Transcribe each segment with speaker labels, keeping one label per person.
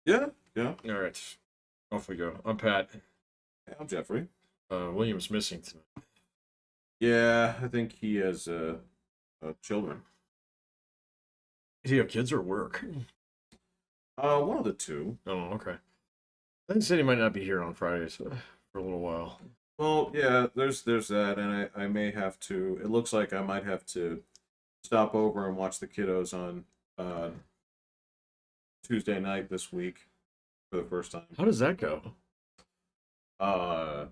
Speaker 1: Yeah, yeah.
Speaker 2: All right. Off we go. I'm Pat.
Speaker 1: Hey, I'm Jeffrey.
Speaker 2: William's missing tonight.
Speaker 1: Yeah, I think he has children.
Speaker 2: Does he have kids or work?
Speaker 1: One of the two.
Speaker 2: Oh, okay. I think he said he might not be here on Fridays for a little while.
Speaker 1: Well, yeah, there's that, and I may have to. It looks like I might have to stop over and watch the kiddos on uh Tuesday night this week for the first time.
Speaker 2: How does that go?
Speaker 1: Uh,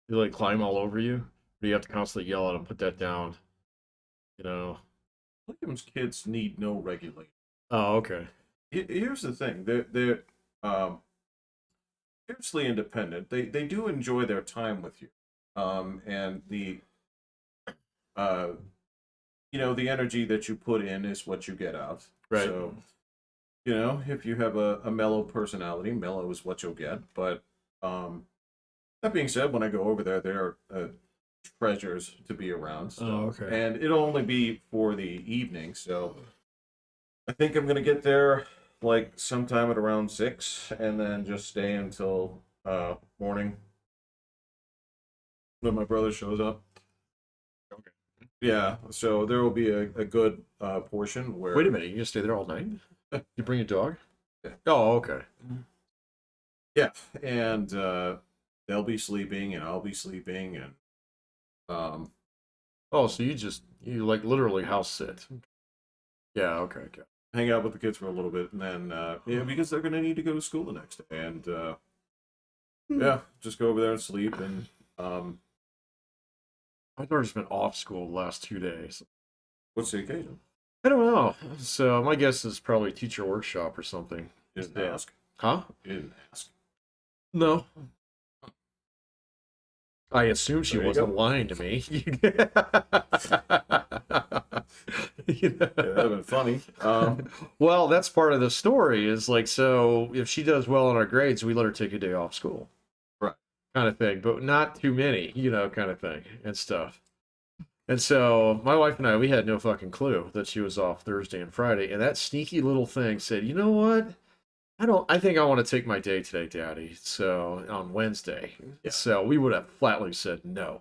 Speaker 2: Do they like climb all over you? Or do you have to constantly yell at them, put that down? You know?
Speaker 1: William's kids need no regulation.
Speaker 2: Oh, okay.
Speaker 1: Here's the thing: they're um fiercely independent. They do enjoy their time with you, and uh the energy that you put in is what you get out.
Speaker 2: Right.
Speaker 1: So, if you have a mellow personality, mellow is what you'll get. But that being said, when I go over there, they're treasures to be around.
Speaker 2: Oh,
Speaker 1: So,
Speaker 2: okay.
Speaker 1: and it'll only be for the evening. So, I think I'm gonna get there like sometime at around 6, and then just stay until morning when my brother shows up.
Speaker 2: Okay.
Speaker 1: Yeah, so there will be a good portion
Speaker 2: Wait a
Speaker 1: where
Speaker 2: minute. You gonna stay there all night? You bring a dog?
Speaker 1: yeah,
Speaker 2: Oh, okay.
Speaker 1: yeah, and they'll be sleeping and I'll be sleeping and um
Speaker 2: Oh, so you like literally house sit? Yeah. Okay. Okay.
Speaker 1: hang out with the kids for a little bit and then yeah, because they're gonna need to go to school the next day and yeah, just go over there and sleep and um
Speaker 2: My daughter's been off school the last 2 days.
Speaker 1: what's the occasion?
Speaker 2: I don't know. So my guess is probably teacher workshop or something.
Speaker 1: You didn't
Speaker 2: So,
Speaker 1: ask.
Speaker 2: huh?
Speaker 1: You didn't ask.
Speaker 2: No. I assumed she
Speaker 1: There you
Speaker 2: wasn't
Speaker 1: go.
Speaker 2: lying to me. You
Speaker 1: Yeah, that'd have been funny.
Speaker 2: Well, that's part of the story is like, so if she does well on our grades, we let her take a day off school,
Speaker 1: Right.
Speaker 2: kind of thing, but not too many, kind of thing and stuff. And so my wife and I, we had no fucking clue that she was off Thursday and Friday. And that sneaky little thing said, you know what? I think I want to take my day today, Daddy. So on Wednesday.
Speaker 1: Yeah.
Speaker 2: So we would have flatly said no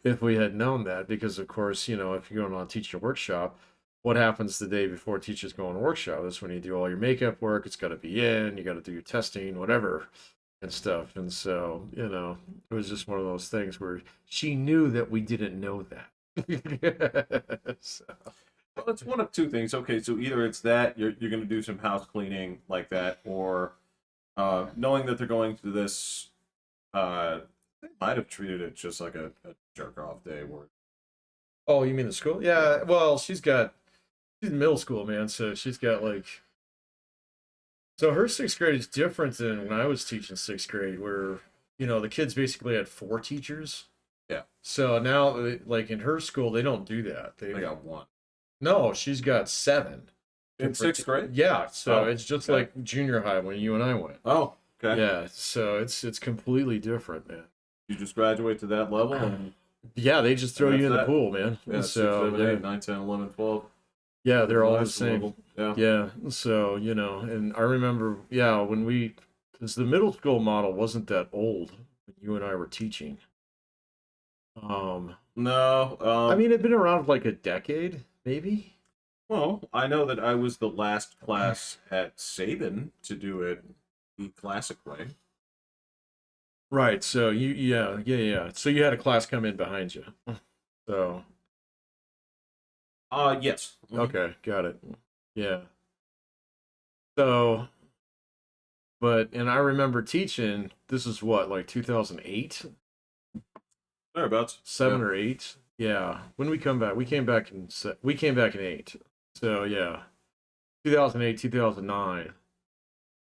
Speaker 2: if we had known that. Because, of course, if you're going on a teacher workshop, what happens the day before teachers go on workshop? That's when you do all your makeup work. It's got to be in, you got to do your testing, whatever and stuff. And so, it was just one of those things where she knew that we didn't know that. So,
Speaker 1: Well, it's one of two things. Okay, so either it's that you're gonna do some house cleaning like that, or knowing that they're going to this they might have treated it just like a jerk off day where
Speaker 2: oh, you mean the school?
Speaker 1: yeah.
Speaker 2: Yeah. Well, she's in middle school, man. So she's got like, so her sixth grade is different than when I was teaching sixth grade, where the kids basically had four teachers.
Speaker 1: Yeah.
Speaker 2: So now, like in her school, they don't do that.
Speaker 1: I got one.
Speaker 2: No, she's got seven.
Speaker 1: In sixth grade?
Speaker 2: Yeah, so
Speaker 1: Oh,
Speaker 2: it's just
Speaker 1: okay.
Speaker 2: like junior high when you and I went.
Speaker 1: Oh, okay.
Speaker 2: Yeah, so it's completely different, man.
Speaker 1: You just graduate to that level and
Speaker 2: Yeah, they just throw
Speaker 1: that's
Speaker 2: you in the
Speaker 1: that.
Speaker 2: pool, man.
Speaker 1: Yeah,
Speaker 2: And
Speaker 1: 6,
Speaker 2: so
Speaker 1: 7,
Speaker 2: yeah,
Speaker 1: 8, 9, 10, 11, 12.
Speaker 2: yeah, they're all the
Speaker 1: Highest
Speaker 2: same.
Speaker 1: level. Yeah.
Speaker 2: Yeah, so and I remember, yeah, because the middle school model wasn't that old when you and I were teaching.
Speaker 1: No,
Speaker 2: I mean, it'd been around like a decade, maybe.
Speaker 1: well, I know that I was the last class at Saban to do it the classic way.
Speaker 2: Right. So yeah. So you had a class come in behind you. So
Speaker 1: Yes. Mhm.
Speaker 2: okay, got it. Yeah. So, and I remember teaching. This is what, like 2008,
Speaker 1: Thereabouts.
Speaker 2: seven
Speaker 1: Yeah.
Speaker 2: or eight. Yeah. When we come back, we came back in eight. So yeah, 2008, 2009,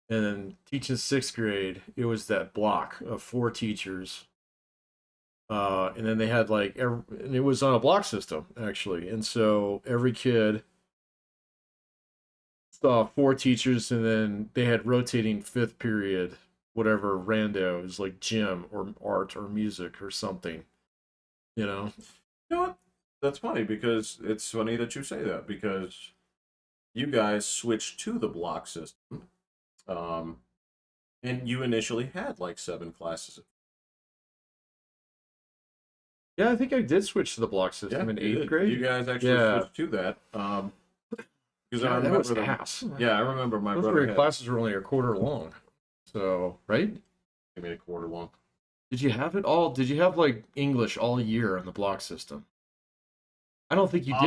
Speaker 2: and then teaching sixth grade. It was that block of four teachers. And then they had and it was on a block system actually, and so every kid saw four teachers, and then they had rotating fifth period, whatever randos like gym or art or music or something, you know.
Speaker 1: You know what? That's funny because it's funny that you say that because you guys switched to the block system And you initially had like 7 classes.
Speaker 2: Yeah, I think I did switch to the block
Speaker 1: Yeah,
Speaker 2: system in
Speaker 1: you
Speaker 2: eighth
Speaker 1: did.
Speaker 2: grade.
Speaker 1: You guys actually
Speaker 2: Yeah,
Speaker 1: switched to that. Because I
Speaker 2: God, that was
Speaker 1: remember them.
Speaker 2: ass.
Speaker 1: Yeah, I remember my
Speaker 2: Those
Speaker 1: brother
Speaker 2: weird
Speaker 1: had
Speaker 2: classes were only a quarter long. So, right?
Speaker 1: give me a quarter long.
Speaker 2: Did you have it all? Did you have like English all year in the block system? I don't think you did.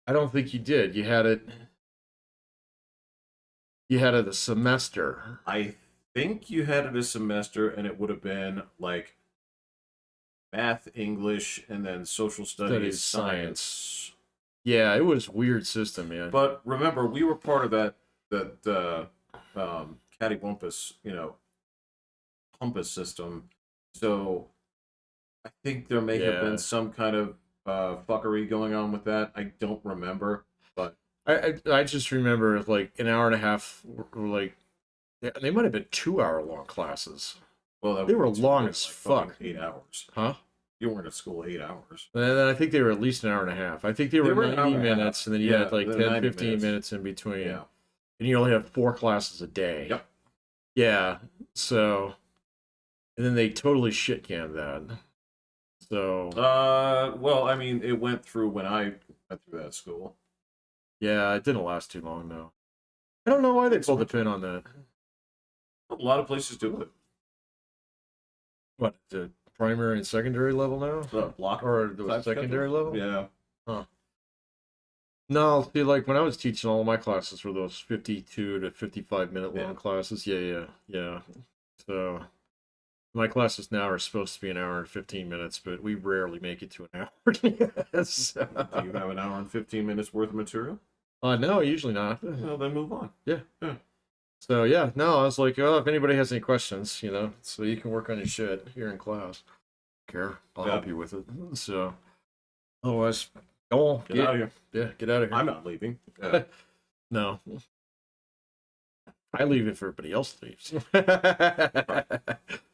Speaker 2: I don't think you did. You had it. You had it a semester.
Speaker 1: I think you had it a semester, and it would have been like math, English, and then social studies,
Speaker 2: Studies, science.
Speaker 1: science.
Speaker 2: Yeah, it was weird system, man.
Speaker 1: But remember, we were part of that cattywampus, compass system. So I think there may have been
Speaker 2: Yeah,
Speaker 1: some kind of fuckery going on with that. I don't remember, but
Speaker 2: I just remember like an hour and a half, or like they might have been 2 hour long classes.
Speaker 1: well, that
Speaker 2: They
Speaker 1: would
Speaker 2: were
Speaker 1: be too
Speaker 2: long
Speaker 1: late,
Speaker 2: as
Speaker 1: like fucking
Speaker 2: fuck,
Speaker 1: 8 hours.
Speaker 2: huh?
Speaker 1: You weren't at school 8 hours.
Speaker 2: And then I think they were at least an hour and a half. I think they
Speaker 1: They
Speaker 2: were
Speaker 1: were an hour
Speaker 2: 90
Speaker 1: and a half.
Speaker 2: minutes, and then you
Speaker 1: Yeah,
Speaker 2: had like
Speaker 1: they're
Speaker 2: 10,
Speaker 1: 90
Speaker 2: 15
Speaker 1: minutes.
Speaker 2: minutes in between.
Speaker 1: Yeah.
Speaker 2: And you only have 4 classes a day.
Speaker 1: Yep.
Speaker 2: Yeah. So, and then they totally shit canned that. So,
Speaker 1: Well, I mean, it went through when I went through that school.
Speaker 2: yeah, it didn't last too long, though. I don't know why they pulled the pin on that.
Speaker 1: A lot of places do it.
Speaker 2: What, the primary and secondary level now?
Speaker 1: Block
Speaker 2: Or the
Speaker 1: type
Speaker 2: secondary
Speaker 1: schedules?
Speaker 2: level?
Speaker 1: Yeah.
Speaker 2: No, see, like when I was teaching, all my classes were those 52 to 55 minute long
Speaker 1: Yeah.
Speaker 2: classes. Yeah. So my classes now are supposed to be an hour and 15 minutes, but we rarely make it to an hour. So,
Speaker 1: Do you have an hour and 15 minutes worth of material?
Speaker 2: no, usually not.
Speaker 1: Well, then move on.
Speaker 2: Yeah.
Speaker 1: Yeah.
Speaker 2: So yeah, no, I was like, oh, if anybody has any questions, so you can work on your shit here in class. Care, I'll help
Speaker 1: Yeah.
Speaker 2: you with it. So otherwise, go on,
Speaker 1: Get out of here.
Speaker 2: yeah, get out of here.
Speaker 1: I'm not leaving.
Speaker 2: No, I leave if everybody else leaves.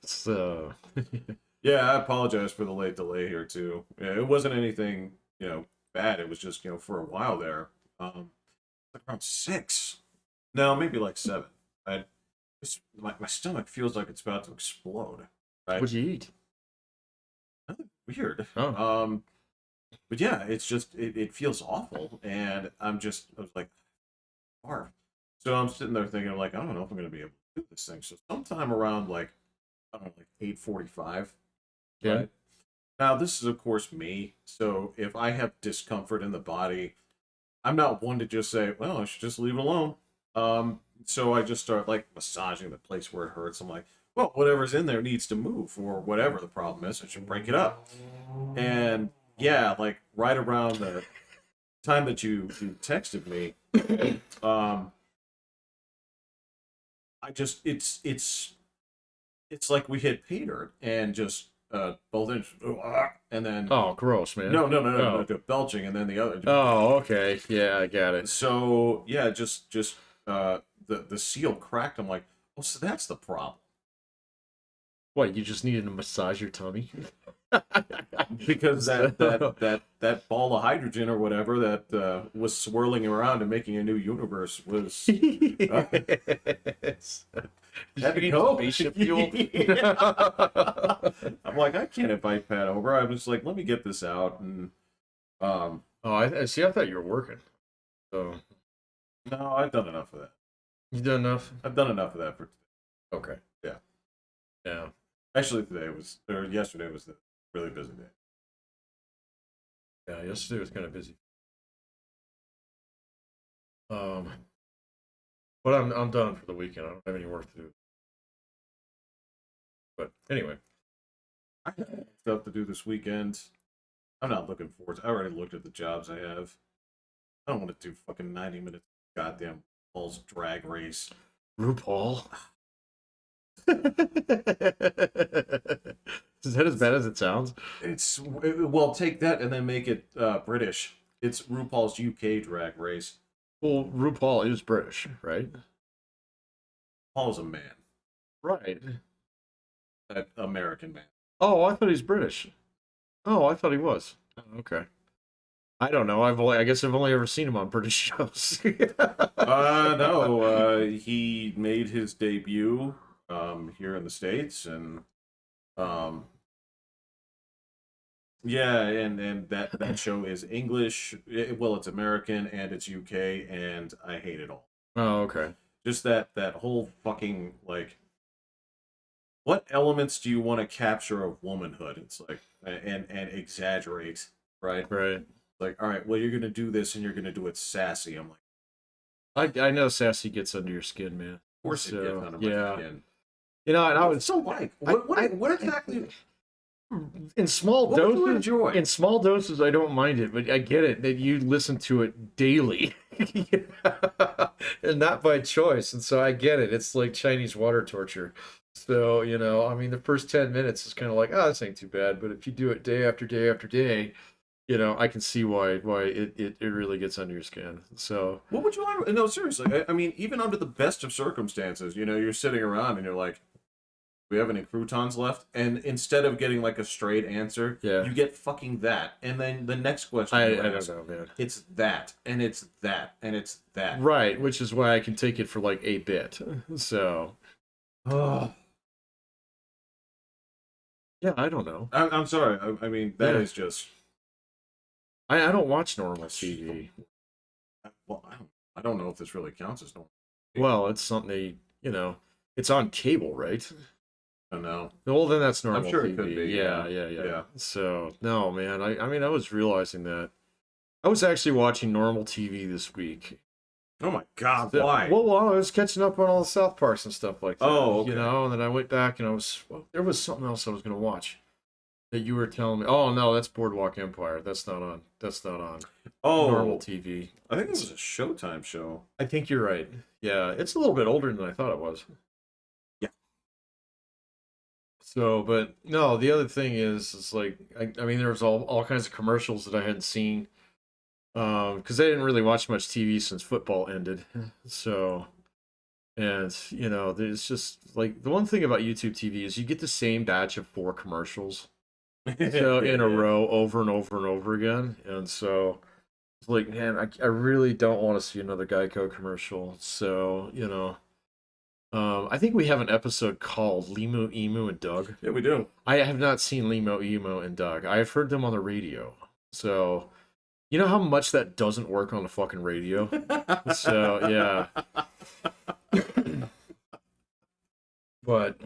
Speaker 2: So
Speaker 1: Yeah, I apologize for the late delay here too. Yeah, it wasn't anything, bad. It was just, for a while there. Like around 6. No, maybe like 7. My stomach feels like it's about to explode. Right?
Speaker 2: what'd you eat?
Speaker 1: Nothing weird.
Speaker 2: Oh,
Speaker 1: But yeah, it's just it feels awful, and I was like, barf. So I'm sitting there thinking, like, I don't know if I'm gonna be able to do this thing. So sometime around like, I don't know, like 8:45.
Speaker 2: yeah.
Speaker 1: Right. Now this is of course me. So if I have discomfort in the body, I'm not one to just say, well, I should just leave it alone. So I just start like massaging the place where it hurts. I'm like, well, whatever's in there needs to move, or whatever the problem is. I should break it up. And yeah, like right around the time that you texted me, um, I just it's like we hit pay dirt and just both ends, and then
Speaker 2: Oh, gross, man.
Speaker 1: no, belching, and then the other.
Speaker 2: Oh, okay. Yeah, I got it.
Speaker 1: So yeah, just the seal cracked. I'm like, oh, so that's the problem.
Speaker 2: What, you just needed to massage your tummy?
Speaker 1: Because that ball of hydrogen or whatever that was swirling around and making a new universe was had to go.
Speaker 2: Spaceship fuel.
Speaker 1: I'm like, I can't invite Pat over. I was like, let me get this out, and
Speaker 2: Oh, I see. I thought you were working. So
Speaker 1: no, I've done enough of that.
Speaker 2: you done enough?
Speaker 1: I've done enough of that for today.
Speaker 2: Okay.
Speaker 1: Yeah.
Speaker 2: Yeah.
Speaker 1: Actually, yesterday was a really busy day.
Speaker 2: Yeah. Yesterday was kind of busy. But I'm done for the weekend. I don't have any work to do. But anyway,
Speaker 1: I have stuff to do this weekend. I'm not looking forward to. I already looked at the jobs I have. I don't want to do fucking 90 minutes goddamn Paul's drag race.
Speaker 2: RuPaul. Is that as bad as it sounds?
Speaker 1: Well, take that and then make it British. It's RuPaul's UK drag race.
Speaker 2: Well, RuPaul is British, right?
Speaker 1: Paul's a man,
Speaker 2: Right.
Speaker 1: an American man.
Speaker 2: Oh, I thought he's British. Oh, I thought he was. Oh, okay. I don't know. I guess I've only ever seen him on British shows.
Speaker 1: No, he made his debut here in the States, and um, yeah, and that show is English. Well, it's American and it's UK, and I hate it all.
Speaker 2: Oh, okay.
Speaker 1: Just that whole fucking like, what elements do you want to capture of womanhood? It's like and exaggerate, right?
Speaker 2: Right.
Speaker 1: Like, all right, well, you're gonna do this, and you're gonna do it sassy. I'm like,
Speaker 2: I know sassy gets under your skin, man.
Speaker 1: of course it gets
Speaker 2: So
Speaker 1: under my
Speaker 2: yeah,
Speaker 1: skin.
Speaker 2: you know, and I
Speaker 1: What's
Speaker 2: was
Speaker 1: so like?
Speaker 2: I,
Speaker 1: What exactly?
Speaker 2: in small
Speaker 1: What would you
Speaker 2: doses.
Speaker 1: enjoy?
Speaker 2: In small doses, I don't mind it, but I get it that you listen to it daily, and not by choice. And so I get it. It's like Chinese water torture. So you know, I mean, the first 10 minutes is kind of like, oh, this ain't too bad. But if you do it day after day after day, you know, I can see why it really gets under your skin. So
Speaker 1: What would you like? No, seriously. I mean, even under the best of circumstances, you're sitting around and you're like, we have any croutons left? And instead of getting like a straight answer,
Speaker 2: yeah,
Speaker 1: you get fucking that. And then the next question
Speaker 2: I
Speaker 1: you
Speaker 2: don't
Speaker 1: ask,
Speaker 2: know, man.
Speaker 1: it's that, and it's that, and it's that.
Speaker 2: Right, which is why I can take it for like a bit. So
Speaker 1: Oh,
Speaker 2: yeah, I don't know.
Speaker 1: I'm sorry. I mean, that
Speaker 2: Yeah.
Speaker 1: is just.
Speaker 2: I don't watch normal TV.
Speaker 1: Well, I don't know if this really counts as normal.
Speaker 2: Well, it's something you know, it's on cable, right?
Speaker 1: I don't know.
Speaker 2: Well, then that's normal
Speaker 1: sure
Speaker 2: TV.
Speaker 1: it could be,
Speaker 2: Yeah,
Speaker 1: yeah.
Speaker 2: yeah, yeah.
Speaker 1: Yeah.
Speaker 2: So no, man. I mean, I was realizing that I was actually watching normal TV this week.
Speaker 1: Oh my God,
Speaker 2: So-
Speaker 1: why?
Speaker 2: Well, I was catching up on all the South Parks and stuff like that.
Speaker 1: Oh, okay.
Speaker 2: You know, and then I went back and there was something else I was gonna watch that you were telling me. Oh no, that's Boardwalk Empire. That's not on. That's not on normal
Speaker 1: Oh,
Speaker 2: TV.
Speaker 1: I think it was a Showtime show.
Speaker 2: I think you're right. Yeah, it's a little bit older than I thought it was.
Speaker 1: Yeah.
Speaker 2: So, but no, the other thing is like, I mean, there was all kinds of commercials that I hadn't seen, because I didn't really watch much TV since football ended. So, and you know, there's just like the one thing about YouTube TV is you get the same batch of 4 commercials, so in a row over and over and over again, and so it's like, man, I really don't want to see another Geico commercial. So, you know, I think we have an episode called Limu, Emu, and Doug.
Speaker 1: Yeah, we do.
Speaker 2: I have not seen Limu, Emu, and Doug. I have heard them on the radio. So, you know how much that doesn't work on the fucking radio? So, yeah. But,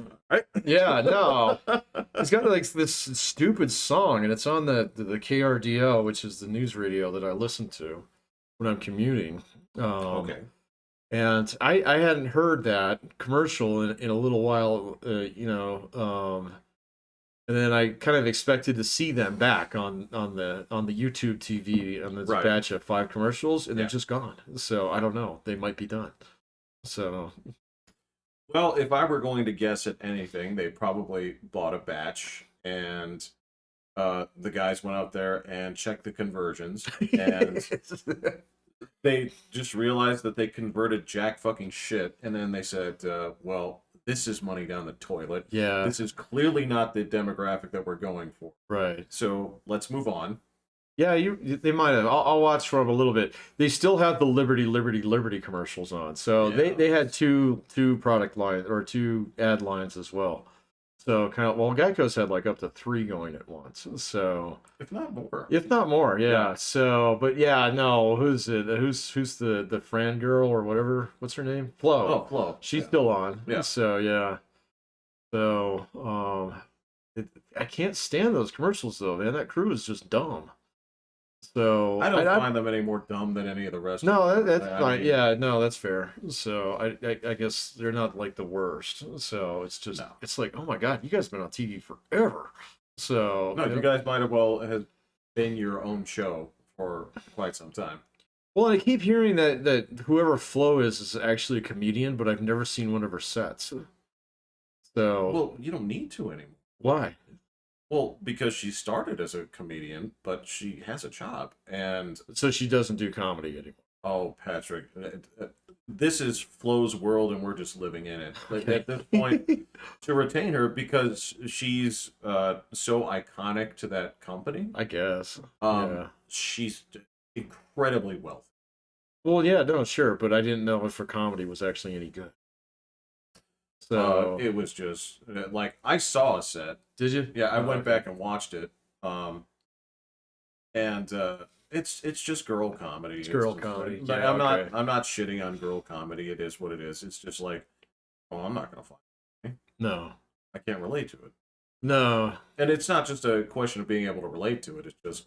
Speaker 2: yeah, no. It's got like this stupid song, and it's on the KRDO, which is the news radio that I listen to when I'm commuting.
Speaker 1: Okay.
Speaker 2: And I hadn't heard that commercial in a little while, you know, and then I kind of expected to see them back on the YouTube TV on this
Speaker 1: Right.
Speaker 2: batch of 5 commercials, and they're
Speaker 1: Yeah.
Speaker 2: just gone. So I don't know. They might be done. So
Speaker 1: Well, if I were going to guess at anything, they probably bought a batch, and the guys went out there and checked the conversions, and they just realized that they converted jack fucking shit, and then they said, well, this is money down the toilet.
Speaker 2: yeah,
Speaker 1: This is clearly not the demographic that we're going for.
Speaker 2: right.
Speaker 1: So let's move on.
Speaker 2: Yeah, they might have. I'll watch for them a little bit. They still have the Liberty commercials on. So
Speaker 1: Yeah.
Speaker 2: they had two product lines or 2 ad lines as well. So kind of, well, Geico's had like up to 3 going at once. So
Speaker 1: If not more.
Speaker 2: if not more, yeah.
Speaker 1: Yeah.
Speaker 2: So, but yeah, no, who's it? Who's the Fran girl or whatever? What's her name? Flo.
Speaker 1: Oh, Flo.
Speaker 2: She's
Speaker 1: Yeah.
Speaker 2: still on.
Speaker 1: Yeah.
Speaker 2: So yeah. So I can't stand those commercials though, man. That crew is just dumb. So
Speaker 1: I don't find them any more dumb than any of the rest.
Speaker 2: no,
Speaker 1: of them.
Speaker 2: that's
Speaker 1: I
Speaker 2: fine.
Speaker 1: mean,
Speaker 2: Yeah, no, that's fair. So I guess they're not like the worst. So it's just
Speaker 1: No.
Speaker 2: it's like, oh my god, you guys have been on TV forever. So
Speaker 1: No,
Speaker 2: you
Speaker 1: you
Speaker 2: know-
Speaker 1: guys might have well have been your own show for quite some time.
Speaker 2: well, I keep hearing that whoever Flo is actually a comedian, but I've never seen one of her sets. So
Speaker 1: Well, you don't need to anymore.
Speaker 2: why?
Speaker 1: Well, because she started as a comedian, but she has a job. And
Speaker 2: So she doesn't do comedy anymore.
Speaker 1: oh, Patrick, this is Flo's world, and we're just living in it. Like,
Speaker 2: Okay.
Speaker 1: at this point, to retain her because she's so iconic to that company.
Speaker 2: I guess.
Speaker 1: Um,
Speaker 2: Yeah.
Speaker 1: she's incredibly wealthy.
Speaker 2: Well, yeah, no, sure, but I didn't know if her comedy was actually any good. So,
Speaker 1: It was just like I saw a set.
Speaker 2: did you?
Speaker 1: Yeah, I
Speaker 2: Oh,
Speaker 1: went
Speaker 2: okay.
Speaker 1: back and watched it. And it's just girl comedy.
Speaker 2: It's
Speaker 1: It's
Speaker 2: girl
Speaker 1: just
Speaker 2: comedy.
Speaker 1: like
Speaker 2: Yeah,
Speaker 1: I'm
Speaker 2: okay.
Speaker 1: not shitting on girl comedy. It is what it is. It's just like, oh, I'm not gonna find.
Speaker 2: No,
Speaker 1: I can't relate to it.
Speaker 2: no,
Speaker 1: And it's not just a question of being able to relate to it. It's just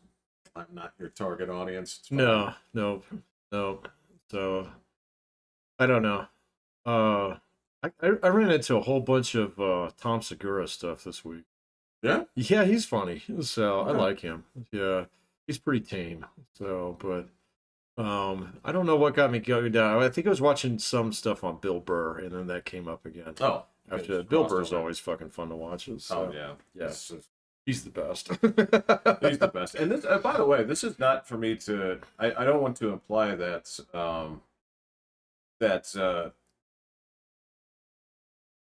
Speaker 1: I'm not your target audience. It's fine.
Speaker 2: no, no, no. So I don't know. Uh, I ran into a whole bunch of Tom Segura stuff this week.
Speaker 1: Yeah.
Speaker 2: Yeah, he's funny. So I
Speaker 1: Okay.
Speaker 2: like him. Yeah, he's pretty tame. So, but I don't know what got me going down. I think I was watching some stuff on Bill Burr, and then that came up again.
Speaker 1: Oh,
Speaker 2: After
Speaker 1: it's
Speaker 2: that, Bill Burr's
Speaker 1: crossover.
Speaker 2: always fucking fun to watch.
Speaker 1: Oh
Speaker 2: So
Speaker 1: yeah.
Speaker 2: yeah,
Speaker 1: This is-
Speaker 2: he's the best.
Speaker 1: he's the best. And this, by the way, this is not for me to. I don't want to imply that that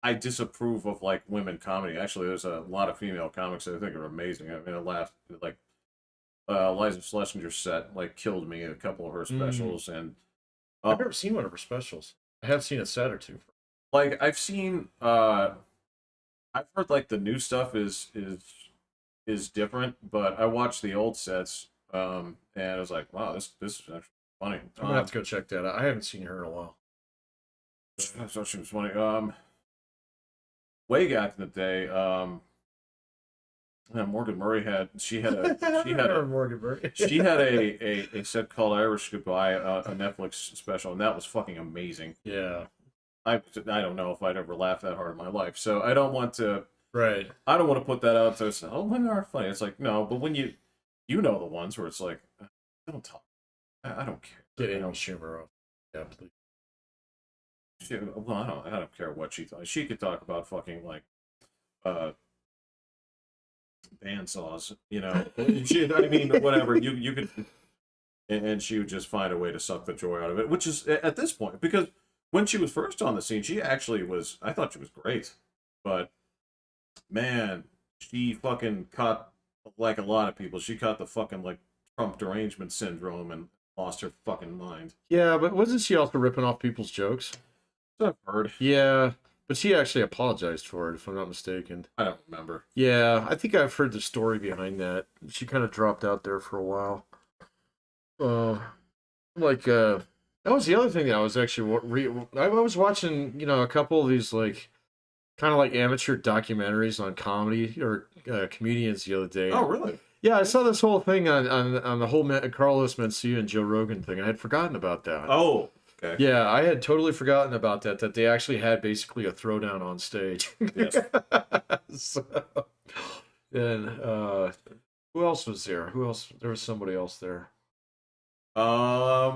Speaker 1: I disapprove of like women comedy. Actually, there's a lot of female comics that I think are amazing. I mean, I laughed like Liza Schlesinger's set like killed me. A couple of her specials, and
Speaker 2: I've
Speaker 1: uh,
Speaker 2: never seen one of her specials. I have seen a set or two.
Speaker 1: like I've seen, I've heard like the new stuff is different, but I watched the old sets, and I was like, wow, this is actually funny.
Speaker 2: I'm gonna have to go check that out. I haven't seen her in a while.
Speaker 1: So she was funny. Way back in the day, Morgan Murray had she had a she had a
Speaker 2: Morgan Murray.
Speaker 1: she had a set called Irish Goodbye, a Netflix special, and that was fucking amazing.
Speaker 2: Yeah.
Speaker 1: I don't know if I'd ever laughed that hard in my life, so I don't want to
Speaker 2: Right.
Speaker 1: put that out to say, oh, women are funny. It's like no, but when you know the ones where it's like, I don't talk, I don't care.
Speaker 2: Get
Speaker 1: I
Speaker 2: Amy
Speaker 1: don't.
Speaker 2: Schumer off. Yeah, please.
Speaker 1: Well, I don't care what she thought. She could talk about fucking like uh bandsaws, you know. I mean, whatever. You could, and she would just find a way to suck the joy out of it, which is at this point because when she was first on the scene, she actually was. I thought she was great, but man, she fucking caught like a lot of people. She caught the fucking like Trump derangement syndrome and lost her fucking mind.
Speaker 2: Yeah, but wasn't she also ripping off people's jokes?
Speaker 1: So I've heard.
Speaker 2: Yeah, but she actually apologized for it, if I'm not mistaken.
Speaker 1: I don't remember.
Speaker 2: Yeah, I think I've heard the story behind that. She kind of dropped out there for a while. Uh, like that was the other thing that I was actually I was watching, a couple of these like kind of like amateur documentaries on comedy or comedians the other day.
Speaker 1: Oh, really?
Speaker 2: Yeah, I saw this whole thing on the whole Carlos Mencia and Joe Rogan thing. I had forgotten about that.
Speaker 1: Oh, okay.
Speaker 2: Yeah, I had totally forgotten about that. That they actually had basically a throwdown on stage.
Speaker 1: Yes.
Speaker 2: So, and who else was there? Who else? There was somebody else there. I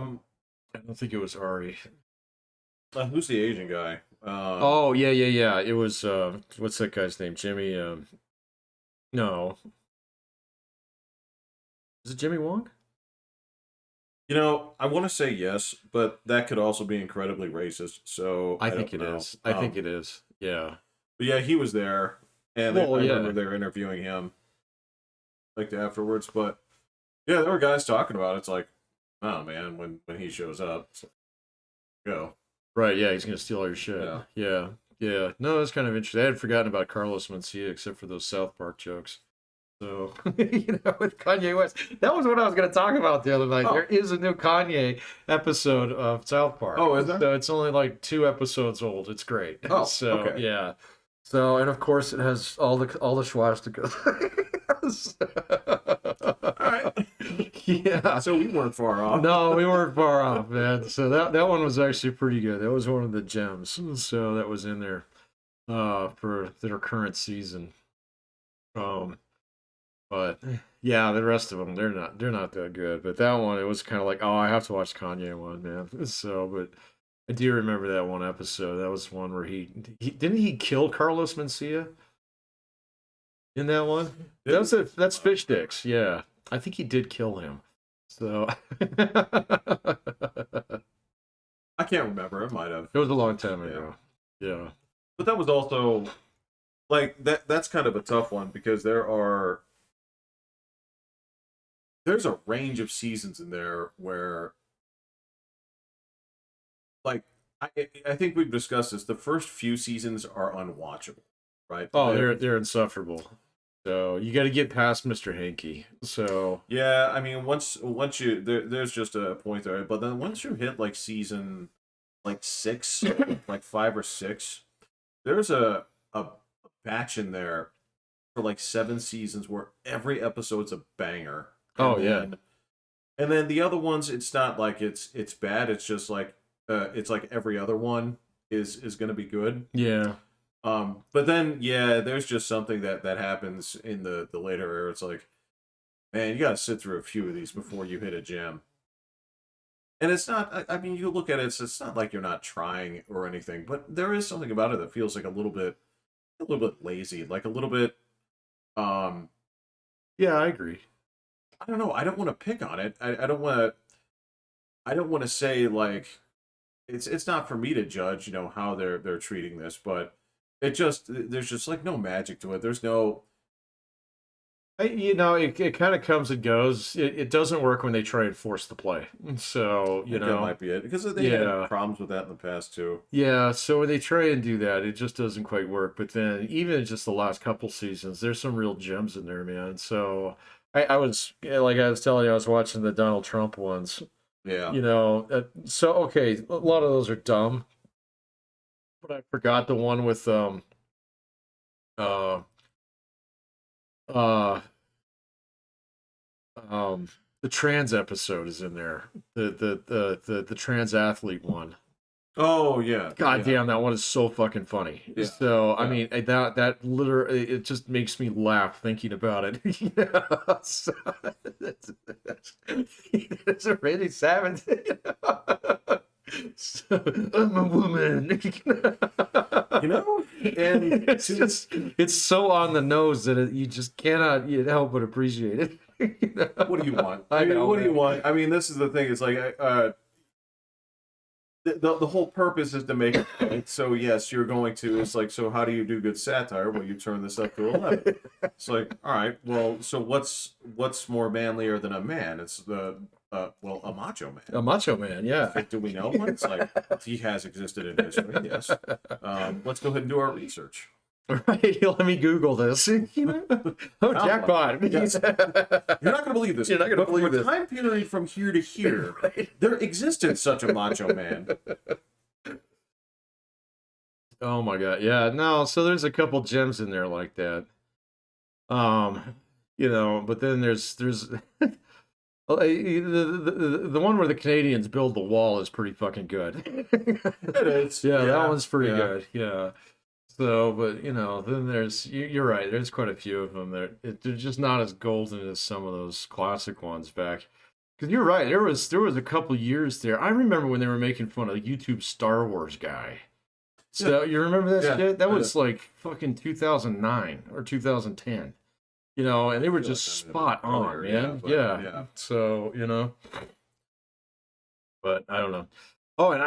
Speaker 2: don't think it was Ari.
Speaker 1: Who's the Asian guy?
Speaker 2: Oh yeah, yeah, yeah. It was what's that guy's name? Jimmy. No, is it Jimmy Wong?
Speaker 1: You know, I want to say yes, but that could also be incredibly racist. So
Speaker 2: I
Speaker 1: I
Speaker 2: think
Speaker 1: don't
Speaker 2: it
Speaker 1: know.
Speaker 2: is. I think it is. Yeah.
Speaker 1: But yeah, he was there, and
Speaker 2: Well,
Speaker 1: I
Speaker 2: yeah.
Speaker 1: remember they were interviewing him like afterwards. But yeah, there were guys talking about it. It's like, oh man, when he shows up, it's like, go.
Speaker 2: Right. Yeah, he's gonna steal all your shit.
Speaker 1: Yeah.
Speaker 2: Yeah. Yeah. No, that's kind of interesting. I had forgotten about Carlos Mencia except for those South Park jokes. So, with Kanye West, that was what I was going to talk about the other night.
Speaker 1: Oh.
Speaker 2: There is a new Kanye episode of South Park.
Speaker 1: Oh, is there?
Speaker 2: So it's only like 2 episodes old. It's great.
Speaker 1: Oh,
Speaker 2: so
Speaker 1: okay.
Speaker 2: yeah. So and of course it has all the swastikas.
Speaker 1: All right.
Speaker 2: Yeah.
Speaker 1: So we weren't far off.
Speaker 2: No, we weren't far off, man. So that one was actually pretty good. That was one of the gems. So that was in there for their current season. But yeah, the rest of them they're not that good. But that one it was kind of like, oh, I have to watch Kanye one, man. So, but I do remember that one episode. That was one where he didn't he kill Carlos Mencia in that one? That's Fish Dicks. Yeah, I think he did kill him. So
Speaker 1: I can't remember. It might have.
Speaker 2: it was a long time ago. Yeah.
Speaker 1: But that was also like that's kind of a tough one because there are there's a range of seasons in there where, like, I think we've discussed this. The first few seasons are unwatchable, right?
Speaker 2: Oh, they're insufferable. So you got to get past Mr. Hanky. So
Speaker 1: Yeah, I mean, once you there's just a point there, but then once you hit like season like 6, like 5 or 6, there's a batch in there for like 7 seasons where every episode's a banger.
Speaker 2: oh yeah,
Speaker 1: And then the other ones, it's not like it's bad. It's just like it's like every other one is going to be good.
Speaker 2: yeah,
Speaker 1: But then yeah, there's just something that happens in the later era. It's like, man, you got to sit through a few of these before you hit a gem. And it's not. I mean, you look at it, it's not like you're not trying or anything, but there is something about it that feels like a little bit lazy, like a little bit. Um,
Speaker 2: yeah. I agree.
Speaker 1: I don't know. I don't want to pick on it. I don't want to. I don't want to say like it's not for me to judge, how they're treating this, but it just there's just like no magic to it. There's no.
Speaker 2: It kind of comes and goes. It doesn't work when they try and force the play. So
Speaker 1: I think that might be it because they
Speaker 2: yeah.
Speaker 1: had problems with that in the past too.
Speaker 2: Yeah, so when they try and do that, it just doesn't quite work. But then, even just the last couple seasons, there's some real gems in there, man. So I was yeah, like I was telling you, I was watching the Donald Trump ones.
Speaker 1: Yeah.
Speaker 2: So okay, a lot of those are dumb, but I forgot the one with uh uh the trans episode is in there. The trans athlete one.
Speaker 1: Oh yeah.
Speaker 2: God
Speaker 1: Yeah.
Speaker 2: damn, that one is so fucking funny.
Speaker 1: Yeah.
Speaker 2: So I
Speaker 1: Yeah.
Speaker 2: mean that literally it just makes me laugh thinking about it. So, it's a really savage. So, I'm a woman.
Speaker 1: And
Speaker 2: It's just it's so on the nose that you just cannot help but appreciate it.
Speaker 1: what do you want?
Speaker 2: I
Speaker 1: mean,
Speaker 2: know,
Speaker 1: what do you
Speaker 2: man.
Speaker 1: want? I mean, this is the thing. It's like the whole purpose is to make a point. So yes, you're going to. It's like, so how do you do good satire? Well, you turn this up to 11. It's like, all right, well, so what's more manlier than a man? It's well, a macho man.
Speaker 2: A macho man, yeah.
Speaker 1: Do we know one? It's like he has existed in history. Yes. Let's go ahead and do our research.
Speaker 2: Right, let me Google this. Oh, jackpot!
Speaker 1: You're not going to believe this.
Speaker 2: You're not gonna
Speaker 1: But
Speaker 2: believe
Speaker 1: for a
Speaker 2: this.
Speaker 1: time period from here to here, there existed such a macho man.
Speaker 2: Oh my god, yeah. No, so there's a couple gems in there like that. But then there's the one where the Canadians build the wall is pretty fucking good.
Speaker 1: It is.
Speaker 2: Yeah, that one's pretty
Speaker 1: yeah.
Speaker 2: good. Yeah. So, but then you're right. There's quite a few of them. They're just not as golden as some of those classic ones back. Because you're right. There was a couple years there. I remember when they were making fun of the YouTube Star Wars guy. So you remember that
Speaker 1: Yeah,
Speaker 2: shit? That
Speaker 1: I
Speaker 2: was like fucking 2009 or 2010. And they were
Speaker 1: feel
Speaker 2: just
Speaker 1: like that might have
Speaker 2: spot
Speaker 1: been
Speaker 2: on,
Speaker 1: earlier,
Speaker 2: man.
Speaker 1: but
Speaker 2: Yeah. So but I don't know. Oh, and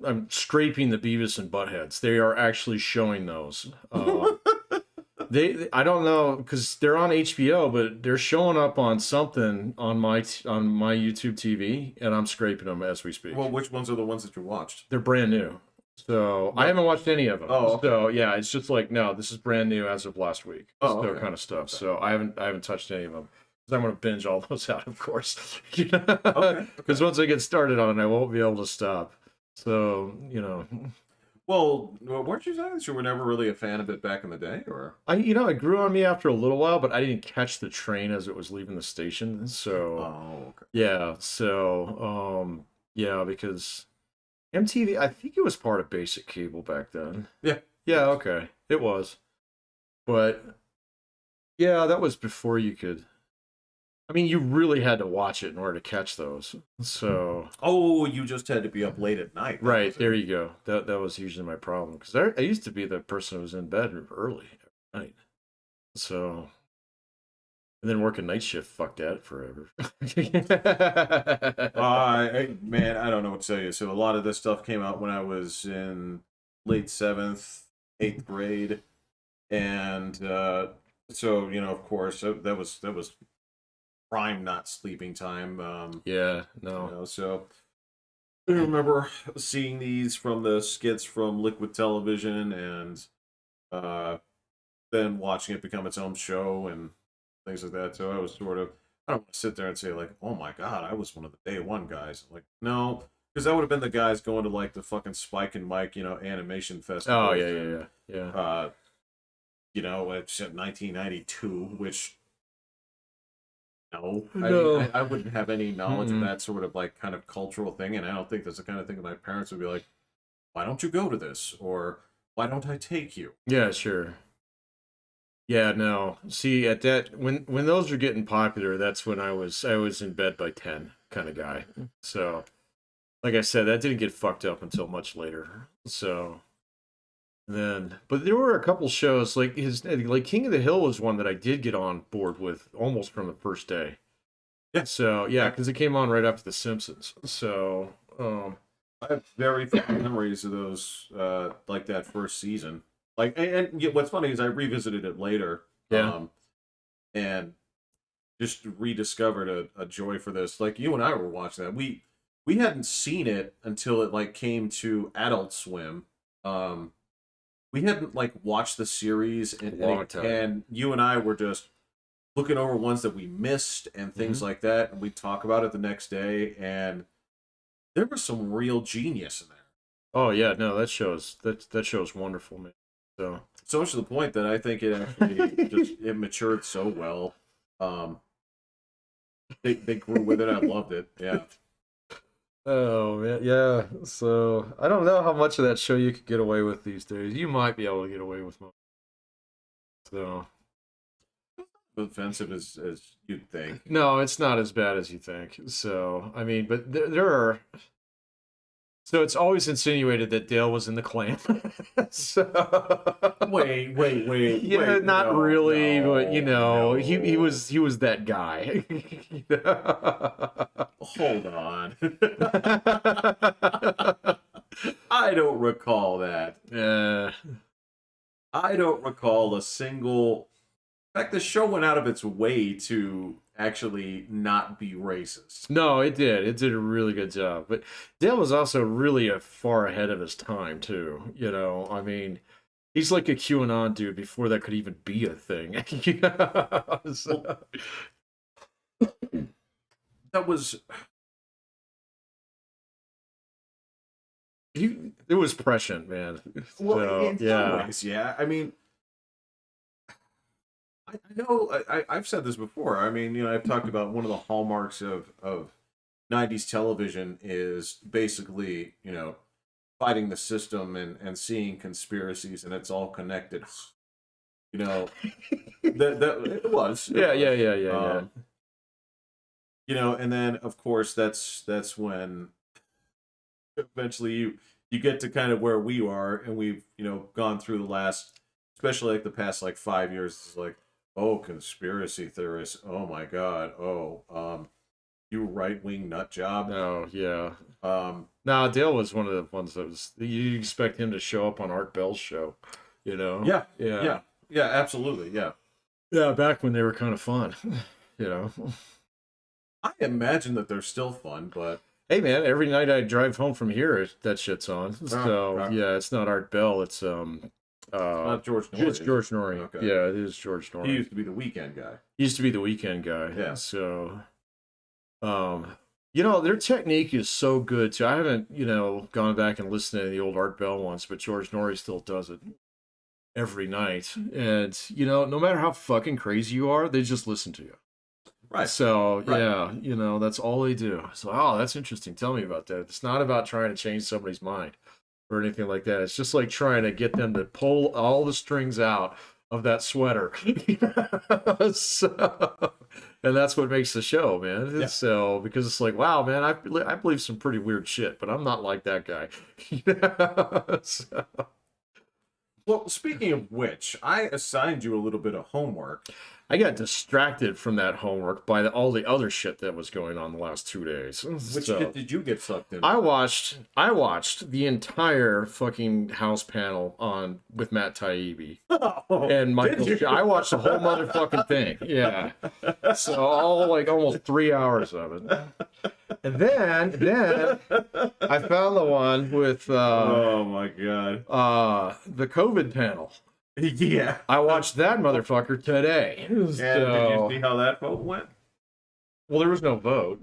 Speaker 2: I'm scraping the Beavis and Buttheads. They are actually showing those. I don't know because they're on HBO, but they're showing up on something on my YouTube TV, and I'm scraping them as we speak.
Speaker 1: Well, which ones are the ones that you watched?
Speaker 2: They're brand new, so I haven't watched any of them.
Speaker 1: Oh, okay.
Speaker 2: So yeah, it's just like no, this is brand new as of last week.
Speaker 1: Oh,
Speaker 2: So
Speaker 1: okay.
Speaker 2: kind of stuff. So I haven't touched any of them. I'm going to binge all those out, of course.
Speaker 1: Okay.
Speaker 2: Because once I get started on it, I won't be able to stop. So,
Speaker 1: Well, weren't you saying that you were never really a fan of it back in the day, or?
Speaker 2: it grew on me after a little while, but I didn't catch the train as it was leaving the station. So,
Speaker 1: Oh, okay.
Speaker 2: yeah. So, yeah, because MTV, I think it was part of basic cable back then.
Speaker 1: Yeah.
Speaker 2: Yeah, okay. It was. But, yeah, that was before you could. I mean, you really had to watch it in order to catch those. So,
Speaker 1: Oh, you just had to be up late at night. That
Speaker 2: right
Speaker 1: was it.
Speaker 2: there you go. That was usually my problem because I used to be the person who was in bed early every night. So, and then working night shift, fuck that forever.
Speaker 1: Man, I don't know what to tell you. So a lot of this stuff came out when I was in late 7th, 8th grade, and so of course that was prime not sleeping time.
Speaker 2: Yeah,
Speaker 1: You
Speaker 2: no.
Speaker 1: know, so I remember seeing these from the skits from Liquid Television, and uh, then watching it become its own show and things like that. So I was sort of, I don't want to sit there and say like, oh my god, I was one of the day one guys. Like, no, because that would have been the guys going to like the fucking Spike and Mike, animation
Speaker 2: Oh
Speaker 1: festivals,
Speaker 2: yeah, yeah,
Speaker 1: and
Speaker 2: yeah, yeah.
Speaker 1: it's 1992, which no, I mean,
Speaker 2: No.
Speaker 1: I wouldn't have any knowledge of
Speaker 2: Mm-mm.
Speaker 1: that sort of like kind of cultural thing, and I don't think that's the kind of thing that my parents would be like, why don't you go to this, or why don't I take you?
Speaker 2: Yeah, sure. Yeah, no. See, at that when those were getting popular, that's when I was in bed by 10 kind of guy. So, like I said, that didn't get fucked up until much later. So, then but there were a couple shows like King of the Hill was one that I did get on board with almost from the first day.
Speaker 1: Yeah,
Speaker 2: So, yeah,
Speaker 1: yeah.
Speaker 2: cuz it came on right after The Simpsons. So,
Speaker 1: I have very fond memories of those, like that first season. Like, and yeah, what's funny is I revisited it later,
Speaker 2: yeah.
Speaker 1: and just rediscovered a joy for this. Like you and I were watching that. We hadn't seen it until it like came to Adult Swim. Um, we hadn't like watched the series, and
Speaker 2: Long time.
Speaker 1: and you and I were just looking over ones that we missed and things
Speaker 2: Mhm.
Speaker 1: like that, and we talk about it the next day, and there was some real genius in there.
Speaker 2: Oh yeah, no, that show's wonderful, man. So,
Speaker 1: So much to the point that I think it actually just it matured so well. Um, they grew with it. I loved it. Yeah.
Speaker 2: oh man, yeah. So I don't know how much of that show you could get away with these days. You might be able to get away with most. So
Speaker 1: Offensive as you'd think.
Speaker 2: no, it's not as bad as you think. So I mean, but there are. So it's always insinuated that Dale was in the Klan. So
Speaker 1: Wait,
Speaker 2: yeah, not
Speaker 1: no,
Speaker 2: really, but
Speaker 1: no.
Speaker 2: he was that guy.
Speaker 1: Hold on. I don't recall that.
Speaker 2: uh,
Speaker 1: I don't recall a single. In fact, the show went out of its way to actually not be racist.
Speaker 2: no, it did. It did a really good job. But Dale was also really far ahead of his time too. I mean, he's like a QAnon dude before that could even be a thing.
Speaker 1: Well,
Speaker 2: So,
Speaker 1: that was
Speaker 2: it was prescient, man.
Speaker 1: well
Speaker 2: So
Speaker 1: in some
Speaker 2: yeah,
Speaker 1: ways, yeah. I mean, I know I've said this before. I mean, I've talked about one of the hallmarks of '90s television is basically, fighting the system and seeing conspiracies, and it's all connected. You know, that it
Speaker 2: yeah, yeah,
Speaker 1: was.
Speaker 2: yeah, yeah, yeah.
Speaker 1: And then of course that's when eventually you get to kind of where we are, and we've gone through the last, especially like the past like 5 years. It's like, oh, conspiracy theorists, oh my god, oh, you right wing nut job.
Speaker 2: No, yeah.
Speaker 1: um
Speaker 2: No, Dale was one of the ones that was you expect him to show up on Art Bell's show, you know?
Speaker 1: yeah,
Speaker 2: Yeah.
Speaker 1: yeah, yeah, absolutely, yeah.
Speaker 2: Yeah, back when they were kind of fun, you know.
Speaker 1: I imagine that they're still fun, but
Speaker 2: Hey man, every night I drive home from here, that shit's on. So
Speaker 1: uh,
Speaker 2: yeah, it's not Art Bell, it's
Speaker 1: not George
Speaker 2: it's
Speaker 1: Norrie.
Speaker 2: George Norrie.
Speaker 1: Okay,
Speaker 2: Yeah, it is George
Speaker 1: he
Speaker 2: Norrie.
Speaker 1: used to be the weekend guy.
Speaker 2: He used to be the weekend guy.
Speaker 1: Yeah.
Speaker 2: So their technique is so good too. I haven't, gone back and listened to the old Art Bell ones, but George Norrie still does it every night. And, no matter how fucking crazy you are, they just listen to you.
Speaker 1: Right,
Speaker 2: So,
Speaker 1: right.
Speaker 2: yeah, that's all they do. So, oh, that's interesting. Tell me about that. It's not about trying to change somebody's mind or anything like that. It's just like trying to get them to pull all the strings out of that sweater. So, and that's what makes the show, man.
Speaker 1: Yeah.
Speaker 2: So, because it's like, wow, man, I believe some pretty weird shit, but I'm not like that guy. So,
Speaker 1: Well, speaking of which, I assigned you a little bit of homework.
Speaker 2: I got distracted from that homework by all the other shit that was going on the last 2 days.
Speaker 1: Which
Speaker 2: So,
Speaker 1: shit did you get sucked in?
Speaker 2: I watched the entire fucking House panel on with Matt Taibbi and Michael.
Speaker 1: Did you?
Speaker 2: I watched the whole motherfucking thing. Yeah. So all like almost 3 hours of it. And then I found the one with
Speaker 1: Oh my god.
Speaker 2: the COVID panel.
Speaker 1: Yeah.
Speaker 2: I watched that motherfucker today.
Speaker 1: And did you see how that vote went?
Speaker 2: Well, there was no vote.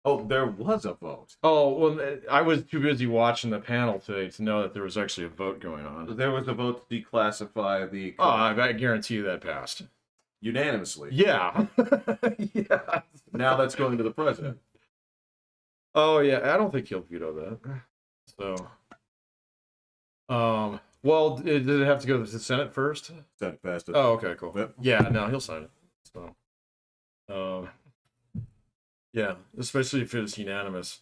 Speaker 1: Oh, there was a vote.
Speaker 2: Oh, well, I was too busy watching the panel today to know that there was actually a vote going on.
Speaker 1: There was a vote to declassify the
Speaker 2: Oh, I guarantee you that passed.
Speaker 1: unanimously.
Speaker 2: Yeah. Yeah.
Speaker 1: Now that's going to the president.
Speaker 2: Oh, yeah. I don't think he'll veto that. So, well, did it have to go to the Senate first?
Speaker 1: Senate passed it.
Speaker 2: Oh, okay, cool.
Speaker 1: Yep.
Speaker 2: Yeah, no, he'll sign it. So, yeah, especially if it was unanimous.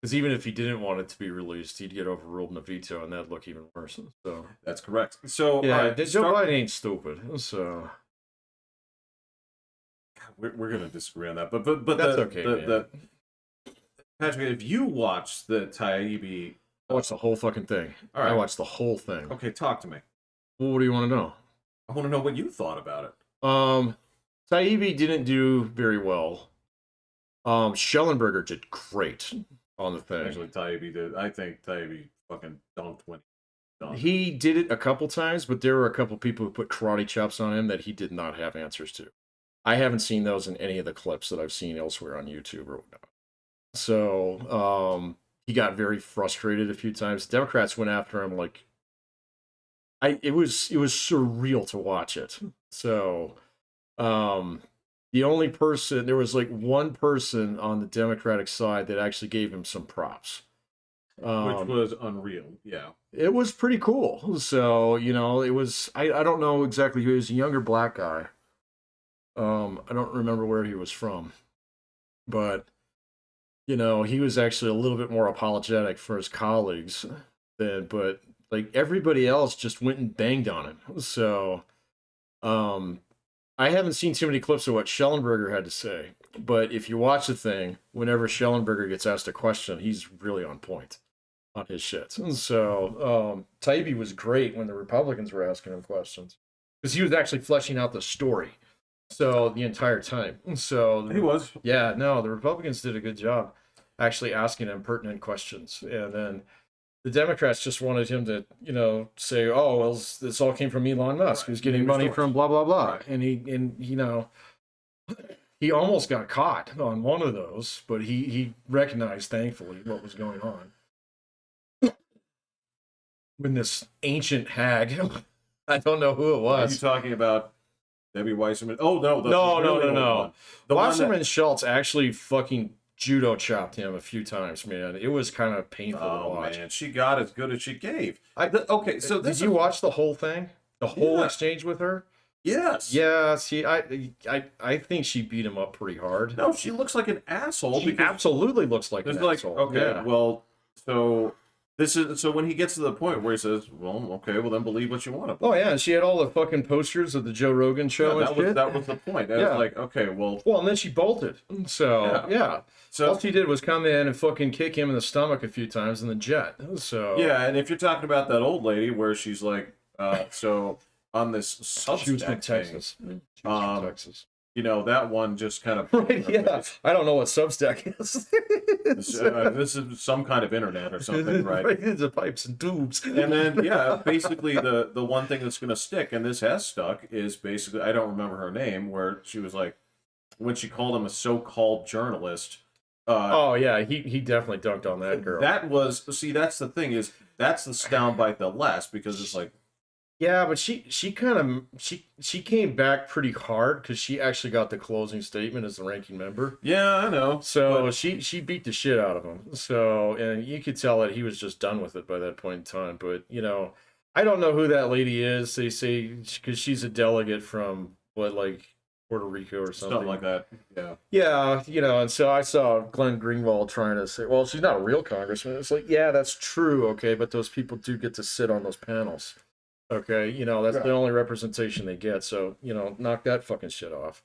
Speaker 2: Because even if he didn't want it to be released, he'd get overruled in a veto, and that'd look even worse. So,
Speaker 1: That's correct. So,
Speaker 2: yeah,
Speaker 1: all right,
Speaker 2: Joe Biden ain't stupid. So,
Speaker 1: we're going to disagree on that, but
Speaker 2: That's okay, man.
Speaker 1: Patrick, if you watch the Taibbi,
Speaker 2: I watched the whole fucking thing.
Speaker 1: All right.
Speaker 2: I watched the whole thing.
Speaker 1: okay, talk to me.
Speaker 2: Well, what do you want to know?
Speaker 1: I want to know what you thought about it.
Speaker 2: Taibbi didn't do very well. Schellenberger did great on the thing.
Speaker 1: Actually, Taibbi did. I think Taibbi fucking dunked when he dunked.
Speaker 2: He did it a couple times, but there were a couple people who put karate chops on him that he did not have answers to. I haven't seen those in any of the clips that I've seen elsewhere on YouTube or whatnot. So, he got very frustrated a few times. Democrats went after him like it was surreal to watch it. So, the only person, there was like one person on the Democratic side that actually gave him some props.
Speaker 1: Which was unreal. Yeah.
Speaker 2: It was pretty cool. So, it was, I don't know exactly who, he was a younger black guy. I don't remember where he was from, but he was actually a little bit more apologetic for his colleagues but like everybody else just went and banged on him. So, I haven't seen too many clips of what Schellenberger had to say, but if you watch the thing, whenever Schellenberger gets asked a question, he's really on point on his shit. So, Taibbi was great when the Republicans were asking him questions because he was actually fleshing out the story. So the entire time. So
Speaker 1: He was.
Speaker 2: yeah, no, the Republicans did a good job actually asking him pertinent questions. And then the Democrats just wanted him to, say, oh, well, this all came from Elon Musk, who's getting money from blah, blah, blah.
Speaker 1: Right.
Speaker 2: And he almost got caught on one of those, but he recognized, thankfully, what was going on. When this ancient hag, I don't know who it
Speaker 1: Are you
Speaker 2: was.
Speaker 1: talking about Debbie Wasserman? Oh, no.
Speaker 2: No.
Speaker 1: The one
Speaker 2: Wasserman Schultz actually fucking judo chopped him a few times, man. It was kind of painful to
Speaker 1: Oh,
Speaker 2: watch.
Speaker 1: man. She got as good as she gave. Okay, so
Speaker 2: Did
Speaker 1: this
Speaker 2: you watch the whole thing? The whole
Speaker 1: Yeah.
Speaker 2: exchange with her?
Speaker 1: Yes.
Speaker 2: Yeah, see, I think she beat him up pretty hard.
Speaker 1: No, she looks like an asshole.
Speaker 2: She
Speaker 1: because
Speaker 2: absolutely looks like an
Speaker 1: it's like,
Speaker 2: asshole.
Speaker 1: okay,
Speaker 2: Yeah.
Speaker 1: well, so when he gets to the point where he says, well, okay, well then believe what you want to believe.
Speaker 2: Oh yeah, and she had all the fucking posters of the Joe Rogan show
Speaker 1: Yeah,
Speaker 2: and shit.
Speaker 1: that was the point. I
Speaker 2: Yeah.
Speaker 1: was like, okay, well,
Speaker 2: Well, and then she bolted. So yeah.
Speaker 1: so
Speaker 2: All she did was come in and fucking kick him in the stomach a few times in the jet. So
Speaker 1: yeah, and if you're talking about that old lady where she's like, so on this
Speaker 2: she was from
Speaker 1: Substack thing,
Speaker 2: Texas. She was from Texas.
Speaker 1: that one just kind of
Speaker 2: Right, yeah. I don't know what Substack is.
Speaker 1: this is some kind of internet or something, right?
Speaker 2: It's a pipes and tubes.
Speaker 1: And then basically the one thing that's gonna stick, and this has stuck, is basically, I don't remember her name, where she was like, when she called him a so-called journalist.
Speaker 2: Oh yeah, he definitely dunked on that girl.
Speaker 1: That was, see, that's the thing, is that's the soundbite the less, because it's like,
Speaker 2: Yeah, but she came back pretty hard because she actually got the closing statement as the ranking member.
Speaker 1: yeah, I know.
Speaker 2: So she beat the shit out of him. So, and you could tell that he was just done with it by that point in time. But I don't know who that lady is. They say because she's a delegate from like Puerto Rico or
Speaker 1: Something like that. Yeah.
Speaker 2: Yeah, and so I saw Glenn Greenwald trying to say, well, she's not a real congressman. It's like, yeah, that's true, okay, but those people do get to sit on those panels. Okay, that's the
Speaker 1: Yeah.
Speaker 2: only representation they get. So knock that fucking shit off.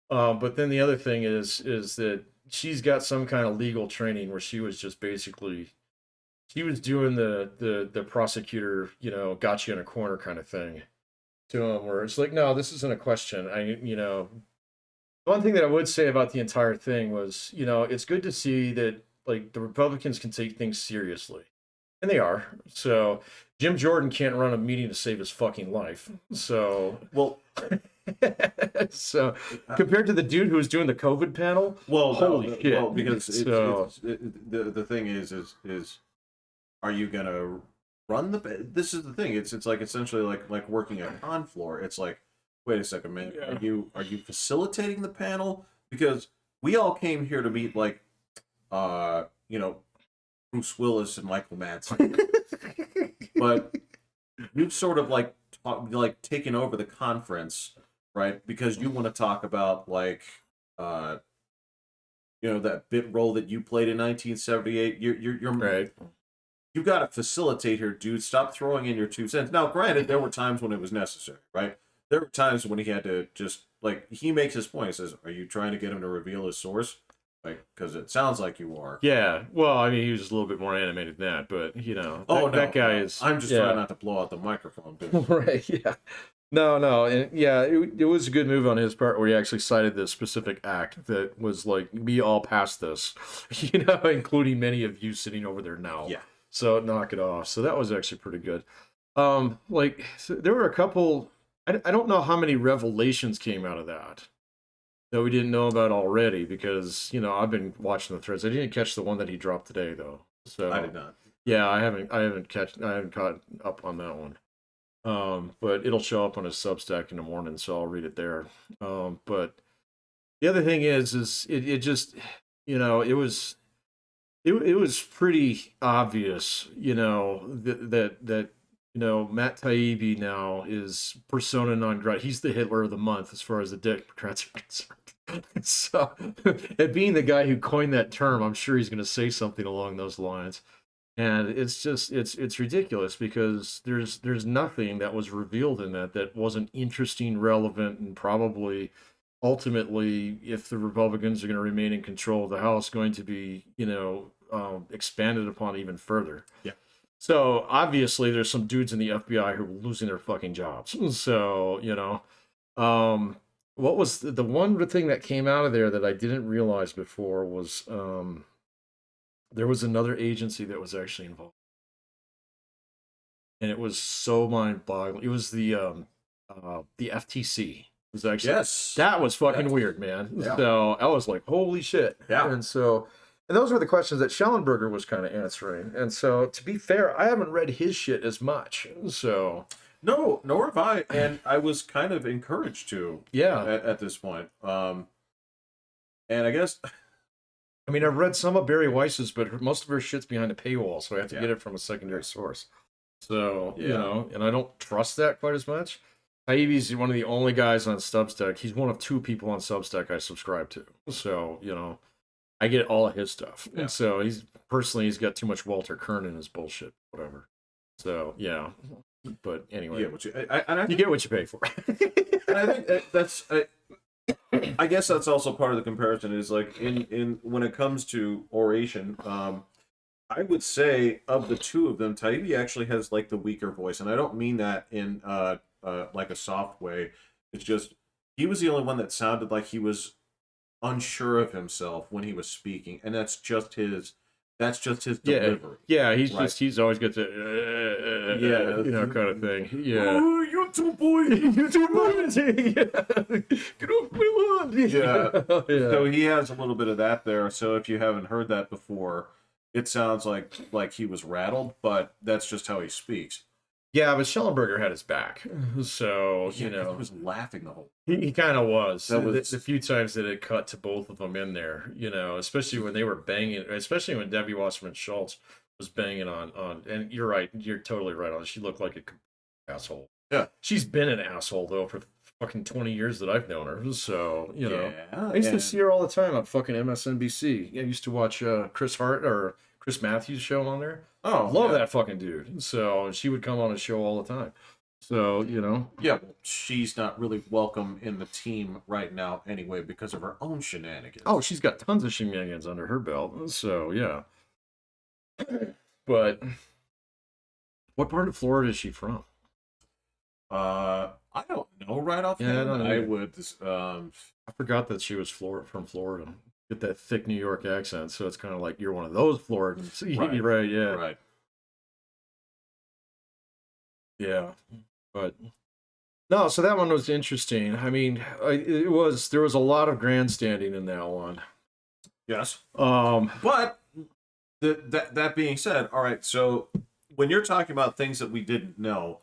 Speaker 2: But then the other thing is that she's got some kind of legal training where she was just basically she was doing the prosecutor, got you in a corner kind of thing to him, where it's like, no, this isn't a question. One thing that I would say about the entire thing was, it's good to see that like the Republicans can take things seriously, and they are. So Jim Jordan can't run a meeting to save his fucking life. So
Speaker 1: Well,
Speaker 2: so compared to the dude who was doing the COVID panel,
Speaker 1: well,
Speaker 2: holy
Speaker 1: no,
Speaker 2: shit!
Speaker 1: well, because
Speaker 2: So
Speaker 1: the thing is are you gonna run the? This is the thing. It's like essentially like working a con floor. It's like, wait a second, man.
Speaker 2: Yeah.
Speaker 1: Are you facilitating the panel? Because we all came here to meet like, you know, Bruce Willis and Michael Madsen, but you've sort of like taken over the conference, right? Because you want to talk about like, uh, that bit role that you played in 1978. You're
Speaker 2: right.
Speaker 1: you got to facilitate here, dude. Stop throwing in your 2 cents. Now, granted, there were times when it was necessary, right? There were times when he had to just like he makes his point. He says, "Are you trying to get him to reveal his source?" Like, because it sounds like you are.
Speaker 2: Yeah. Well, I mean, he was a little bit more animated than that, but
Speaker 1: Oh
Speaker 2: that
Speaker 1: no,
Speaker 2: guy
Speaker 1: no.
Speaker 2: is.
Speaker 1: I'm just
Speaker 2: Yeah.
Speaker 1: trying not to blow out the microphone, dude.
Speaker 2: Right. Yeah. No, no, and yeah, it was a good move on his part where he actually cited this specific act that was like, we all passed this, including many of you sitting over there now.
Speaker 1: Yeah.
Speaker 2: So knock it off. So that was actually pretty good. Like so there were a couple. I don't know how many revelations came out of that we didn't know about already because I've been watching the threads. I didn't catch the one that he dropped today though. So
Speaker 1: I did not.
Speaker 2: yeah, I haven't caught up on that one. But it'll show up on his Substack in the morning, so I'll read it there. But the other thing is it just it was pretty obvious, that Matt Taibbi now is persona non grata. He's the Hitler of the month as far as the Democrats are concerned. So, and being the guy who coined that term, I'm sure he's going to say something along those lines. And it's just it's ridiculous because there's nothing that was revealed in that wasn't interesting, relevant, and probably ultimately, if the Republicans are going to remain in control of the House, going to be expanded upon even further.
Speaker 1: Yeah.
Speaker 2: So obviously, there's some dudes in the FBI who are losing their fucking jobs. So what was the one thing that came out of there that I didn't realize before was there was another agency that was actually involved, and it was so mind-boggling. It was the FTC. It was actually that was fucking weird, man.
Speaker 1: Yeah.
Speaker 2: So I was like, holy shit.
Speaker 1: Yeah.
Speaker 2: And those were the questions that Schellenberger was kind of answering. And so, to be fair, I haven't read his shit as much. So
Speaker 1: No, nor have I, and I was kind of encouraged to.
Speaker 2: Yeah.
Speaker 1: At this point, and I guess.
Speaker 2: I mean, I've read some of Barry Weiss's, but most of her shit's behind a paywall, so I have to get it from a secondary source. So, and I don't trust that quite as much. Taibbi's one of the only guys on Substack. He's one of two people on Substack I subscribe to. So, I get all of his stuff.
Speaker 1: Yeah.
Speaker 2: And so he's got too much Walter Kern in his bullshit, whatever. So, yeah. But anyway, you get what you pay for.
Speaker 1: And I think that's... I guess that's also part of the comparison is like in when it comes to oration, I would say of the two of them, Taibbi actually has like the weaker voice, and I don't mean that in like a soft way. It's just he was the only one that sounded like he was unsure of himself when he was speaking, and that's just his delivery.
Speaker 2: Yeah, he's always got the kind of thing. Yeah.
Speaker 1: Oh, you two boys.
Speaker 2: Get off my lawn.
Speaker 1: Yeah. So he has a little bit of that there. So if you haven't heard that before, it sounds like he was rattled, but that's just how he speaks.
Speaker 2: Yeah, but Schellenberger had his back, so
Speaker 1: he was laughing the whole.
Speaker 2: He kind of was. The few times that it cut to both of them in there, especially when they were banging, especially when Debbie Wasserman Schultz was banging on. And you're right, you're totally right on. She looked like a asshole.
Speaker 1: Yeah,
Speaker 2: she's been an asshole though for fucking 20 years that I've known her. So
Speaker 1: Yeah,
Speaker 2: I used to see her all the time on fucking MSNBC. I used to watch Chris Matthews show on there.
Speaker 1: Oh,
Speaker 2: love that fucking dude. So she would come on a show all the time. So, you know.
Speaker 1: Yeah, well, she's not really welcome in the team right now anyway because of her own shenanigans.
Speaker 2: Oh, she's got tons of shenanigans under her belt. So, yeah. But what part of Florida is she from?
Speaker 1: I don't know right offhand.
Speaker 2: Yeah, I don't
Speaker 1: I
Speaker 2: either.
Speaker 1: would
Speaker 2: I forgot that she was from Florida. Get that thick New York accent, so it's kind of like you're one of those Floridans.
Speaker 1: Right.
Speaker 2: Right, yeah.
Speaker 1: right.
Speaker 2: Yeah. But no, so that one was interesting. I mean, there was a lot of grandstanding in that one.
Speaker 1: Yes.
Speaker 2: Um,
Speaker 1: But that being said, all right, so when you're talking about things that we didn't know,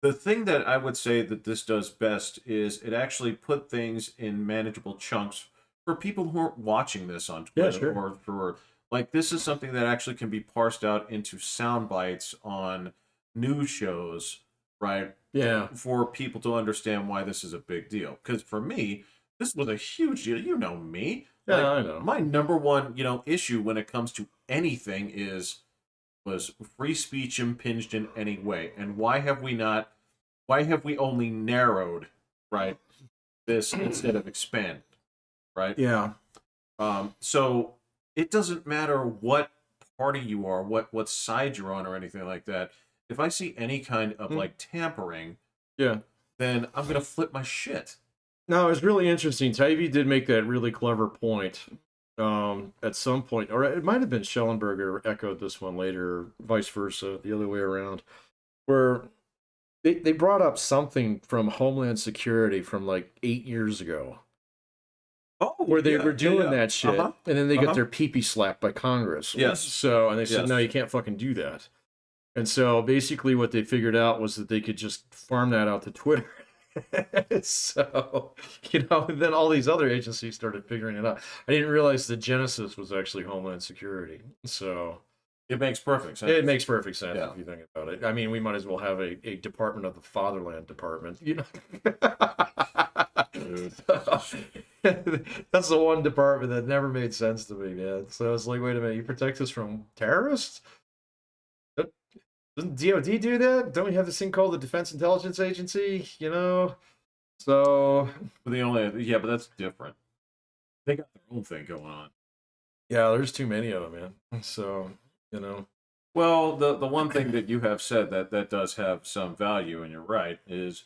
Speaker 1: the thing that I would say that this does best is it actually put things in manageable chunks for people who aren't watching this on
Speaker 2: Yeah,
Speaker 1: Twitter,
Speaker 2: sure.
Speaker 1: or for like this is something that actually can be parsed out into sound bites on news shows, right?
Speaker 2: Yeah.
Speaker 1: For people to understand why this is a big deal. Because for me, this was a huge deal. You know me.
Speaker 2: Yeah,
Speaker 1: Like
Speaker 2: I know.
Speaker 1: my number one, issue when it comes to anything was free speech impinged in any way. And why have we only narrowed, right, this instead of expanded, right?
Speaker 2: Yeah.
Speaker 1: So it doesn't matter what party you are, what side you're on, or anything like that. If I see any kind of
Speaker 2: Mm.
Speaker 1: like tampering,
Speaker 2: Yeah.
Speaker 1: then I'm gonna flip my shit.
Speaker 2: No, it was really interesting. Tybee did make that really clever point. At some point, or it might have been Schellenberger echoed this one later, or vice versa, the other way around, where they brought up something from Homeland Security from like 8 years ago,
Speaker 1: Oh,
Speaker 2: where they were doing that shit,
Speaker 1: Uh-huh.
Speaker 2: and then they got
Speaker 1: Uh-huh.
Speaker 2: their pee-pee slapped by Congress.
Speaker 1: Yes.
Speaker 2: So, and they said,
Speaker 1: Yes.
Speaker 2: no, you can't fucking do that. And so basically what they figured out was that they could just farm that out to Twitter. So, and then all these other agencies started figuring it out. I didn't realize the genesis was actually Homeland Security. So
Speaker 1: It makes perfect sense.
Speaker 2: it makes perfect sense
Speaker 1: Yeah.
Speaker 2: if you think about it. I mean, we might as well have a Department of the Fatherland department,
Speaker 1: Dude.
Speaker 2: That's the one department that never made sense to me, man. So it's like, wait a minute, you protect us from terrorists? Doesn't DOD do that? Don't we have this thing called the Defense Intelligence Agency? So
Speaker 1: But but that's different. They got their own thing going on.
Speaker 2: yeah, there's too many of them, man. So
Speaker 1: Well, the one thing that you have said that does have some value, and you're right, is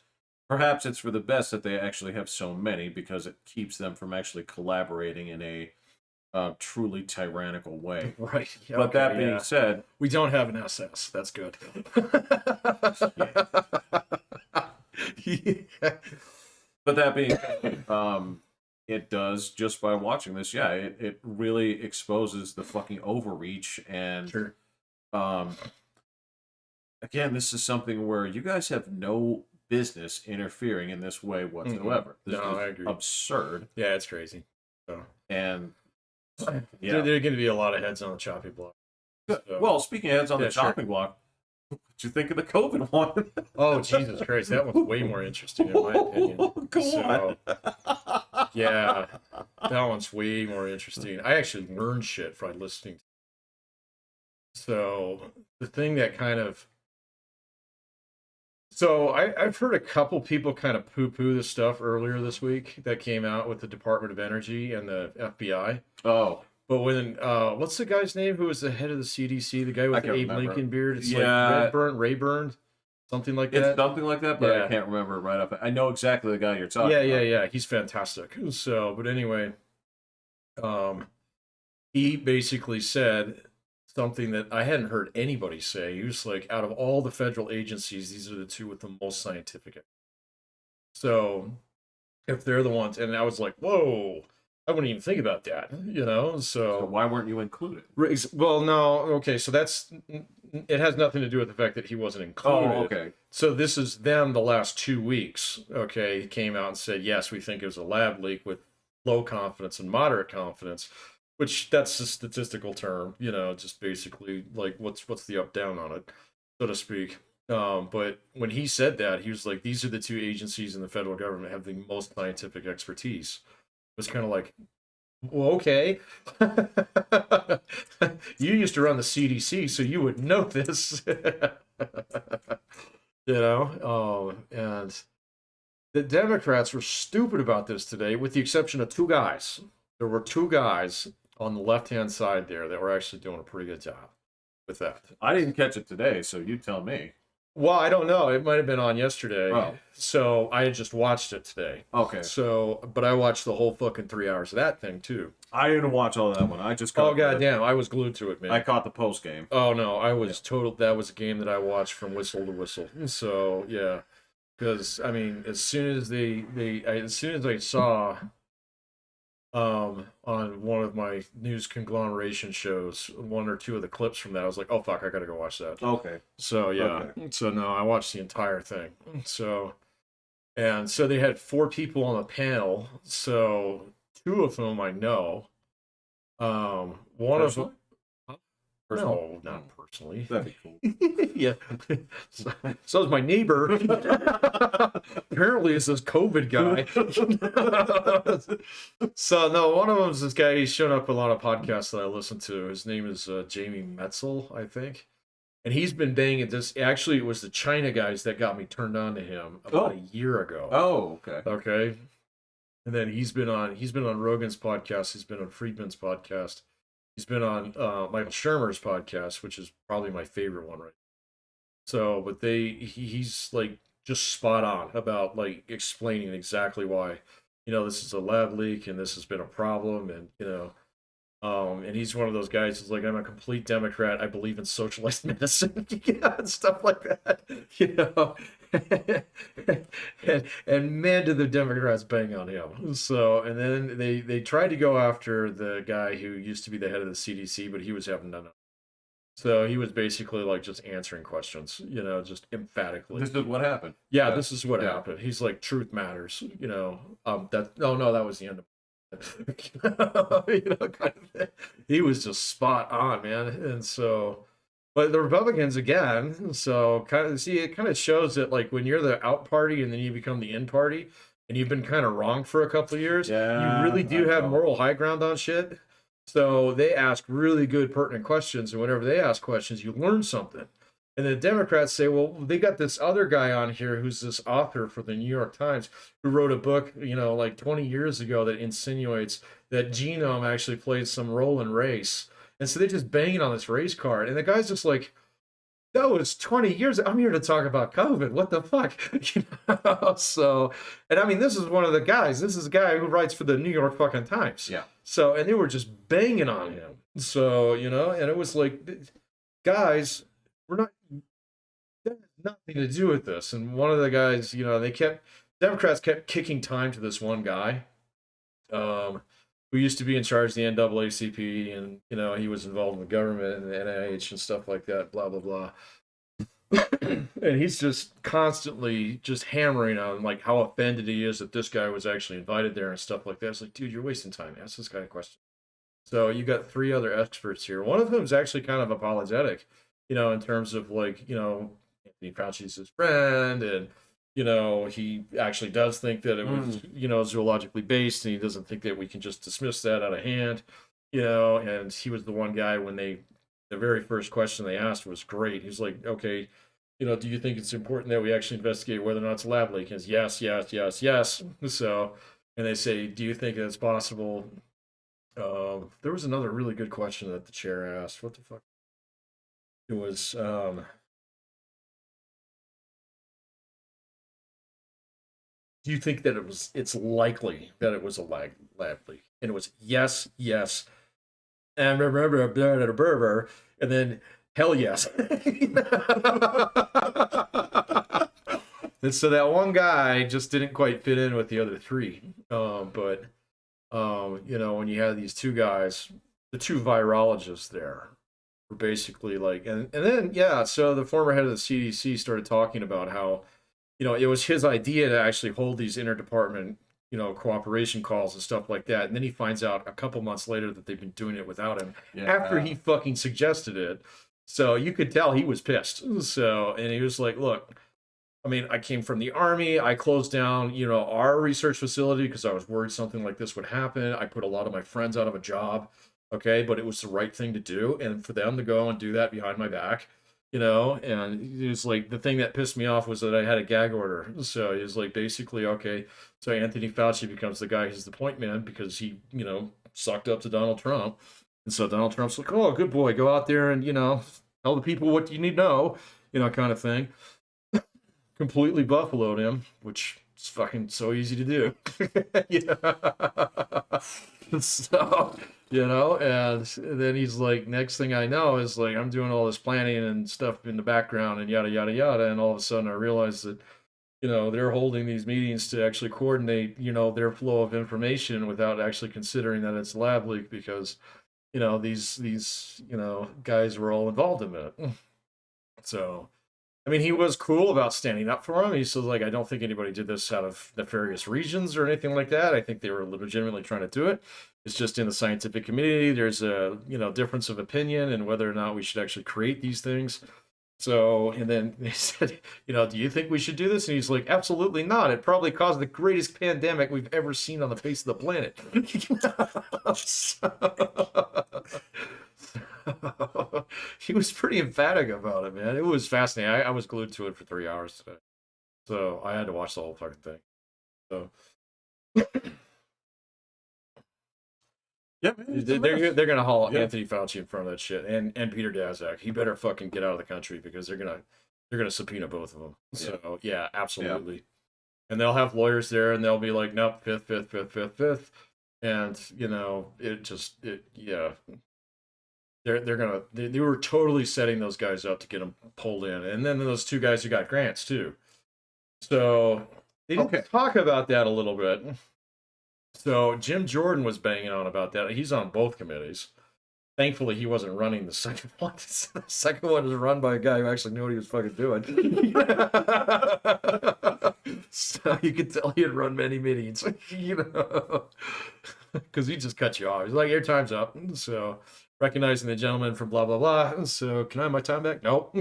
Speaker 1: perhaps it's for the best that they actually have so many because it keeps them from actually collaborating in a truly tyrannical way.
Speaker 2: right. Yeah,
Speaker 1: But that
Speaker 2: okay,
Speaker 1: being
Speaker 2: yeah.
Speaker 1: said,
Speaker 2: We don't have an SS. That's good. Yeah.
Speaker 1: but that being it does just by watching this, yeah, it really exposes the fucking overreach and
Speaker 2: Sure.
Speaker 1: again, this is something where you guys have no business interfering in this way whatsoever. This
Speaker 2: No,
Speaker 1: is
Speaker 2: I agree.
Speaker 1: absurd.
Speaker 2: Yeah, it's crazy. So
Speaker 1: And
Speaker 2: there
Speaker 1: yeah.
Speaker 2: are going to be a lot of heads on the chopping block. So-
Speaker 1: Well, speaking of heads on
Speaker 2: Yeah,
Speaker 1: the
Speaker 2: sure.
Speaker 1: chopping block, what'd you think of the COVID one?
Speaker 2: Oh, Jesus Christ. That one's way more interesting, in my opinion.
Speaker 1: Go
Speaker 2: So,
Speaker 1: on.
Speaker 2: yeah, that one's way more interesting. I actually learned shit from listening. So, the thing that kind of. So, I've heard a couple people kind of poo poo this stuff earlier this week that came out with the Department of Energy and the FBI.
Speaker 1: Oh,
Speaker 2: But when, what's the guy's name who was the head of the CDC? The guy with the
Speaker 1: can't
Speaker 2: Abe
Speaker 1: remember.
Speaker 2: Lincoln beard? It's
Speaker 1: Yeah.
Speaker 2: like Rayburn, something like
Speaker 1: it's
Speaker 2: that.
Speaker 1: something like that, but
Speaker 2: Yeah.
Speaker 1: I can't remember right off. I know exactly the guy you're talking about.
Speaker 2: Yeah. He's fantastic. So, but anyway, he basically said something that I hadn't heard anybody say. He was like, out of all the federal agencies, these are the two with the most scientific. So, if they're the ones, and I was like, whoa, I wouldn't even think about that,
Speaker 1: So why weren't you included?
Speaker 2: Well, no, okay, so it has nothing to do with the fact that he wasn't included.
Speaker 1: Oh, okay.
Speaker 2: So this is them the last 2 weeks, okay, came out and said, yes, we think it was a lab leak with low confidence and moderate confidence, which that's a statistical term, just basically like what's the up down on it, so to speak. But when he said that, he was like, these are the two agencies in the federal government that have the most scientific expertise. It was kind of like, well, okay. You used to run the CDC, so you would know this. you know, and the Democrats were stupid about this today, with the exception of two guys. There were two guys on the left-hand side there that were actually doing a pretty good job with that.
Speaker 1: I didn't catch it today, so you tell me.
Speaker 2: Well, I don't know. It might have been on yesterday.
Speaker 1: Oh.
Speaker 2: So I had just watched it today.
Speaker 1: Okay.
Speaker 2: So, but I watched the whole fucking 3 hours of that thing too.
Speaker 1: I didn't watch all that one. I just
Speaker 2: Oh
Speaker 1: caught
Speaker 2: goddamn, I was glued to it, man.
Speaker 1: I caught the post game.
Speaker 2: Oh no, I was total. That was a game that I watched from whistle to whistle. So yeah, because I mean, as soon as as soon as I saw on one of my news conglomeration shows one or two of the clips from that, I was like, oh fuck, I gotta go watch that.
Speaker 1: Okay.
Speaker 2: So yeah, so no, I watched the entire thing. So and so they had four people on the panel. So two of them I know. One
Speaker 1: Personally?
Speaker 2: of them.
Speaker 1: No.
Speaker 2: No, not personally.
Speaker 1: That'd be cool.
Speaker 2: Yeah. So is my neighbor. Apparently, it's this COVID guy. So no, one of them is this guy. He's shown up in a lot of podcasts that I listen to. His name is Jamie Metzel, I think, and he's been banging this. Actually, it was the China guys that got me turned on to him about a year ago.
Speaker 1: Oh, okay.
Speaker 2: Okay. And then he's been on Rogan's podcast. He's been on Friedman's podcast. He's been on Michael Shermer's podcast, which is probably my favorite one, right? So, but he's like just spot on about like explaining exactly why, this is a lab leak and this has been a problem, and and he's one of those guys who's like, I'm a complete Democrat. I believe in socialized medicine, and stuff like that, and man, did the Democrats bang on him. So, and then they tried to go after the guy who used to be the head of the CDC, but he was having none of it. So he was basically like just answering questions, just emphatically.
Speaker 1: This is what happened.
Speaker 2: Yeah, this is what happened. He's like, truth matters, that, no, that was the end of kind of thing. He was just spot on, man. And so, but the Republicans again, so kind of see, it kind of shows that like when you're the out party and then you become the in party and you've been kind of wrong for a couple of years, you really do have moral high ground on shit. So they ask really good pertinent questions, and whenever they ask questions, you learn something. And the Democrats say, well, they got this other guy on here who's this author for the New York Times who wrote a book, like 20 years ago that insinuates that genome actually played some role in race. And so they're just banging on this race card. And the guy's just like, that was 20 years. I'm here to talk about COVID. What the fuck? So, and I mean, this is one of the guys. This is a guy who writes for the New York fucking Times.
Speaker 1: Yeah.
Speaker 2: So, and they were just banging on him. So, and it was like, guys, we're not, that has nothing to do with this. And one of the guys, Democrats kept kicking time to this one guy, who used to be in charge of the NAACP, and he was involved in the government and the NIH and stuff like that, blah blah blah. And he's just constantly just hammering on like how offended he is that this guy was actually invited there and stuff like that. It's like, dude, you're wasting time. Ask this guy a question. So you got three other experts here. One of them is actually kind of apologetic, in terms of like, Anthony Fauci's his friend, and he actually does think that it was, zoologically based, and he doesn't think that we can just dismiss that out of hand, and he was the one guy when the very first question they asked was great. He's like, okay, do you think it's important that we actually investigate whether or not it's a lab leak? And it's yes, yes, yes, yes. So, and they say, do you think it's possible? There was another really good question that the chair asked. What the fuck? It was, do you think that it's likely that it was a lab leak? And it was yes, yes, and remember, and then hell yes. And so that one guy just didn't quite fit in with the other three. But when you had these two guys, the two virologists there, were basically like, and then so the former head of the CDC started talking about how, it was his idea to actually hold these interdepartment, cooperation calls and stuff like that. And then he finds out a couple months later that they've been doing it without him after he fucking suggested it. So you could tell he was pissed. So, and he was like, look, I mean, I came from the Army. I closed down, our research facility because I was worried something like this would happen. I put a lot of my friends out of a job. Okay. But it was the right thing to do. And for them to go and do that behind my back, you know, and he was like, the thing that pissed me off was that I had a gag order. So he was like, basically, okay, so Anthony Fauci becomes the guy who's the point man because he, you know, sucked up to Donald Trump. And so Donald Trump's like, oh, good boy, go out there and, you know, tell the people what you need to know, you know, kind of thing. Completely buffaloed him, which is fucking so easy to do. Yeah. So, you know, and then he's like, next thing I know is like, I'm doing all this planning and stuff in the background and yada, yada, yada. And all of a sudden I realize that, you know, they're holding these meetings to actually coordinate, you know, their flow of information without actually considering that it's lab leak because, you know, these, you know, guys were all involved in it. So, I mean, he was cool about standing up for him. He said, like, I don't think anybody did this out of nefarious regions or anything like that. I think they were legitimately trying to do it. It's just in the scientific community, there's a, you know, difference of opinion and whether or not we should actually create these things. So, and then they said, you know, do you think we should do this? And he's like, absolutely not. It probably caused the greatest pandemic we've ever seen on the face of the planet. He was pretty emphatic about it, man. It was fascinating. I was glued to it for 3 hours today. So I had to watch the whole fucking thing. So
Speaker 1: Yeah, man, it's a
Speaker 2: they're
Speaker 1: mess.
Speaker 2: they're gonna haul
Speaker 1: Yeah.
Speaker 2: Anthony Fauci in front of that shit and Peter Daszak. He better fucking get out of the country because they're gonna subpoena both of them. So yeah, absolutely. And they'll have lawyers there and they'll be like, nope, fifth, fifth, fifth, fifth, fifth. And you know, yeah. They were totally setting those guys up to get them pulled in. And then those two guys who got grants too. So they did talk about that a little bit. So Jim Jordan was banging on about that. He's on both committees. Thankfully, he wasn't running the second one. The second one was run by a guy who actually knew what he was fucking doing. So you could tell he had run many meetings, you know, because he just cut you off. He's like, your time's up. So recognizing the gentleman from blah, blah, blah. So can I have my time back? Nope.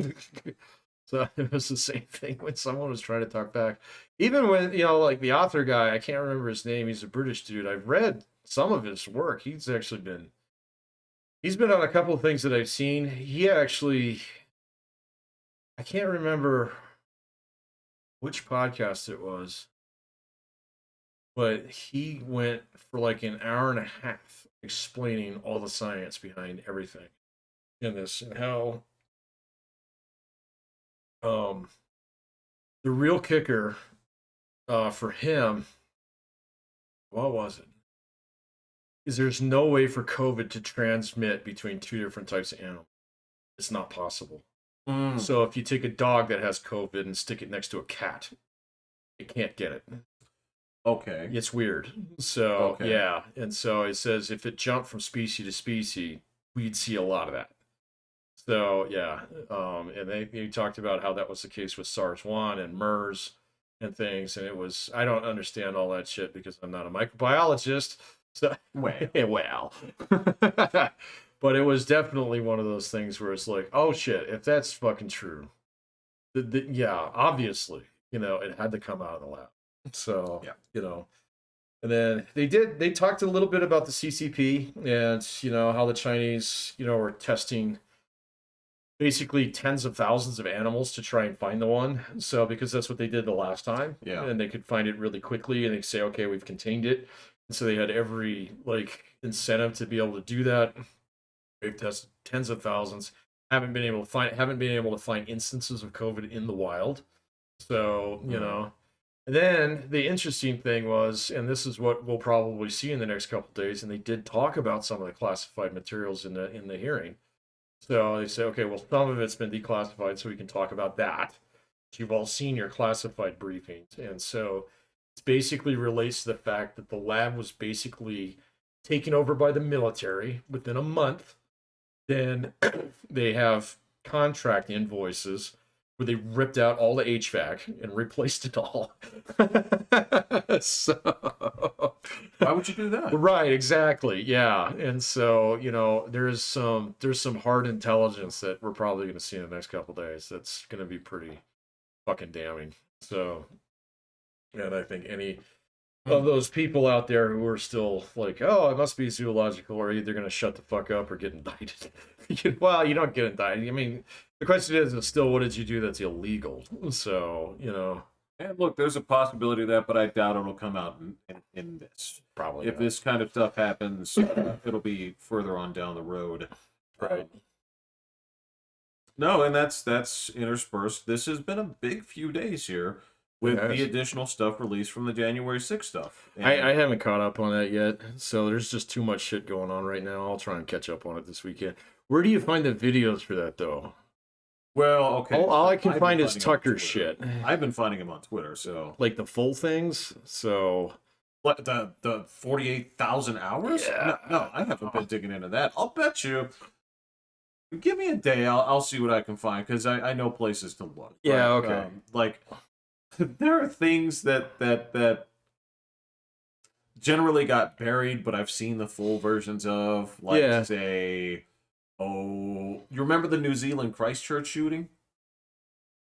Speaker 2: So it was the same thing when someone was trying to talk back. Even when, you know, like the author guy, I can't remember his name. He's a British dude. I've read some of his work. He's been on a couple of things that I've seen. He actually, I can't remember which podcast it was, but he went for like an hour and a half explaining all the science behind everything in this and how the real kicker for him, what was it? Is there's no way for COVID to transmit between two different types of animals. It's not possible. So if you take a dog that has COVID and stick it next to a cat, it can't get it.
Speaker 1: Okay.
Speaker 2: It's weird. So yeah, and so it says if it jumped from species to species, we'd see a lot of that. So yeah, and they talked about how that was the case with SARS-1 and MERS and things, and it was I don't understand all that shit because I'm not a microbiologist. So well, but it was definitely one of those things where it's like, oh shit, if that's fucking true, yeah, obviously, you know, it had to come out of the lab. So
Speaker 1: Yeah.
Speaker 2: you know, and then they talked a little bit about the CCP and you know how the Chinese, you know, were testing basically tens of thousands of animals to try and find the one. So because that's what they did the last time,
Speaker 1: Yeah.
Speaker 2: and they could find it really quickly, and they say, okay, we've contained it, and so they had every like incentive to be able to do that. They've tested tens of thousands, haven't been able to find instances of COVID in the wild. So you know, and then the interesting thing was, and this is what we'll probably see in the next couple of days, and they did talk about some of the classified materials in the hearing. So they say, okay, well, some of it's been declassified, so we can talk about that. You've all seen your classified briefings. And so it basically relates to the fact that the lab was basically taken over by the military within a month. Then they have contract invoices where they ripped out all the HVAC and replaced it all. So
Speaker 1: why would you do that?
Speaker 2: Right, exactly. Yeah. And so, you know, there's some hard intelligence that we're probably going to see in the next couple of days that's going to be pretty fucking damning. So, and I think of those people out there who are still like, oh, it must be zoological, or either going to shut the fuck up or get indicted. Well, you don't get indicted. I mean, the question is still, what did you do that's illegal? So,
Speaker 1: And look, there's a possibility of that, but I doubt it'll come out in this.
Speaker 2: probably
Speaker 1: If
Speaker 2: not.
Speaker 1: this kind of stuff happens, it'll be further on down the road.
Speaker 2: Right.
Speaker 1: No, and that's interspersed. This has been a big few days here with
Speaker 2: It has.
Speaker 1: the additional stuff released from the January 6th stuff. And
Speaker 2: I haven't caught up on that yet, so there's just too much shit going on right now. I'll try and catch up on it this weekend. Where do you find the videos for that, though?
Speaker 1: well, okay.
Speaker 2: All I can
Speaker 1: I've been
Speaker 2: find is
Speaker 1: finding them on
Speaker 2: Tucker
Speaker 1: Twitter.
Speaker 2: shit.
Speaker 1: I've been finding him on Twitter, so
Speaker 2: Like the full things, so...
Speaker 1: what the 48,000 hours?
Speaker 2: Yeah.
Speaker 1: No, I haven't been digging into that. I'll bet you. Give me a day. I'll see what I can find because I know places to look.
Speaker 2: Yeah,
Speaker 1: But,
Speaker 2: okay.
Speaker 1: like there are things that generally got buried, but I've seen the full versions of. Like
Speaker 2: Yeah.
Speaker 1: say, you remember the New Zealand Christchurch shooting?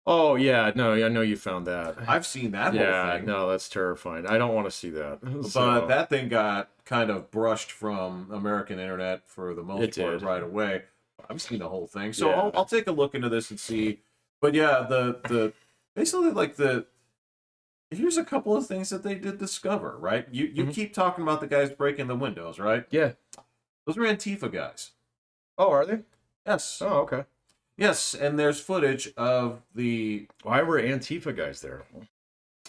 Speaker 2: Oh, yeah, no, I know you found that.
Speaker 1: I've seen that
Speaker 2: Yeah,
Speaker 1: whole thing.
Speaker 2: no, that's terrifying. I don't want to see that.
Speaker 1: But
Speaker 2: So,
Speaker 1: that thing got kind of brushed from American internet for the most
Speaker 2: It
Speaker 1: part
Speaker 2: did.
Speaker 1: right away. I've seen the whole thing, so
Speaker 2: Yeah.
Speaker 1: I'll take a look into this and see. But yeah, the basically like here's a couple of things that they did discover. Right, you
Speaker 2: Mhm.
Speaker 1: keep talking about the guys breaking the windows, right?
Speaker 2: yeah.
Speaker 1: Those are Antifa guys.
Speaker 2: Oh, are they?
Speaker 1: Yes,
Speaker 2: Oh, okay.
Speaker 1: yes, and there's footage of
Speaker 2: Why were Antifa guys there?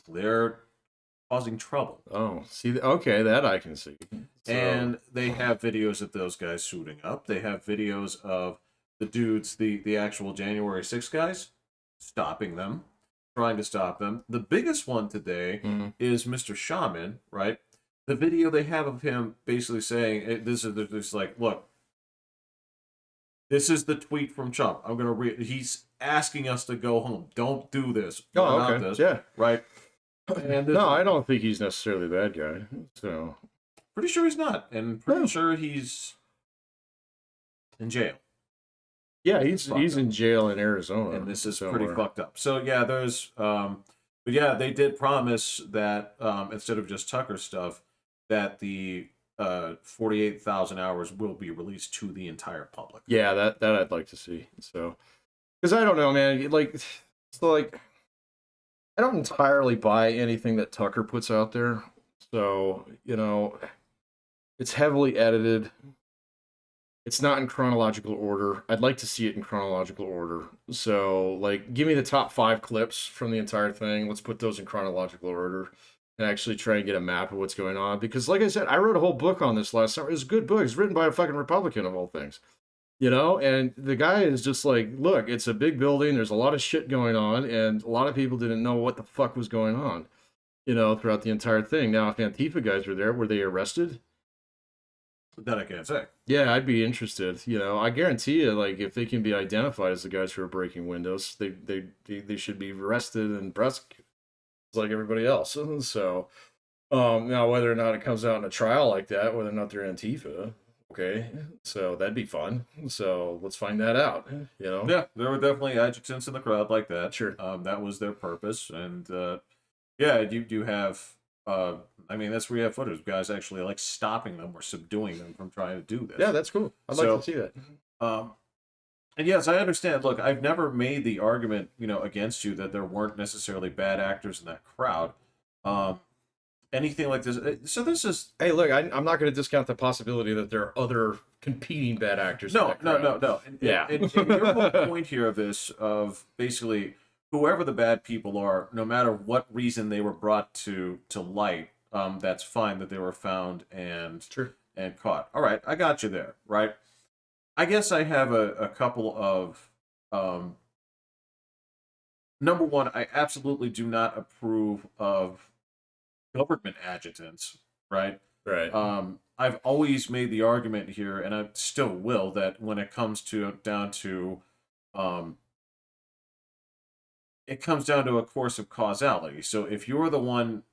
Speaker 1: they're causing trouble.
Speaker 2: Oh, see, okay, that I can see. So,
Speaker 1: And they have videos of those guys suiting up. They have videos of the dudes, the actual January 6th guys, stopping them, trying to stop them. The biggest one today
Speaker 2: Mhm.
Speaker 1: is Mr. Shaman, right? The video they have of him basically saying, "This is just like, look, this is the tweet from Trump. I'm gonna read. He's asking us to go home. Don't do this.
Speaker 2: Oh,
Speaker 1: We're not
Speaker 2: okay.
Speaker 1: this,
Speaker 2: Yeah.
Speaker 1: right?" And this,
Speaker 2: No, I don't think he's necessarily a bad guy. So,
Speaker 1: pretty sure he's not, and pretty
Speaker 2: No.
Speaker 1: sure he's in jail.
Speaker 2: yeah, he's
Speaker 1: Fucked
Speaker 2: in jail in Arizona.
Speaker 1: And this is
Speaker 2: somewhere.
Speaker 1: pretty fucked up. So yeah, there's but yeah, they did promise that instead of just Tucker stuff, that the 48,000 hours will be released to the entire public.
Speaker 2: Yeah, that I'd like to see. So, because I don't know, man. Like, so like, I don't entirely buy anything that Tucker puts out there. So it's heavily edited. It's not in chronological order. I'd like to see it in chronological order. So, like, give me the top 5 clips from the entire thing. Let's put those in chronological order and actually try and get a map of what's going on. Because, like I said, I wrote a whole book on this last summer. It was a good book. It's written by a fucking Republican, of all things. And the guy is just like, look, it's a big building. There's a lot of shit going on, and a lot of people didn't know what the fuck was going on, throughout the entire thing. Now, if Antifa guys were there, were they arrested?
Speaker 1: That I can't say.
Speaker 2: Yeah, I'd be interested. I guarantee you, like, if they can be identified as the guys who are breaking windows, they should be arrested and prosecuted like everybody else. So, now whether or not it comes out in a trial like that, whether or not they're Antifa, okay, so that'd be fun. So let's find that out.
Speaker 1: Yeah, there were definitely adjutants in the crowd like that.
Speaker 2: Sure.
Speaker 1: That was their purpose, and yeah, you have. I mean, that's where you have footage of guys actually like stopping them or subduing them from trying to do this.
Speaker 2: Yeah, that's cool. I'd like to see that.
Speaker 1: And yes, I understand. Look, I've never made the argument, against you that there weren't necessarily bad actors in that crowd. Anything like this. So this is
Speaker 2: Hey, look, I'm not going to discount the possibility that there are other competing bad actors. in
Speaker 1: no.
Speaker 2: that crowd.
Speaker 1: And,
Speaker 2: Yeah.
Speaker 1: and your whole point here of this, of basically whoever the bad people are, no matter what reason they were brought to light, that's fine that they were found and
Speaker 2: Sure.
Speaker 1: and caught. All right, I got you there. Right. I guess I have a couple of number one, I absolutely do not approve of government adjutants, right?
Speaker 2: Right.
Speaker 1: I've always made the argument here, and I still will, that when it comes down to it comes down to a course of causality. So if you're the one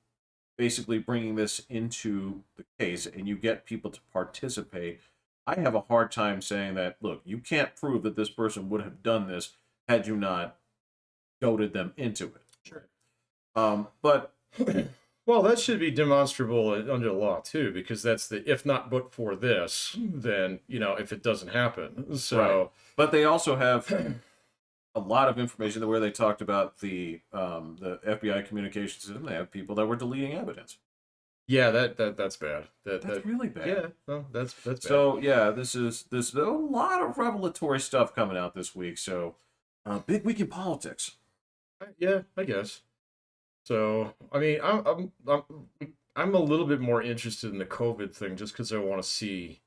Speaker 1: basically bringing this into the case and you get people to participate, I have a hard time saying that, look, you can't prove that this person would have done this had you not goaded them into it.
Speaker 2: Sure.
Speaker 1: But
Speaker 2: Well, that should be demonstrable under the law too, because that's the if not but for this, then if it doesn't happen. So
Speaker 1: Right. But they also have a lot of information where they talked about the FBI communications system. They have people that were deleting evidence.
Speaker 2: yeah, that's bad.
Speaker 1: That's really bad.
Speaker 2: Yeah, no, that's bad.
Speaker 1: So yeah, this is a lot of revelatory stuff coming out this week. So big week in politics.
Speaker 2: Yeah, I guess. So I mean, I'm a little bit more interested in the COVID thing just because I want to see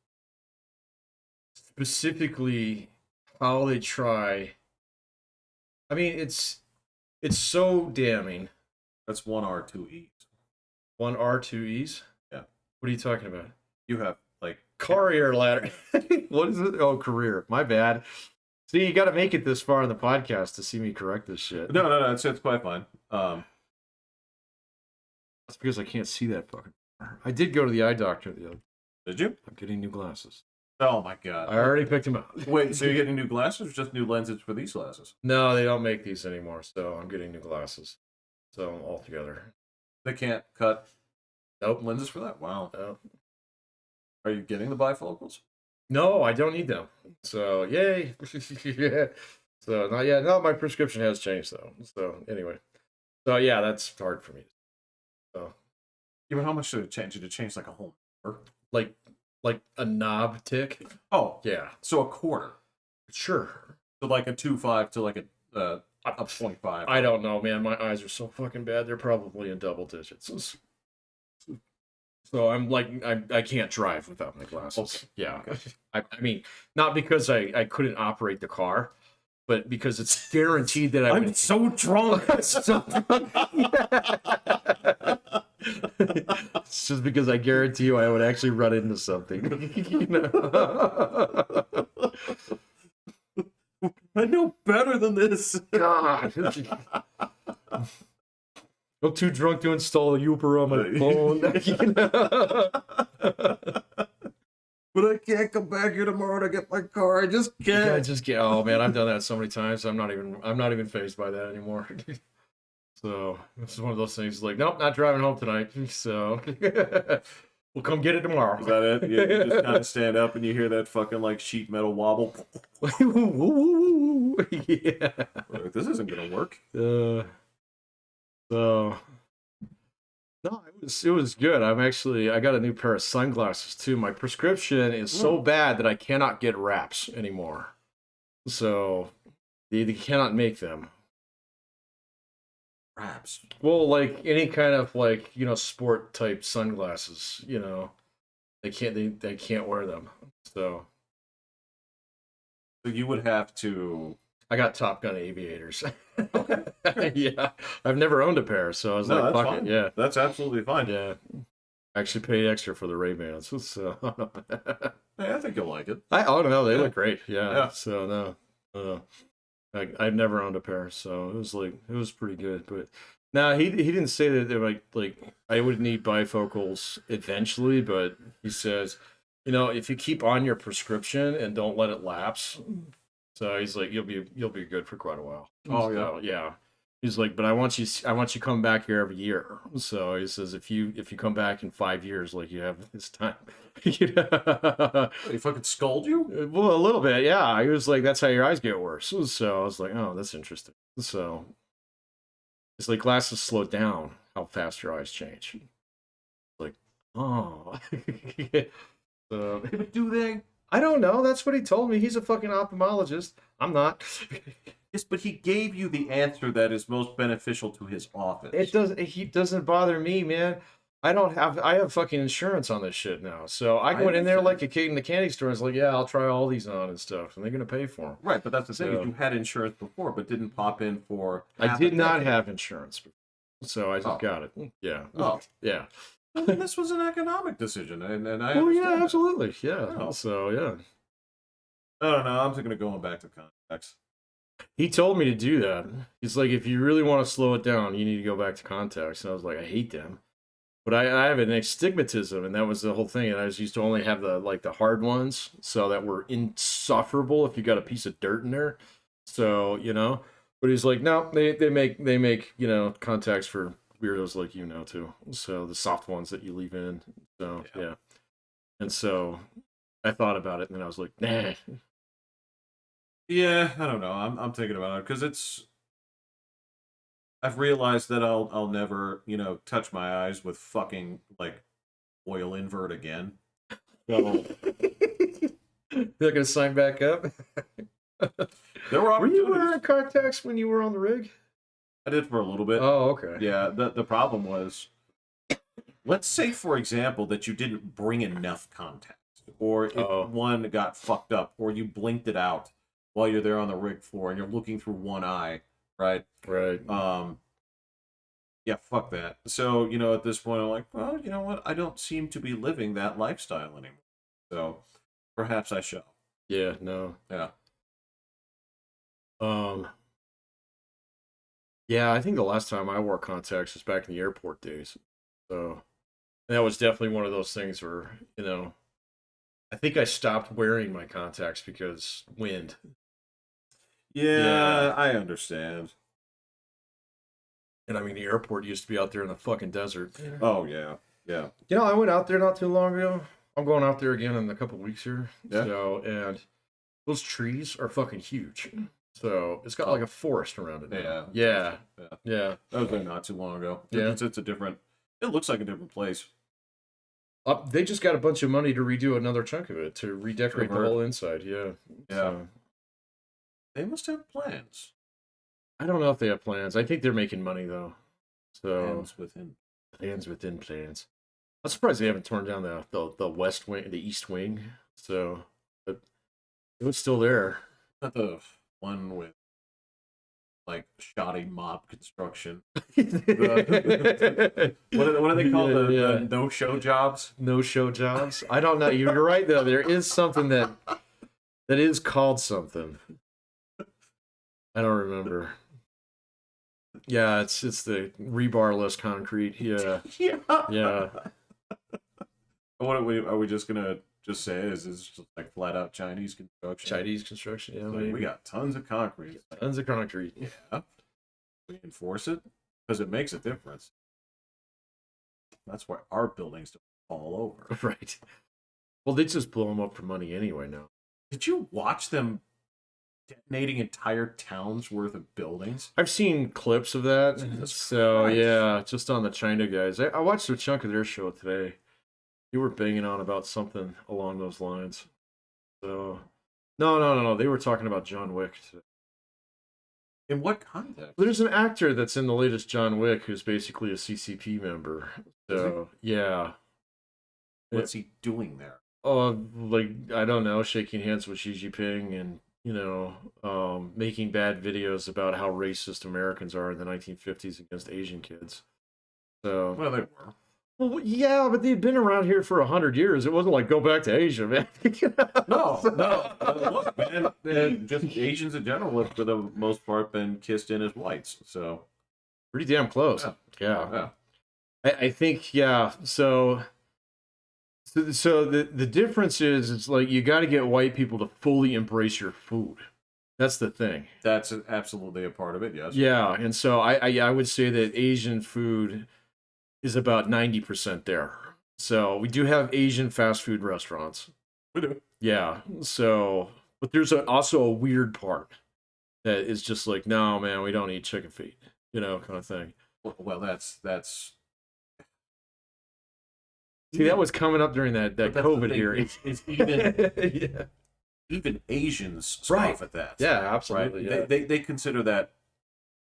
Speaker 2: specifically how they try. I mean, it's so damning.
Speaker 1: That's 1R, 2E.
Speaker 2: One R, two E's.
Speaker 1: Yeah.
Speaker 2: What are you talking about?
Speaker 1: You have like
Speaker 2: Career ladder. What is it? Oh, career. My bad. See, you got to make it this far in the podcast to see me correct this shit.
Speaker 1: no, it's quite fine.
Speaker 2: That's because I can't see that fucking. I did go to the eye doctor the other.
Speaker 1: Did you?
Speaker 2: I'm getting new glasses.
Speaker 1: Oh my god!
Speaker 2: I already picked them up.
Speaker 1: Wait, so you're getting new glasses, or just new lenses for these glasses?
Speaker 2: No, they don't make these anymore, so I'm getting new glasses. So altogether,
Speaker 1: They can't cut
Speaker 2: nope.
Speaker 1: lenses for that. Wow.
Speaker 2: No.
Speaker 1: Are you getting the bifocals?
Speaker 2: No, I don't need them. So yay! Yeah. So not yet. No, my prescription has changed though. So anyway, so yeah, that's hard for me. So
Speaker 1: Yeah, but how much did it change? Did it change like a whole number?
Speaker 2: like a knob tick.
Speaker 1: Oh,
Speaker 2: Yeah,
Speaker 1: so a quarter.
Speaker 2: sure.
Speaker 1: So like a 2.5 to like a 0.5.
Speaker 2: I don't know, man. My eyes are so fucking bad. They're probably in double digits. So I'm like, I can't drive without my glasses.
Speaker 1: Okay.
Speaker 2: Yeah.
Speaker 1: Okay.
Speaker 2: I mean, not because I couldn't operate the car, but because it's guaranteed that I
Speaker 1: I'm
Speaker 2: would.
Speaker 1: so drunk.
Speaker 2: So drunk. It's just because I guarantee you I would actually run into something. You know?
Speaker 1: I know better than this.
Speaker 2: God. I'm too drunk to install a Uber on my phone.
Speaker 1: But I can't come back here tomorrow to get my car. I just
Speaker 2: I
Speaker 1: can't.
Speaker 2: just get. Oh man, I've done that so many times. I'm not even phased by that anymore. So this is one of those things. Like, nope, not driving home tonight. So we'll come get it tomorrow.
Speaker 1: Is that it? You just kind of stand up and you hear that fucking like sheet metal wobble.
Speaker 2: Yeah.
Speaker 1: Like, this isn't gonna work.
Speaker 2: So no, it was good. I got a new pair of sunglasses too. My prescription is so bad that I cannot get wraps anymore. So they cannot make them.
Speaker 1: Wraps.
Speaker 2: Well, like any kind of like, sport type sunglasses, they can't wear them. So
Speaker 1: So you would have to.
Speaker 2: I got Top Gun aviators. Yeah. I've never owned a pair, so I was
Speaker 1: No,
Speaker 2: like,
Speaker 1: that's
Speaker 2: fuck
Speaker 1: fine.
Speaker 2: it. Yeah.
Speaker 1: That's absolutely fine.
Speaker 2: Yeah. I actually paid extra for the Ray-Bans. So
Speaker 1: Hey, I think you'll like it.
Speaker 2: oh no, they
Speaker 1: Yeah.
Speaker 2: look great. Yeah.
Speaker 1: Yeah.
Speaker 2: So no. I've never owned a pair, so it was pretty good. But now he didn't say that they're like I would need bifocals eventually, but he says, if you keep on your prescription and don't let it lapse, so he's like you'll be good for quite a while.
Speaker 1: Oh, yeah.
Speaker 2: So, yeah. He's like, but I want you come back here every year. So he says if you come back in 5 years like you have this time,
Speaker 1: He fucking scold you?
Speaker 2: well, a little bit, yeah. He was like, that's how your eyes get worse. So I was like, oh, that's interesting. So it's like glasses slow down how fast your eyes change. Like, oh. So,
Speaker 1: But do they?
Speaker 2: I don't know. That's what he told me. He's a fucking ophthalmologist. I'm not.
Speaker 1: Yes, but he gave you the answer that is most beneficial to his office.
Speaker 2: He doesn't bother me, man. I have fucking insurance on this shit now. So I went in there like a kid in the candy store. I was like, yeah, I'll try all these on and stuff. And they're going to pay for them.
Speaker 1: Right, but that's the thing.
Speaker 2: So-
Speaker 1: Is you had insurance before, but didn't pop in for.
Speaker 2: I
Speaker 1: half
Speaker 2: did
Speaker 1: a
Speaker 2: not
Speaker 1: decade.
Speaker 2: have insurance. So I just
Speaker 1: Oh.
Speaker 2: got it. Yeah.
Speaker 1: Oh.
Speaker 2: Yeah.
Speaker 1: Well, this was an economic decision, and I.
Speaker 2: Oh, yeah,
Speaker 1: understand that.
Speaker 2: absolutely. Yeah.
Speaker 1: Oh.
Speaker 2: So, yeah.
Speaker 1: I don't know. I'm thinking of going back to contacts.
Speaker 2: He told me to do that. He's like, if you really want to slow it down, you need to go back to contacts. And I was like, I hate them. But I have an astigmatism, and that was the whole thing. And I used to only have the hard ones, so that were insufferable if you got a piece of dirt in there. So, But he's like, no, they make contacts for weirdos like you know too. So the soft ones that you leave in. So yeah. And so I thought about it, and then I was like, nah.
Speaker 1: Yeah, I don't know. I'm thinking about it because I've realized that I'll never, touch my eyes with fucking like oil invert again. So
Speaker 2: They're gonna sign back up.
Speaker 1: there were
Speaker 2: Were you
Speaker 1: opportunities.
Speaker 2: wearing contacts when you were on the rig?
Speaker 1: I did for a little bit.
Speaker 2: Oh, okay.
Speaker 1: Yeah, the problem was, let's say for example that you didn't bring enough contacts, or if one got fucked up, or you blinked it out while you're there on the rig floor and you're looking through one eye, right?
Speaker 2: Right.
Speaker 1: Yeah, fuck that. So, at this point I'm like, well, you know what? I don't seem to be living that lifestyle anymore. So, perhaps I shall.
Speaker 2: Yeah, no.
Speaker 1: Yeah.
Speaker 2: Yeah, I think the last time I wore contacts was back in the airport days. So that was definitely one of those things where, I think I stopped wearing my contacts because wind.
Speaker 1: Yeah, I understand.
Speaker 2: And I mean, the airport used to be out there in the fucking desert.
Speaker 1: Oh, yeah. Yeah.
Speaker 2: I went out there not too long ago. I'm going out there again in a couple weeks here.
Speaker 1: Yeah.
Speaker 2: So, and those trees are fucking huge. So it's got like a forest around it now. Yeah.
Speaker 1: I was there not too long ago.
Speaker 2: Yeah.
Speaker 1: It's a different, it looks like a different place.
Speaker 2: They just got a bunch of money to redo another chunk of it, to redecorate the whole inside. Yeah.
Speaker 1: Yeah.
Speaker 2: So,
Speaker 1: they must have plans.
Speaker 2: I don't know if they have plans. I think they're making money though. So
Speaker 1: Plans within
Speaker 2: plans. I'm surprised they haven't torn down the west wing, the east wing. So but it was still there.
Speaker 1: Not the one with like shoddy mob construction. What do they call the no-show jobs?
Speaker 2: No-show jobs. I don't know. You're right though. There is something that is called something. I don't remember. Yeah, it's the rebarless concrete. Yeah. Yeah.
Speaker 1: What are we just gonna just say it's just like flat out Chinese construction?
Speaker 2: Chinese construction, yeah.
Speaker 1: Like, we got tons of concrete.
Speaker 2: Tons of concrete.
Speaker 1: Yeah. We enforce it because it makes a difference. That's why our buildings don't fall over.
Speaker 2: Right. Well, they just blow them up for money anyway now.
Speaker 1: Did you watch them detonating entire towns worth of buildings?
Speaker 2: I've seen clips of that.
Speaker 1: Jesus
Speaker 2: so
Speaker 1: Christ.
Speaker 2: Yeah, just on the China guys. I watched a chunk of their show today. You were banging on about something along those lines. So no. They were talking about John Wick today.
Speaker 1: In what context?
Speaker 2: There's an actor that's in the latest John Wick who's basically a CCP member. So yeah.
Speaker 1: What's he doing there?
Speaker 2: Oh, like I don't know, shaking hands with Xi Jinping and making bad videos about how racist Americans are in the 1950s against Asian kids. So
Speaker 1: Well, they were.
Speaker 2: Well, yeah, but they'd been around here for 100 years. It wasn't like go back to Asia, man.
Speaker 1: No. Look, man, just Asians in general have, for the most part, been kissed in as whites. So
Speaker 2: pretty damn close. Yeah. I think, yeah. So the difference is, it's like you got to get white people to fully embrace your food. That's the thing.
Speaker 1: That's absolutely a part of it, yes.
Speaker 2: Yeah, and so I would say that Asian food is about 90% there. So we do have Asian fast food restaurants.
Speaker 1: We do.
Speaker 2: Yeah. So, but there's also a weird part that is just like, no, man, we don't eat chicken feet, kind of thing.
Speaker 1: Well, that's.
Speaker 2: See, that was coming up during that COVID here.
Speaker 1: It's even
Speaker 2: Yeah.
Speaker 1: even Asians scoff at that.
Speaker 2: Yeah, absolutely.
Speaker 1: Right?
Speaker 2: Yeah.
Speaker 1: They consider that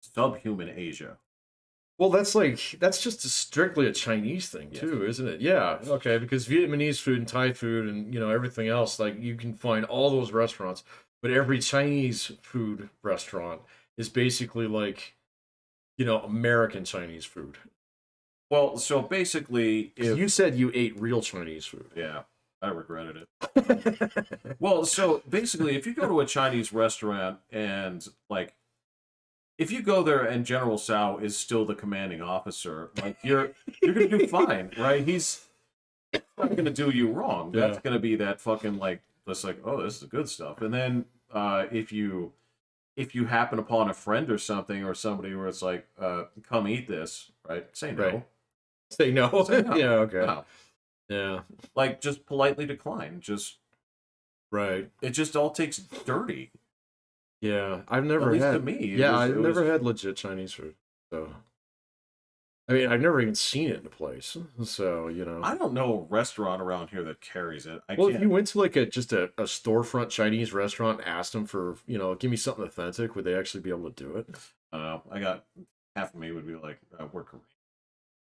Speaker 1: subhuman Asia.
Speaker 2: Well, that's just strictly a Chinese thing too, isn't it? Yeah. Okay, because Vietnamese food and Thai food and everything else, like you can find all those restaurants, but every Chinese food restaurant is basically like, American Chinese food.
Speaker 1: Well, so basically, if
Speaker 2: You said you ate real Chinese food.
Speaker 1: yeah, I regretted it. Well, so basically, if you go to a Chinese restaurant and like, if you go there and General Tsao is still the commanding officer, like you're gonna do fine, right? He's not gonna do you wrong.
Speaker 2: Yeah.
Speaker 1: That's gonna be that fucking like, just like, oh, this is good stuff. And then if you if you happen upon a friend or something or somebody where it's like, come eat this, right? Say no.
Speaker 2: Right. Say no.
Speaker 1: Say no.
Speaker 2: Yeah. Okay.
Speaker 1: No.
Speaker 2: Yeah.
Speaker 1: Like just politely decline. Just
Speaker 2: Right.
Speaker 1: it just all takes dirty.
Speaker 2: Yeah. I've
Speaker 1: At
Speaker 2: never
Speaker 1: least to
Speaker 2: had.
Speaker 1: me.
Speaker 2: Yeah, I've
Speaker 1: It
Speaker 2: never
Speaker 1: was
Speaker 2: had legit Chinese food. So I mean, I've never even seen it in a place. So
Speaker 1: I don't know a restaurant around here that carries it. I
Speaker 2: Well, if you
Speaker 1: can't.
Speaker 2: went to like a storefront Chinese restaurant and asked them for, give me something authentic, would they actually be able to do it?
Speaker 1: I got half of me would be like, we're Korean.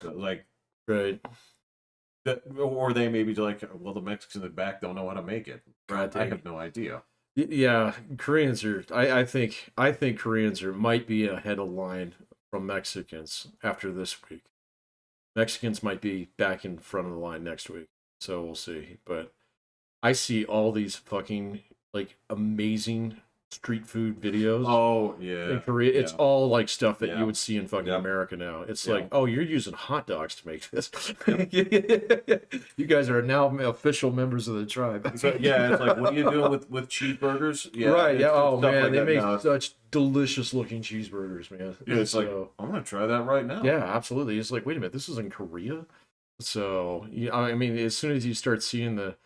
Speaker 1: So, like
Speaker 2: Right.
Speaker 1: that, or they maybe like, well, the Mexicans in the back don't know how to make it.
Speaker 2: God
Speaker 1: I
Speaker 2: dang.
Speaker 1: have no idea.
Speaker 2: Yeah, Koreans are. I think Koreans are might be ahead of line from Mexicans after this week. Mexicans might be back in front of the line next week, so we'll see. But I see all these fucking like amazing street food videos
Speaker 1: Oh
Speaker 2: in
Speaker 1: yeah,
Speaker 2: Korea. It's
Speaker 1: yeah,
Speaker 2: all like stuff that
Speaker 1: yeah,
Speaker 2: you would see in fucking
Speaker 1: yeah,
Speaker 2: America now. It's
Speaker 1: yeah.
Speaker 2: like, oh, you're using hot dogs to make this.
Speaker 1: Yep.
Speaker 2: You guys are now official members of the tribe.
Speaker 1: So yeah, it's like, what are you doing with cheeseburgers? Yeah,
Speaker 2: Right, yeah.
Speaker 1: it's
Speaker 2: Oh
Speaker 1: stuff
Speaker 2: man,
Speaker 1: like
Speaker 2: they
Speaker 1: that.
Speaker 2: make
Speaker 1: No,
Speaker 2: such delicious looking cheeseburgers, man.
Speaker 1: yeah, it's like,
Speaker 2: So
Speaker 1: I'm gonna try that right now.
Speaker 2: yeah, absolutely. It's like, wait a minute, this is in Korea. So yeah, I mean, as soon as you start seeing the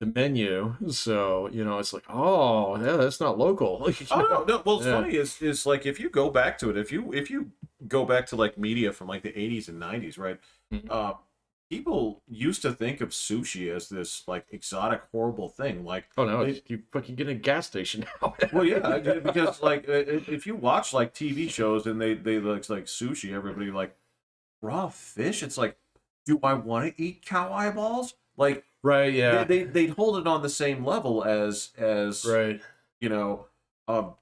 Speaker 2: menu, so it's like, oh, yeah, that's not local.
Speaker 1: Oh no, no. Well, it's
Speaker 2: Yeah.
Speaker 1: funny is like if you go back to it, if you go back to like media from like the 80s and 90s, right?
Speaker 2: Mhm.
Speaker 1: Uh, people used to think of sushi as this like exotic, horrible thing. Like,
Speaker 2: Oh no,
Speaker 1: they,
Speaker 2: you fucking get a gas station now.
Speaker 1: well, yeah, because like if you watch like TV shows and they like sushi, everybody like raw fish. It's like, do I want to eat cow eyeballs? Like
Speaker 2: Right, yeah.
Speaker 1: they'd hold it on the same level as
Speaker 2: Right.
Speaker 1: you know,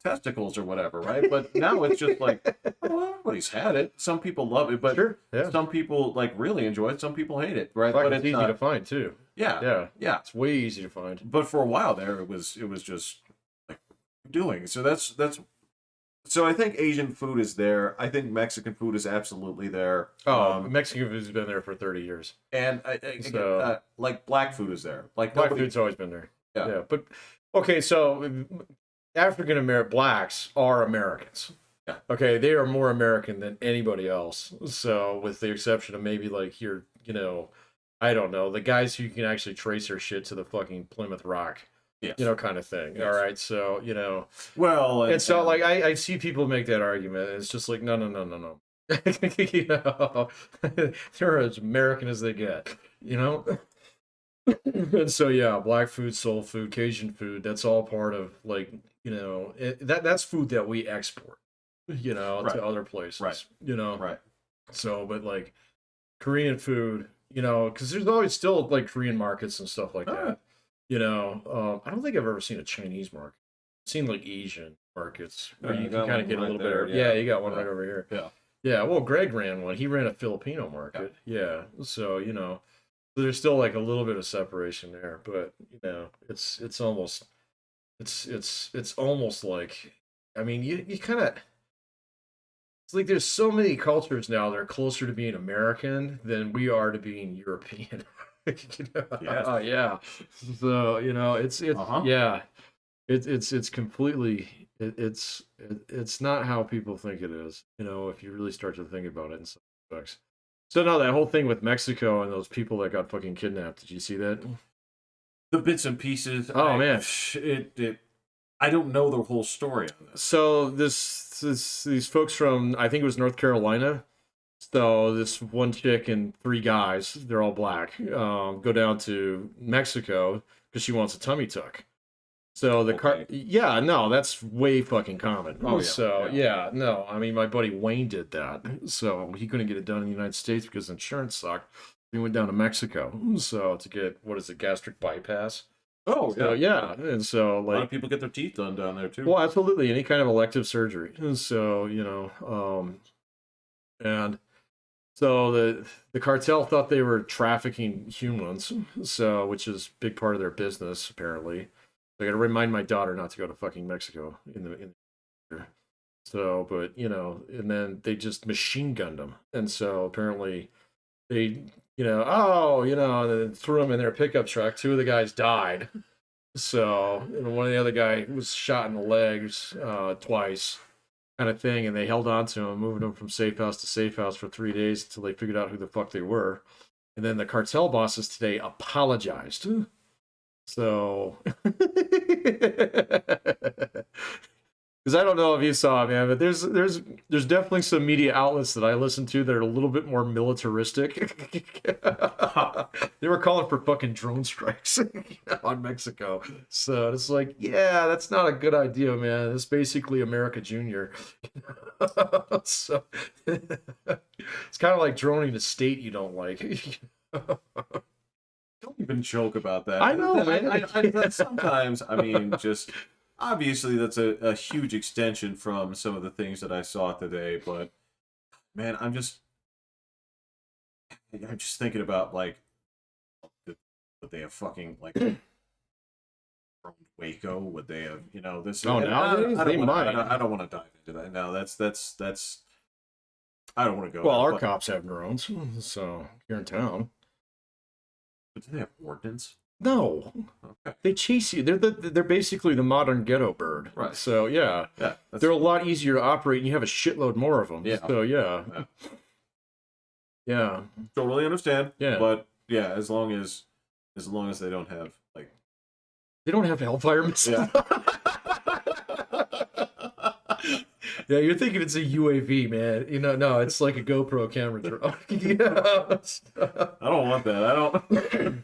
Speaker 1: testicles or whatever, right? But now it's just like, well, everybody's had it. Some people love it, but
Speaker 2: Sure. Yeah.
Speaker 1: some people like really enjoy it. Some people hate it, right?
Speaker 2: Fuck,
Speaker 1: But
Speaker 2: it's
Speaker 1: it's
Speaker 2: easy to find too.
Speaker 1: yeah,
Speaker 2: Yeah.
Speaker 1: yeah.
Speaker 2: It's way easy to find.
Speaker 1: But for a while there, it was just like doing. So that's. So I think Asian food is there. I think Mexican food is absolutely there.
Speaker 2: Oh, Mexican food's been there for 30 years.
Speaker 1: And again,
Speaker 2: So
Speaker 1: like black food is there. Like
Speaker 2: black
Speaker 1: nobody,
Speaker 2: food's always been there.
Speaker 1: yeah,
Speaker 2: Yeah, but okay, so African American blacks are Americans.
Speaker 1: Yeah.
Speaker 2: Okay, they are more American than anybody else. So, with the exception of maybe like your, I don't know, the guys who can actually trace their shit to the fucking Plymouth Rock,
Speaker 1: yes,
Speaker 2: kind of thing.
Speaker 1: Yes.
Speaker 2: All right, so
Speaker 1: Well,
Speaker 2: and so like I see people make that argument. And it's just like no, no, no, no, no. They're as American as they get. And so yeah, black food, soul food, Cajun food, that's all part of like, that's food that we export,
Speaker 1: Right.
Speaker 2: to other places.
Speaker 1: Right. right.
Speaker 2: So but like Korean food, because there's always still like Korean markets and stuff like
Speaker 1: Oh,
Speaker 2: that. I don't think I've ever seen a Chinese market. I've seen like Asian markets where
Speaker 1: Yeah,
Speaker 2: you
Speaker 1: you
Speaker 2: can
Speaker 1: got
Speaker 2: kind of
Speaker 1: one
Speaker 2: get a
Speaker 1: right
Speaker 2: little
Speaker 1: there,
Speaker 2: bit.
Speaker 1: yeah.
Speaker 2: Yeah, you got one
Speaker 1: Yeah.
Speaker 2: right over here.
Speaker 1: Yeah.
Speaker 2: Yeah, well, Greg ran one. He ran a Filipino market. Yeah, so there's still like a little bit of separation there, but it's almost it's almost like, I mean, you kind of, it's like there's so many cultures now that are closer to being American than we are to being European.
Speaker 1: Yes.
Speaker 2: Yeah. So it's
Speaker 1: Uh-huh.
Speaker 2: yeah, it's completely it's not how people think it is. If you really start to think about it in some respects. So no, that whole thing with Mexico and those people that got fucking kidnapped. Did you see that?
Speaker 1: The bits and pieces.
Speaker 2: Oh, man.
Speaker 1: I don't know the whole story on this.
Speaker 2: So these folks from, I think it was North Carolina. So this one chick and three guys, they're all black, go down to Mexico because she wants a tummy tuck. So the car,
Speaker 1: Okay.
Speaker 2: yeah, no, that's way fucking common.
Speaker 1: Oh, yeah,
Speaker 2: So
Speaker 1: yeah.
Speaker 2: yeah, no, I mean my buddy Wayne did that, so he couldn't get it done in the United States because insurance sucked. He went down to Mexico, so to get, what is it, gastric bypass.
Speaker 1: Oh,
Speaker 2: So yeah, and so
Speaker 1: A lot
Speaker 2: like,
Speaker 1: of people get their teeth done down there too.
Speaker 2: well, absolutely, any kind of elective surgery. And so and so the cartel thought they were trafficking humans, so which is a big part of their business apparently. I got to remind my daughter not to go to fucking Mexico in the future. So, but and then they just machine gunned them, and so apparently they, and then threw them in their pickup truck. Two of the guys died. So, and one of the other guy was shot in the legs twice, kind of thing, and they held on to him, moving him from safe house to safe house for 3 days until they figured out who the fuck they were. And then the cartel bosses today apologized. So, because I don't know if you saw it, man, but there's definitely some media outlets that I listen to that are a little bit more militaristic. They were calling for fucking drone strikes on Mexico. So it's like, yeah, that's not a good idea, man. It's basically America Junior. So it's kind of like droning a state you don't like.
Speaker 1: Don't even joke about that.
Speaker 2: I know, man.
Speaker 1: Sometimes, I mean, just obviously that's a huge extension from some of the things that I saw today, but man, I'm just thinking about like would they have fucking like from Waco? Would they have, you know, this?
Speaker 2: Oh, nowadays they might.
Speaker 1: I don't want to dive into that. No, that's. I don't want to go.
Speaker 2: Well,
Speaker 1: there,
Speaker 2: our
Speaker 1: but-
Speaker 2: cops have drones, so here in town.
Speaker 1: But do they have ordnance?
Speaker 2: No,
Speaker 1: Okay.
Speaker 2: they chase you. They're basically the modern ghetto bird.
Speaker 1: Right.
Speaker 2: So yeah,
Speaker 1: Yeah.
Speaker 2: they're a lot easier to operate, and you have a shitload more of them.
Speaker 1: Yeah.
Speaker 2: So yeah. Yeah.
Speaker 1: Totally understand.
Speaker 2: Yeah.
Speaker 1: But yeah, as long as they don't have like.
Speaker 2: They don't have Hellfire missiles.
Speaker 1: Yeah.
Speaker 2: Yeah, you're thinking it's a UAV, man. You know, no, it's like a GoPro camera drone. Yeah.
Speaker 1: I don't want that. I don't.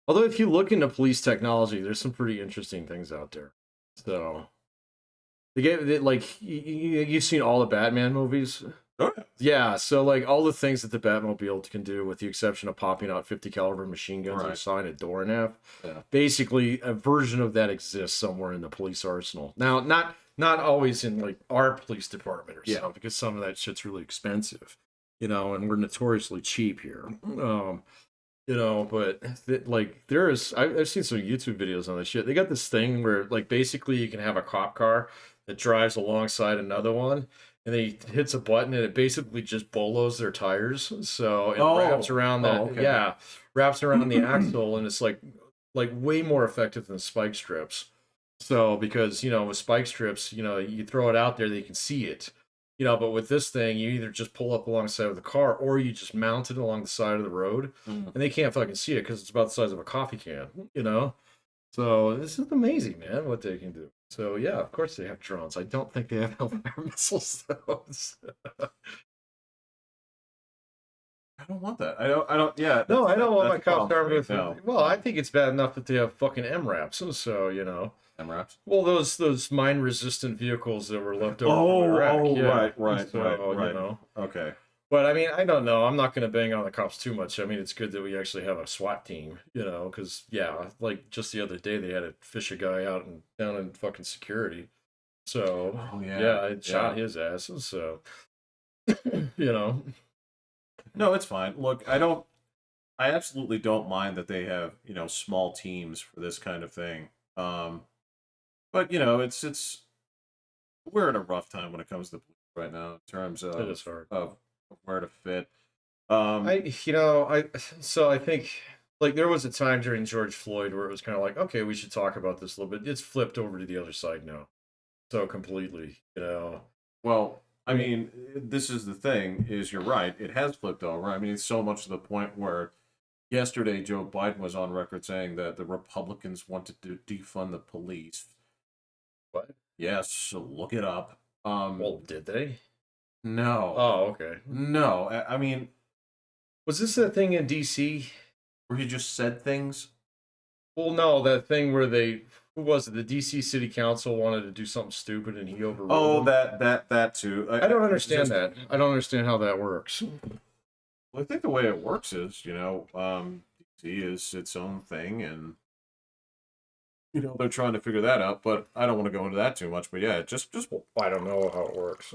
Speaker 2: Although, if you look into police technology, there's some pretty interesting things out there. So, like you've seen all the Batman movies.
Speaker 1: Oh, yeah.
Speaker 2: Yeah, so like all the things that the Batmobile can do, with the exception of popping out 50 caliber machine guns and
Speaker 1: Right.
Speaker 2: sawing a door in half,
Speaker 1: Yeah.
Speaker 2: basically a version of that exists somewhere in the police arsenal. Now, not always in like our police department or
Speaker 1: Yeah.
Speaker 2: something, because some of that shit's really expensive, you know, and we're notoriously cheap here. You know, but like I've seen some YouTube videos on this shit. They got this thing where like basically you can have a cop car that drives alongside another one, and he hits a button and it basically just bolos their tires. So it wraps around that,
Speaker 1: okay.
Speaker 2: wraps around the axle, and it's like way more effective than spike strips. So because, you know, with spike strips, you know, you throw it out there, they can see it. You know, but with this thing, you either just pull up alongside of the car or you just mount it along the side of the road, and they can't fucking see it because it's about the size of a coffee can, you know? So this is amazing, man, what they can do. So yeah, of course they have drones. I don't think they have Hellfire missiles, though.
Speaker 1: I don't want that. I don't. Yeah.
Speaker 2: No, I
Speaker 1: that's-
Speaker 2: don't want my
Speaker 1: that's the
Speaker 2: cops
Speaker 1: problem
Speaker 2: armed with.
Speaker 1: right now.
Speaker 2: Well, I think it's bad enough that they have fucking MRAPs. So you know,
Speaker 1: MRAPs.
Speaker 2: well, those mine-resistant vehicles that were left over
Speaker 1: Oh,
Speaker 2: from Iraq.
Speaker 1: oh,
Speaker 2: yeah.
Speaker 1: right.
Speaker 2: You know.
Speaker 1: Okay.
Speaker 2: But I mean, I don't know. I'm not going to bang on the cops too much. I mean, it's good that we actually have a SWAT team, you know, because yeah, like just the other day they had to fish a guy out and down in fucking security. So
Speaker 1: Oh, yeah.
Speaker 2: yeah, it shot his ass. So you know,
Speaker 1: No, it's fine. Look, I absolutely don't mind that they have, you know, small teams for this kind of thing. But you know, it's we're in a rough time when it comes to police right now in terms
Speaker 2: it is hard.
Speaker 1: of where to fit.
Speaker 2: I think like there was a time during George Floyd where it was kind of like, okay, we should talk about this a little bit. It's flipped over to the other side now, so completely, you know.
Speaker 1: Well, I mean, this is the thing, is you're right, it has flipped over. I mean, it's so much to the point where yesterday Joe Biden was on record saying that the Republicans wanted to defund the police.
Speaker 2: What?
Speaker 1: Yes, so look it up.
Speaker 2: Well, did they?
Speaker 1: No.
Speaker 2: Oh, okay.
Speaker 1: No. I mean,
Speaker 2: Was this that thing in DC?
Speaker 1: where he just said things.
Speaker 2: Well, no, that thing where who was it? The DC City Council wanted to do something stupid and he overruled
Speaker 1: Oh,
Speaker 2: them.
Speaker 1: that too.
Speaker 2: I don't
Speaker 1: it's
Speaker 2: understand
Speaker 1: just-
Speaker 2: that. I don't understand how that works.
Speaker 1: Well, I think the way it works is, you know, DC is its own thing, and you know they're trying to figure that out. But I don't want to go into that too much. But yeah, just
Speaker 2: I don't know how it works.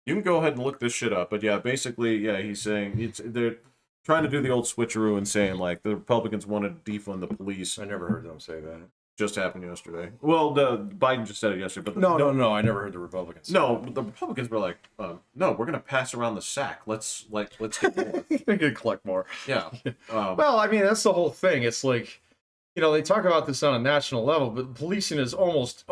Speaker 1: you can go ahead and look this shit up. But yeah, basically, yeah, he's saying they're trying to do the old switcheroo and saying like the Republicans wanted to defund the police.
Speaker 2: I never heard them say that.
Speaker 1: just happened yesterday. Well, the Biden just said it yesterday, but
Speaker 2: No. I never heard the Republicans.
Speaker 1: no, the Republicans were like, no, we're gonna pass around the sack. Let's get more.
Speaker 2: They could collect more.
Speaker 1: Yeah.
Speaker 2: Well, I mean, that's the whole thing. It's like, they talk about this on a national level, but policing is almost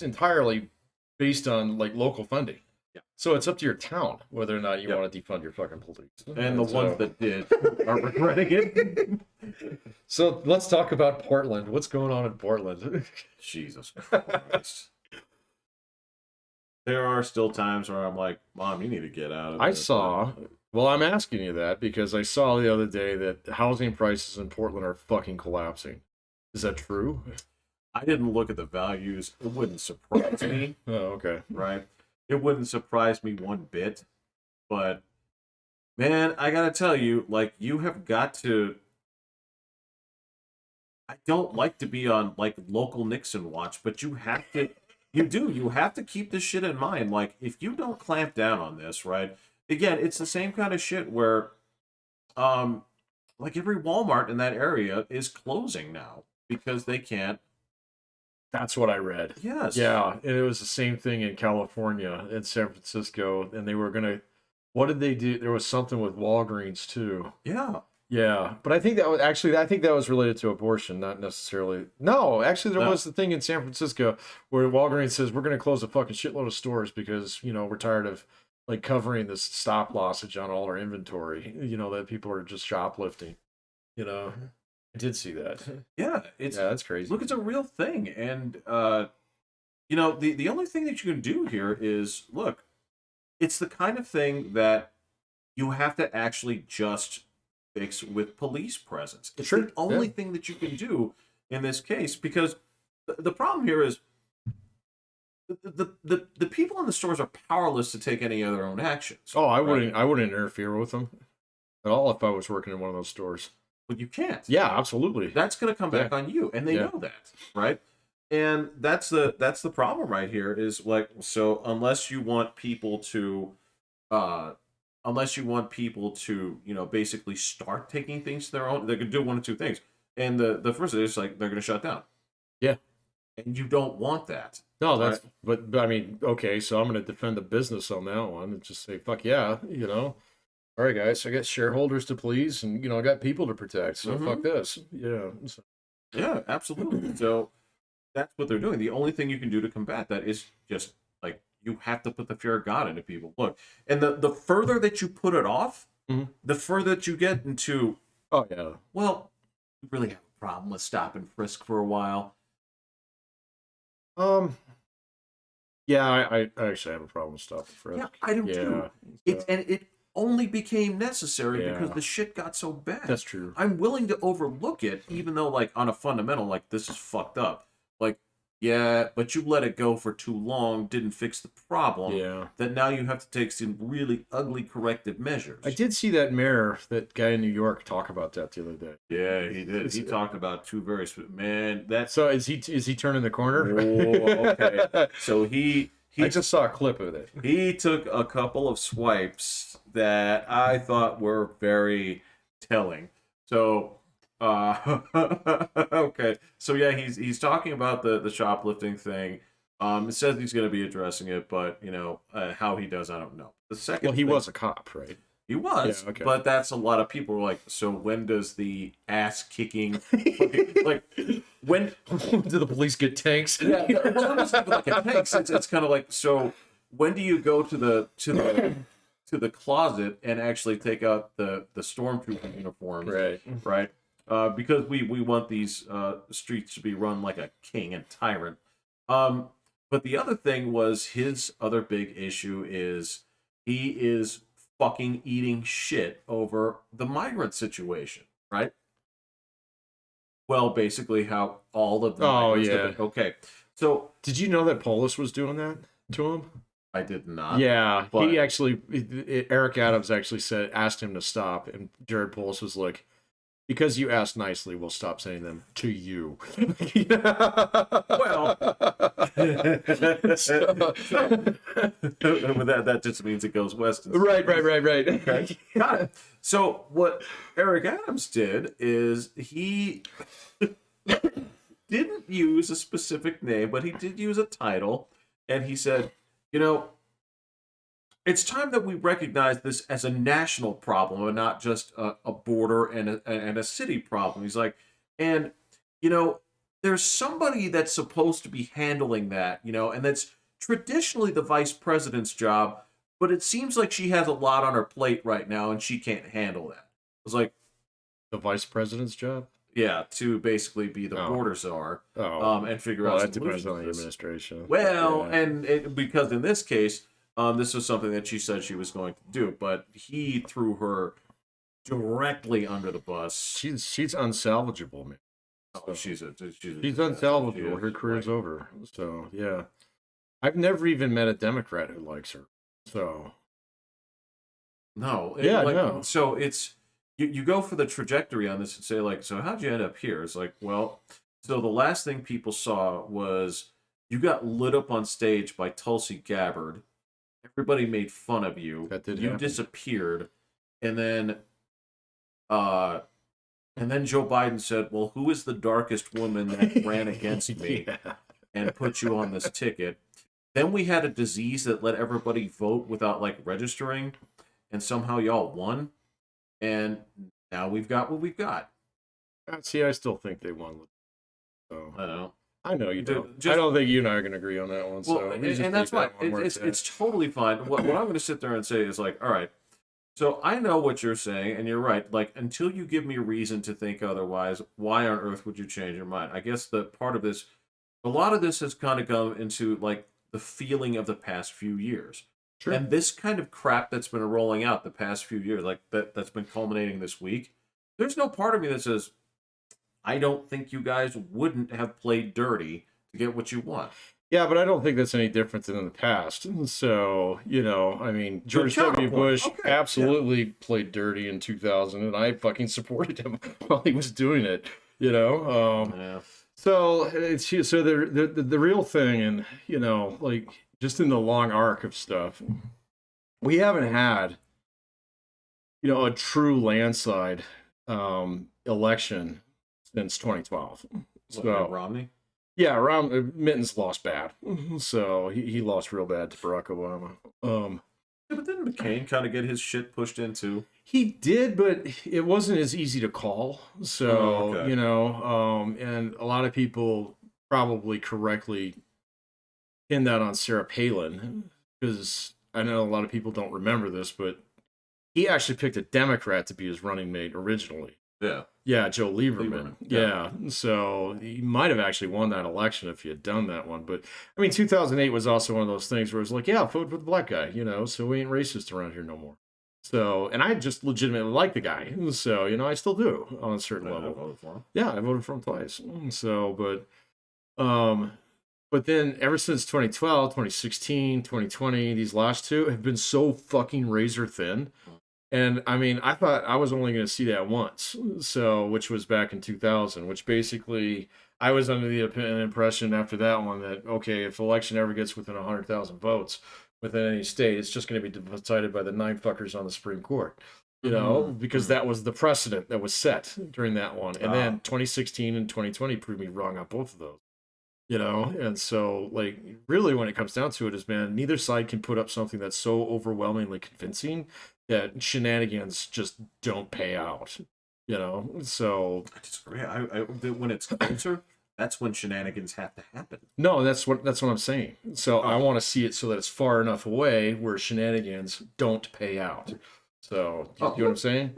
Speaker 2: entirely based on like local funding.
Speaker 1: Yeah.
Speaker 2: So it's up to your town whether or not you want to defund your fucking police.
Speaker 1: And the ones that did are regretting it.
Speaker 2: So let's talk about Portland. What's going on in Portland?
Speaker 1: Jesus Christ. There are still times where I'm like, Mom, you need to get out of this.
Speaker 2: Well, I'm asking you that because I saw the other day that housing prices in Portland are fucking collapsing. Is that true?
Speaker 1: I didn't look at the values. It wouldn't surprise me,
Speaker 2: Oh, okay.
Speaker 1: right? It wouldn't surprise me one bit. But, man, I gotta tell you, like, you have got to... I don't like to be on, like, local Nixon watch, but you have to... You have to keep this shit in mind. Like, if you don't clamp down on this, right? Again, it's the same kind of shit where, like, every Walmart in that area is closing now because they can't.
Speaker 2: That's what I read.
Speaker 1: Yes.
Speaker 2: Yeah, and it was the same thing in California, in San Francisco, and they were gonna. What did they do? There was something with Walgreens too.
Speaker 1: Yeah.
Speaker 2: Yeah, but I think that was actually. I think that was related to abortion, not necessarily. No, actually, there was the thing in San Francisco where Walgreens says we're going to close a fucking shitload of stores because we're tired of like covering this stop lossage on all our inventory. That people are just shoplifting. I did see that.
Speaker 1: Yeah,
Speaker 2: that's crazy.
Speaker 1: Look, it's a real thing, and the only thing that you can do here is look. It's the kind of thing that you have to actually just fix with police presence. It's the only thing that you can do in this case because the problem here is the people in the stores are powerless to take any of their own actions.
Speaker 2: Oh, I wouldn't interfere with them at all if I was working in one of those stores.
Speaker 1: But you can't.
Speaker 2: Yeah, absolutely.
Speaker 1: That's going to come back on you, and they know that, right? And that's the problem right here is like, so unless you want people to basically start taking things to their own, they can do one of two things. And the first is like they're going to shut down.
Speaker 2: Yeah.
Speaker 1: And you don't want that.
Speaker 2: No, that's but I mean, okay, so I'm going to defend the business on that one and just say fuck yeah, All right, guys, I got shareholders to please and I got people to protect. So fuck this. Yeah.
Speaker 1: Yeah, absolutely. So that's what they're doing. The only thing you can do to combat that is just like you have to put the fear of God into people. Look, and the further that you put it off, the further that you get into,
Speaker 2: oh yeah,
Speaker 1: well, we really have a problem with stop and frisk for a while.
Speaker 2: Yeah, I actually have a problem with stop and frisk.
Speaker 1: Yeah, I do too. It only became necessary because the shit got so bad.
Speaker 2: That's true.
Speaker 1: I'm willing to overlook it, even though, like, on a fundamental, like, this is fucked up. Like, yeah, but you let it go for too long, didn't fix the problem.
Speaker 2: Yeah.
Speaker 1: That now you have to take some really ugly corrective measures.
Speaker 2: I did see that mayor, that guy in New York, talk about that the other day.
Speaker 1: Yeah, he did. He talked about two very man. That's
Speaker 2: so is he turning the corner?
Speaker 1: Oh, okay. So
Speaker 2: I just saw a clip of it.
Speaker 1: He took a couple of swipes that I thought were very telling. So, okay. So yeah, he's talking about the shoplifting thing. It says he's going to be addressing it, but how he does, I don't know. The second,
Speaker 2: he was a cop, right?
Speaker 1: He was,
Speaker 2: yeah, okay.
Speaker 1: But that's a lot of people were like, so when does the ass kicking, like, when
Speaker 2: do the police get tanks?
Speaker 1: Yeah, well, it wasn't like a tank. It's kind of like, so when do you go to the closet and actually take out the stormtrooper uniforms, right? Because we want these streets to be run like a king and tyrant. But the other thing was his other big issue is he is fucking eating shit over the migrant situation, right? Well, basically how all of the migrants have been, okay. So
Speaker 2: did you know that Polis was doing that to him?
Speaker 1: I did not.
Speaker 2: Yeah, he actually, Eric Adams actually asked him to stop, and Jared Polis was like, because you asked nicely, we'll stop saying them to you.
Speaker 1: Well, that just means it goes west.
Speaker 2: Right.
Speaker 1: Okay. Got it. So what Eric Adams did is he didn't use a specific name, but he did use a title, and he said, you know, it's time that we recognize this as a national problem and not just a border and a city problem. He's like, and you know, there's somebody that's supposed to be handling that, and that's traditionally the vice president's job, but it seems like she has a lot on her plate right now and she can't handle that. I was like,
Speaker 2: The vice president's job?
Speaker 1: yeah, to basically be the
Speaker 2: Oh.
Speaker 1: border czar,
Speaker 2: Oh.
Speaker 1: and figure
Speaker 2: Well,
Speaker 1: out
Speaker 2: that
Speaker 1: solutions
Speaker 2: depends on
Speaker 1: to
Speaker 2: the
Speaker 1: this.
Speaker 2: administration.
Speaker 1: Well,
Speaker 2: Yeah.
Speaker 1: and because in this case, this was something that she said she was going to do, but he threw her directly under the bus.
Speaker 2: She's unsalvageable, man.
Speaker 1: Oh, she's
Speaker 2: She's unsalvageable. Her career's over. So yeah, I've never even met a Democrat who likes her. So
Speaker 1: No,
Speaker 2: yeah, no.
Speaker 1: So it's you go for the trajectory on this and say like, so how'd you end up here? It's like, well, so the last thing people saw was you got lit up on stage by Tulsi Gabbard. Everybody made fun of you.
Speaker 2: That did
Speaker 1: You
Speaker 2: happen.
Speaker 1: disappeared, and then uh Joe Biden said, well, who is the darkest woman that ran against me
Speaker 2: Yeah.
Speaker 1: and put you on this ticket? Then we had a disease that let everybody vote without like registering, and somehow y'all won. And now we've got what we've got.
Speaker 2: See, I still think they won. So
Speaker 1: I don't know.
Speaker 2: I know you
Speaker 1: Dude,
Speaker 2: don't.
Speaker 1: just-
Speaker 2: I don't think you and I are going to agree on that one.
Speaker 1: Well,
Speaker 2: So we just
Speaker 1: and that's
Speaker 2: leave
Speaker 1: fine.
Speaker 2: that one where
Speaker 1: It's
Speaker 2: at.
Speaker 1: it's totally fine. What I'm going to sit there and say is like, all right. So I know what you're saying, and you're right. Like until you give me a reason to think otherwise, why on earth would you change your mind? I guess the part of this, a lot of this has kind of come into like the feeling of the past few years.
Speaker 2: Sure.
Speaker 1: And this kind of crap that's been rolling out the past few years, like that's been culminating this week, there's no part of me that says, I don't think you guys wouldn't have played dirty to get what you want.
Speaker 2: Yeah, but I don't think that's any different than in the past. So, I mean, George W.
Speaker 1: counterpoint.
Speaker 2: Bush
Speaker 1: Okay, yeah.
Speaker 2: absolutely played dirty in 2000, and I fucking supported him while he was doing it,
Speaker 1: Yeah.
Speaker 2: So it's so the real thing, and like just in the long arc of stuff, we haven't had a true landslide election since 2012. So
Speaker 1: Romney?
Speaker 2: yeah, Mittens lost bad, so he lost real bad to Barack Obama.
Speaker 1: Yeah, but didn't McCain kind of get his shit pushed into?
Speaker 2: He did, but it wasn't as easy to call. So,
Speaker 1: Oh, okay.
Speaker 2: and a lot of people probably correctly pin that on Sarah Palin, because I know a lot of people don't remember this, but he actually picked a Democrat to be his running mate originally.
Speaker 1: Yeah.
Speaker 2: Yeah, Joe Lieberman.
Speaker 1: Lieberman,
Speaker 2: Yeah. So he might have actually won that election if he had done that one. But I mean, 2008 was also one of those things where it's like, yeah, vote for the black guy, so we ain't racist around here no more. So, and I just legitimately like the guy. So, I still do on a certain
Speaker 1: I
Speaker 2: level.
Speaker 1: voted for him.
Speaker 2: Yeah, I voted for him twice. So, but then ever since 2012, 2016, 2020, these last two have been so fucking razor thin. And I mean, I thought I was only going to see that once. So, which was back in 2000, which basically I was under the impression after that one that, okay, if election ever gets within 100,000 votes within any state, it's just going to be decided by the 9 fuckers on the Supreme Court. Because that was the precedent that was set during that one. And then 2016 and 2020 proved me wrong on both of those. And so, like, really when it comes down to it is, man, neither side can put up something that's so overwhelmingly convincing that shenanigans just don't pay out. So
Speaker 1: I disagree. When it's closer, that's when shenanigans have to happen.
Speaker 2: no, that's what I'm saying. So I want to see it so that it's far enough away where shenanigans don't pay out. So you know what I'm saying?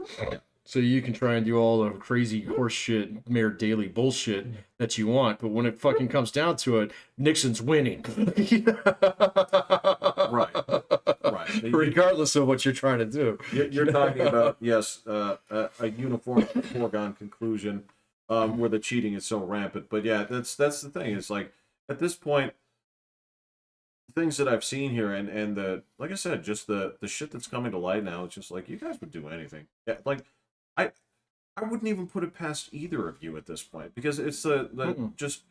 Speaker 2: So you can try and do all the crazy horseshit, Mayor Daley bullshit that you want, but when it fucking comes down to it, Nixon's winning.
Speaker 1: Right.
Speaker 2: Regardless of what you're trying to do.
Speaker 1: You're talking about, yes, a uniform foregone conclusion where the cheating is so rampant. But yeah, that's the thing. It's like, at this point, things that I've seen here and the, like I said, just the shit that's coming to light now, it's just like, you guys would do anything. Yeah, like, I wouldn't even put it past either of you at this point, because it's just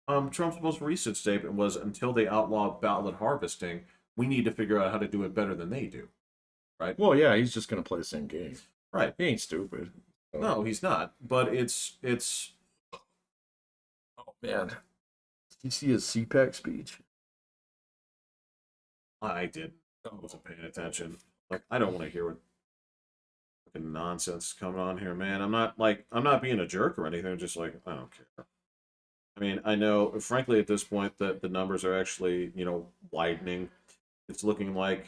Speaker 1: Trump's most recent statement was, until they outlaw ballot harvesting, we need to figure out how to do it better than they do. Right?
Speaker 2: Well, yeah, he's just gonna play the same game.
Speaker 1: Right.
Speaker 2: He ain't stupid.
Speaker 1: No, he's not. But it's
Speaker 2: Oh Man, did you see his CPAC speech?
Speaker 1: I did. I wasn't paying attention. Like, I don't want to hear what fucking nonsense is coming on here, man. I'm not being a jerk or anything. I'm just like, I don't care. I mean, I know, frankly, at this point that the numbers are actually, widening. It's looking like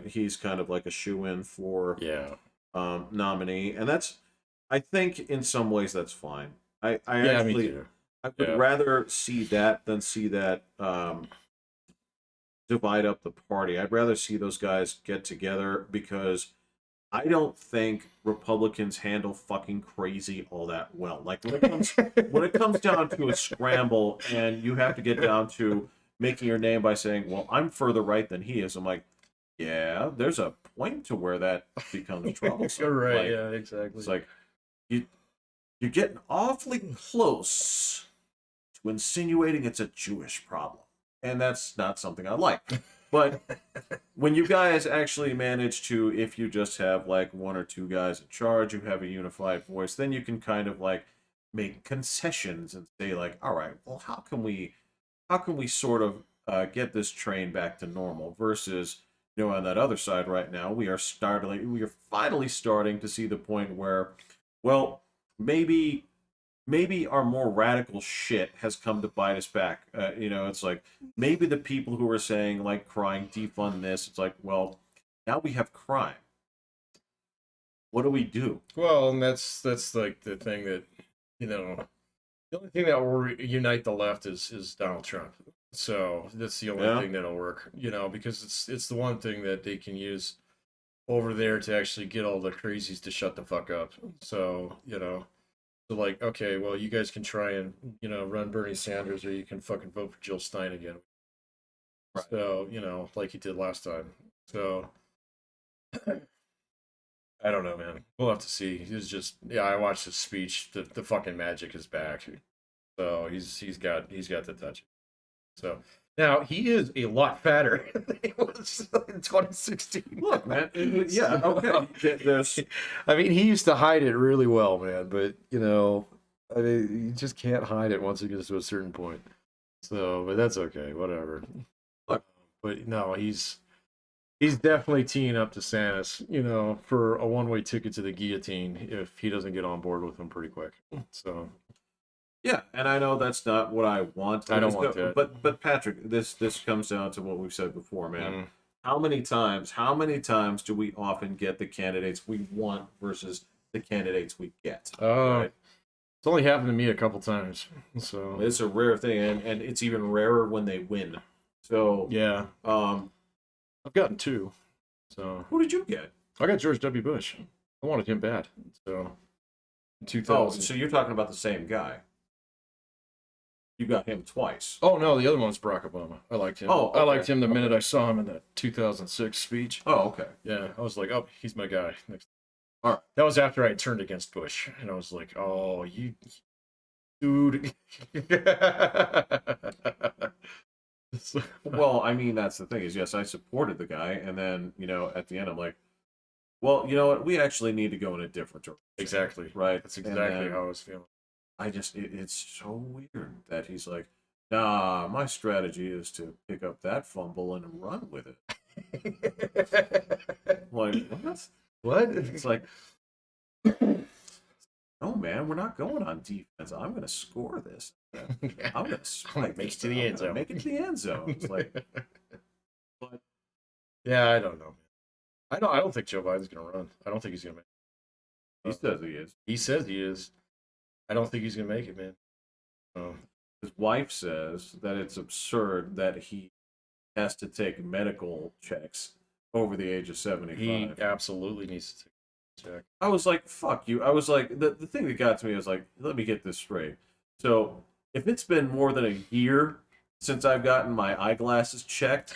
Speaker 1: he's kind of like a shoe-in for
Speaker 2: Yeah.
Speaker 1: nominee, and I think in some ways that's fine. I
Speaker 2: Yeah, me
Speaker 1: actually,
Speaker 2: too.
Speaker 1: I would
Speaker 2: Yeah.
Speaker 1: rather see that than see that divide up the party. I'd rather see those guys get together because I don't think Republicans handle fucking crazy all that well. Like when it comes down to a scramble and you have to get down to making your name by saying, "Well, I'm further right than he is." I'm like, yeah, there's a point to where that becomes troublesome.
Speaker 2: You're right.
Speaker 1: Like,
Speaker 2: Yeah, exactly.
Speaker 1: it's like you you're getting awfully close to insinuating it's a Jewish problem, and that's not something I like. But when you guys actually manage to, if you just have like one or two guys in charge, you have a unified voice, then you can kind of like make concessions and say like, all right, well, how can we sort of get this train back to normal versus on that other side right now we are finally starting to see the point where, well, maybe our more radical shit has come to bite us back. It's like maybe the people who are saying like crying defund this, it's like, well, now we have crime. What do we do?
Speaker 2: Well, and that's like the thing that the only thing that will unite the left is Donald Trump. So that's the only
Speaker 1: Yeah.
Speaker 2: thing that'll work, because it's the one thing that they can use over there to actually get all the crazies to shut the fuck up. So so like, okay, well, you guys can try and run Bernie Sanders, or you can fucking vote for Jill Stein again.
Speaker 1: Right.
Speaker 2: So like he did last time. So I don't know, man. We'll have to see. He's just I watched his speech. The fucking magic is back. So he's got the touch. So now he is a lot fatter than he was in 2016.
Speaker 1: Look, man. Yeah. Okay. There's.
Speaker 2: I mean, he used to hide it really well, man. But I mean, you just can't hide it once it gets to a certain point. So, but that's okay. Whatever.
Speaker 1: Look.
Speaker 2: But no, he's definitely teeing up DeSantis, for a one-way ticket to the guillotine if he doesn't get on board with him pretty quick. So.
Speaker 1: Yeah, and I know that's not what I want.
Speaker 2: I don't want that.
Speaker 1: But Patrick, this comes down to what we've said before, man.
Speaker 2: Mm.
Speaker 1: How many times do we often get the candidates we want versus the candidates we get? Right?
Speaker 2: It's only happened to me a couple times. So
Speaker 1: It's a rare thing, and it's even rarer when they win. So
Speaker 2: yeah, I've gotten two. So
Speaker 1: who did you get?
Speaker 2: I got George W. Bush. I wanted him bad. So
Speaker 1: Oh,
Speaker 2: 2000.
Speaker 1: so you're talking about the same guy. You got him twice.
Speaker 2: Oh no, the other one's Barack Obama. I liked him.
Speaker 1: Oh,
Speaker 2: I liked
Speaker 1: okay.
Speaker 2: him the minute I saw him in that 2006 speech.
Speaker 1: Oh, okay.
Speaker 2: Yeah, I was like, oh, he's my guy. Next.
Speaker 1: All right.
Speaker 2: That was after I turned against Bush, and I was like, oh, you, dude.
Speaker 1: Well, I mean, that's the thing is, yes, I supported the guy, and then at the end, I'm like, well, you know what? We actually need to go in a different direction.
Speaker 2: Exactly.
Speaker 1: Right.
Speaker 2: That's exactly how I was feeling.
Speaker 1: It's so weird that he's like, nah, my strategy is to pick up that fumble and run with it. Like, what?
Speaker 2: What?
Speaker 1: It's like, no, man, we're not going on defense. I'm going to score this. I'm going to spike
Speaker 2: make it
Speaker 1: this.
Speaker 2: to the
Speaker 1: I'm
Speaker 2: end
Speaker 1: gonna
Speaker 2: zone.
Speaker 1: Make it to the end zone. It's like, but
Speaker 2: yeah, I don't know. I don't think Joe Biden's going to run. I don't think he's going to make
Speaker 1: he says he is.
Speaker 2: it. He says he is. I don't think he's going to make it, man.
Speaker 1: His wife says that it's absurd that he has to take medical checks over the age of 75.
Speaker 2: He absolutely needs to take a check.
Speaker 1: I was like, fuck you. I was like, the thing that got to me was like, let me get this straight. So, if it's been more than a year since I've gotten my eyeglasses checked,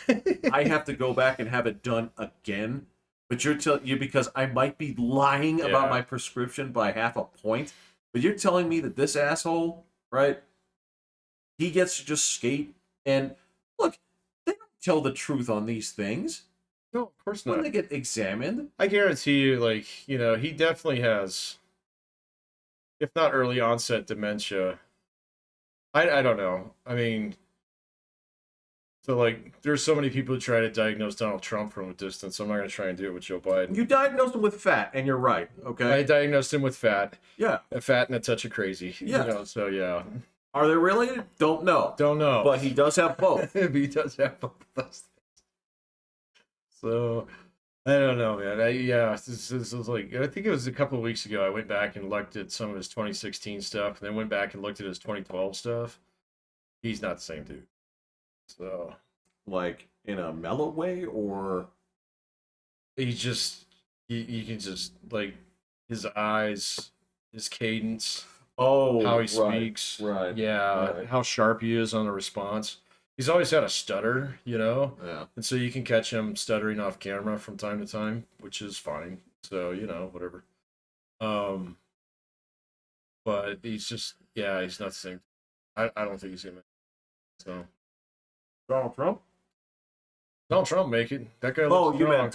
Speaker 1: I have to go back and have it done again. But you're telling you because I might be lying about
Speaker 2: Yeah.
Speaker 1: my prescription by half a point. But you're telling me that this asshole, right? He gets to just skate and look, they don't tell the truth on these things
Speaker 2: No, of course
Speaker 1: when
Speaker 2: not.
Speaker 1: they get examined.
Speaker 2: I guarantee you, like, he definitely has, if not early onset dementia, I don't know. I mean, so like, there's so many people who try to diagnose Donald Trump from a distance. I'm not gonna try and do it with Joe Biden.
Speaker 1: You diagnosed him with fat, and you're right.
Speaker 2: I
Speaker 1: Okay.
Speaker 2: diagnosed him with
Speaker 1: Yeah.
Speaker 2: a fat and a touch of crazy.
Speaker 1: Yes.
Speaker 2: You know, so yeah,
Speaker 1: Are they related? Don't know.
Speaker 2: don't know.
Speaker 1: But he does have both.
Speaker 2: He does have both of those things. So I don't know, man. Yeah, this was like, I think it was a couple of weeks ago. I went back and looked at some of his 2016 stuff, and then went back and looked at his 2012 stuff. He's not the same dude. So
Speaker 1: Like in a mellow way, or
Speaker 2: he's just, you can just like his eyes, his cadence,
Speaker 1: oh,
Speaker 2: how he
Speaker 1: right,
Speaker 2: speaks.
Speaker 1: right,
Speaker 2: Yeah,
Speaker 1: right.
Speaker 2: how sharp he is on the response. He's always had a stutter, you know?
Speaker 1: Yeah.
Speaker 2: And so you can catch him stuttering off camera from time to time, which is fine. So, you know, whatever. Um, but he's just, yeah, he's not the same. I don't think he's gonna make it. So
Speaker 1: Donald Trump?
Speaker 2: Donald Trump make it. That guy
Speaker 1: Oh,
Speaker 2: looks
Speaker 1: you
Speaker 2: strong.
Speaker 1: meant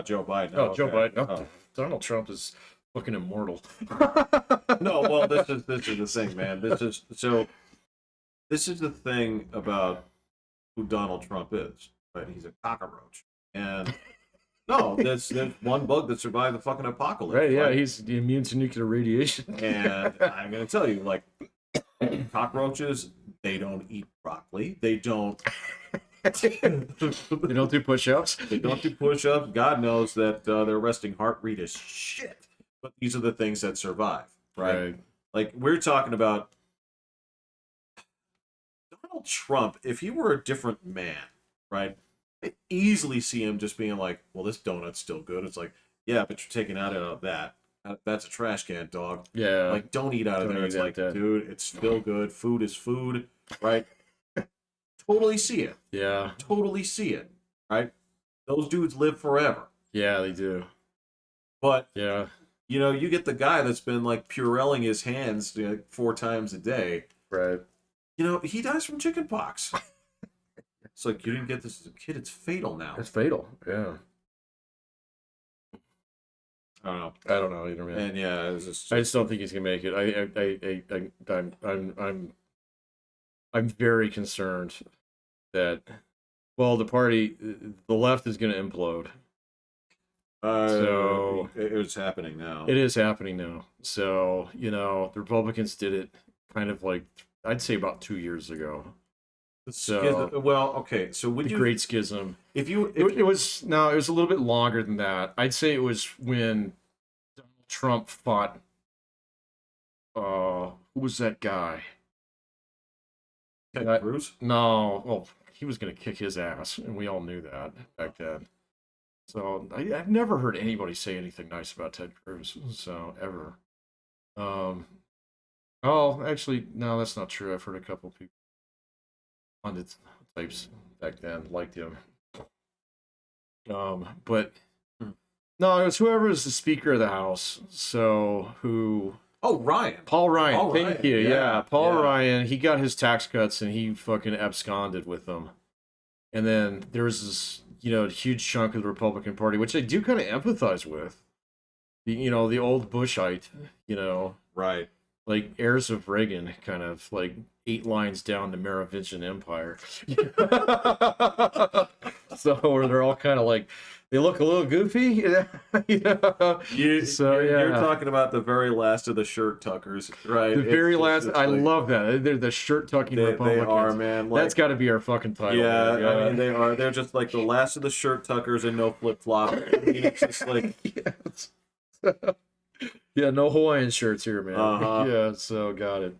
Speaker 1: Joe Biden.
Speaker 2: Oh, Joe
Speaker 1: okay.
Speaker 2: Biden. No,
Speaker 1: Oh.
Speaker 2: Donald Trump is looking immortal.
Speaker 1: No, well, this is the thing, man. This is the thing about who Donald Trump is. Right? He's a cockroach, and no, there's one bug that survived the fucking apocalypse.
Speaker 2: Right, yeah,
Speaker 1: right?
Speaker 2: he's immune to nuclear radiation.
Speaker 1: And I'm gonna tell you, like, cockroaches, they don't eat broccoli. They don't.
Speaker 2: They don't do push-ups.
Speaker 1: They don't do push-ups. God knows that their resting heart rate is shit. But these are the things that survive, right? Like, we're talking about Donald Trump. If he were a different man, right? I easily see him just being like, "Well, this donut's still good." It's like, yeah, but you're taking out of that. That's a trash can, dog.
Speaker 2: Yeah.
Speaker 1: Like, don't eat out of
Speaker 2: Don't
Speaker 1: there.
Speaker 2: eat
Speaker 1: It's
Speaker 2: out
Speaker 1: like,
Speaker 2: that.
Speaker 1: dude, it's still good. Food is food, right? Totally see it.
Speaker 2: Yeah.
Speaker 1: Totally see it, right? Those dudes live forever.
Speaker 2: Yeah, they do.
Speaker 1: But
Speaker 2: Yeah.
Speaker 1: you know, you get the guy that's been like Purelling his hands 4 times a day.
Speaker 2: Right.
Speaker 1: You know, he dies from chicken pox. It's like, you didn't get this as a kid. It's fatal now.
Speaker 2: It's fatal. Yeah.
Speaker 1: I don't know.
Speaker 2: I don't know either, man.
Speaker 1: And yeah, it's just,
Speaker 2: I just don't think he's gonna make it. I'm very concerned that, well, the left is gonna implode. So
Speaker 1: it's happening now.
Speaker 2: it is happening now. So, you know, the Republicans did it kind of like, I'd say about 2 years ago. So
Speaker 1: Well, okay. So would
Speaker 2: the
Speaker 1: you,
Speaker 2: Great Schism.
Speaker 1: if you,
Speaker 2: It was no, it was a little bit longer than that. I'd say it was when Donald Trump fought. Who was that guy?
Speaker 1: Ted Cruz?
Speaker 2: No, well, he was gonna kick his ass, and we all knew that back then. So I've never heard anybody say anything nice about Ted Cruz. So ever. Oh, actually, no, that's not true. I've heard a couple people on the types back then liked him. But no, it was whoever was the Speaker of the House. So who?
Speaker 1: Oh, Ryan.
Speaker 2: Paul Ryan.
Speaker 1: Paul
Speaker 2: Thank
Speaker 1: Ryan,
Speaker 2: you.
Speaker 1: yeah,
Speaker 2: Yeah, Paul
Speaker 1: yeah.
Speaker 2: Ryan. He got his tax cuts and he fucking absconded with them. And then there was this, you know, huge chunk of the Republican Party, which I do kind of empathize with. You know, the old Bushite, you know,
Speaker 1: Right.
Speaker 2: like heirs of Reagan, kind of like 8 lines down the Merovingian Empire. So where they're all kind of like, they look a little goofy, you know?
Speaker 1: You're talking about the very last of the shirt tuckers, right?
Speaker 2: The very last, I
Speaker 1: like,
Speaker 2: love that. They're the shirt tucking
Speaker 1: they
Speaker 2: Republicans.
Speaker 1: are, man. Like,
Speaker 2: That's got to be our fucking title.
Speaker 1: yeah,
Speaker 2: man.
Speaker 1: I mean, they are. They're just like the last of the shirt tuckers and no flip flop. I mean, it's just like,
Speaker 2: Yes. Yeah, no Hawaiian shirts here, man.
Speaker 1: Uh-huh.
Speaker 2: Yeah, so got it.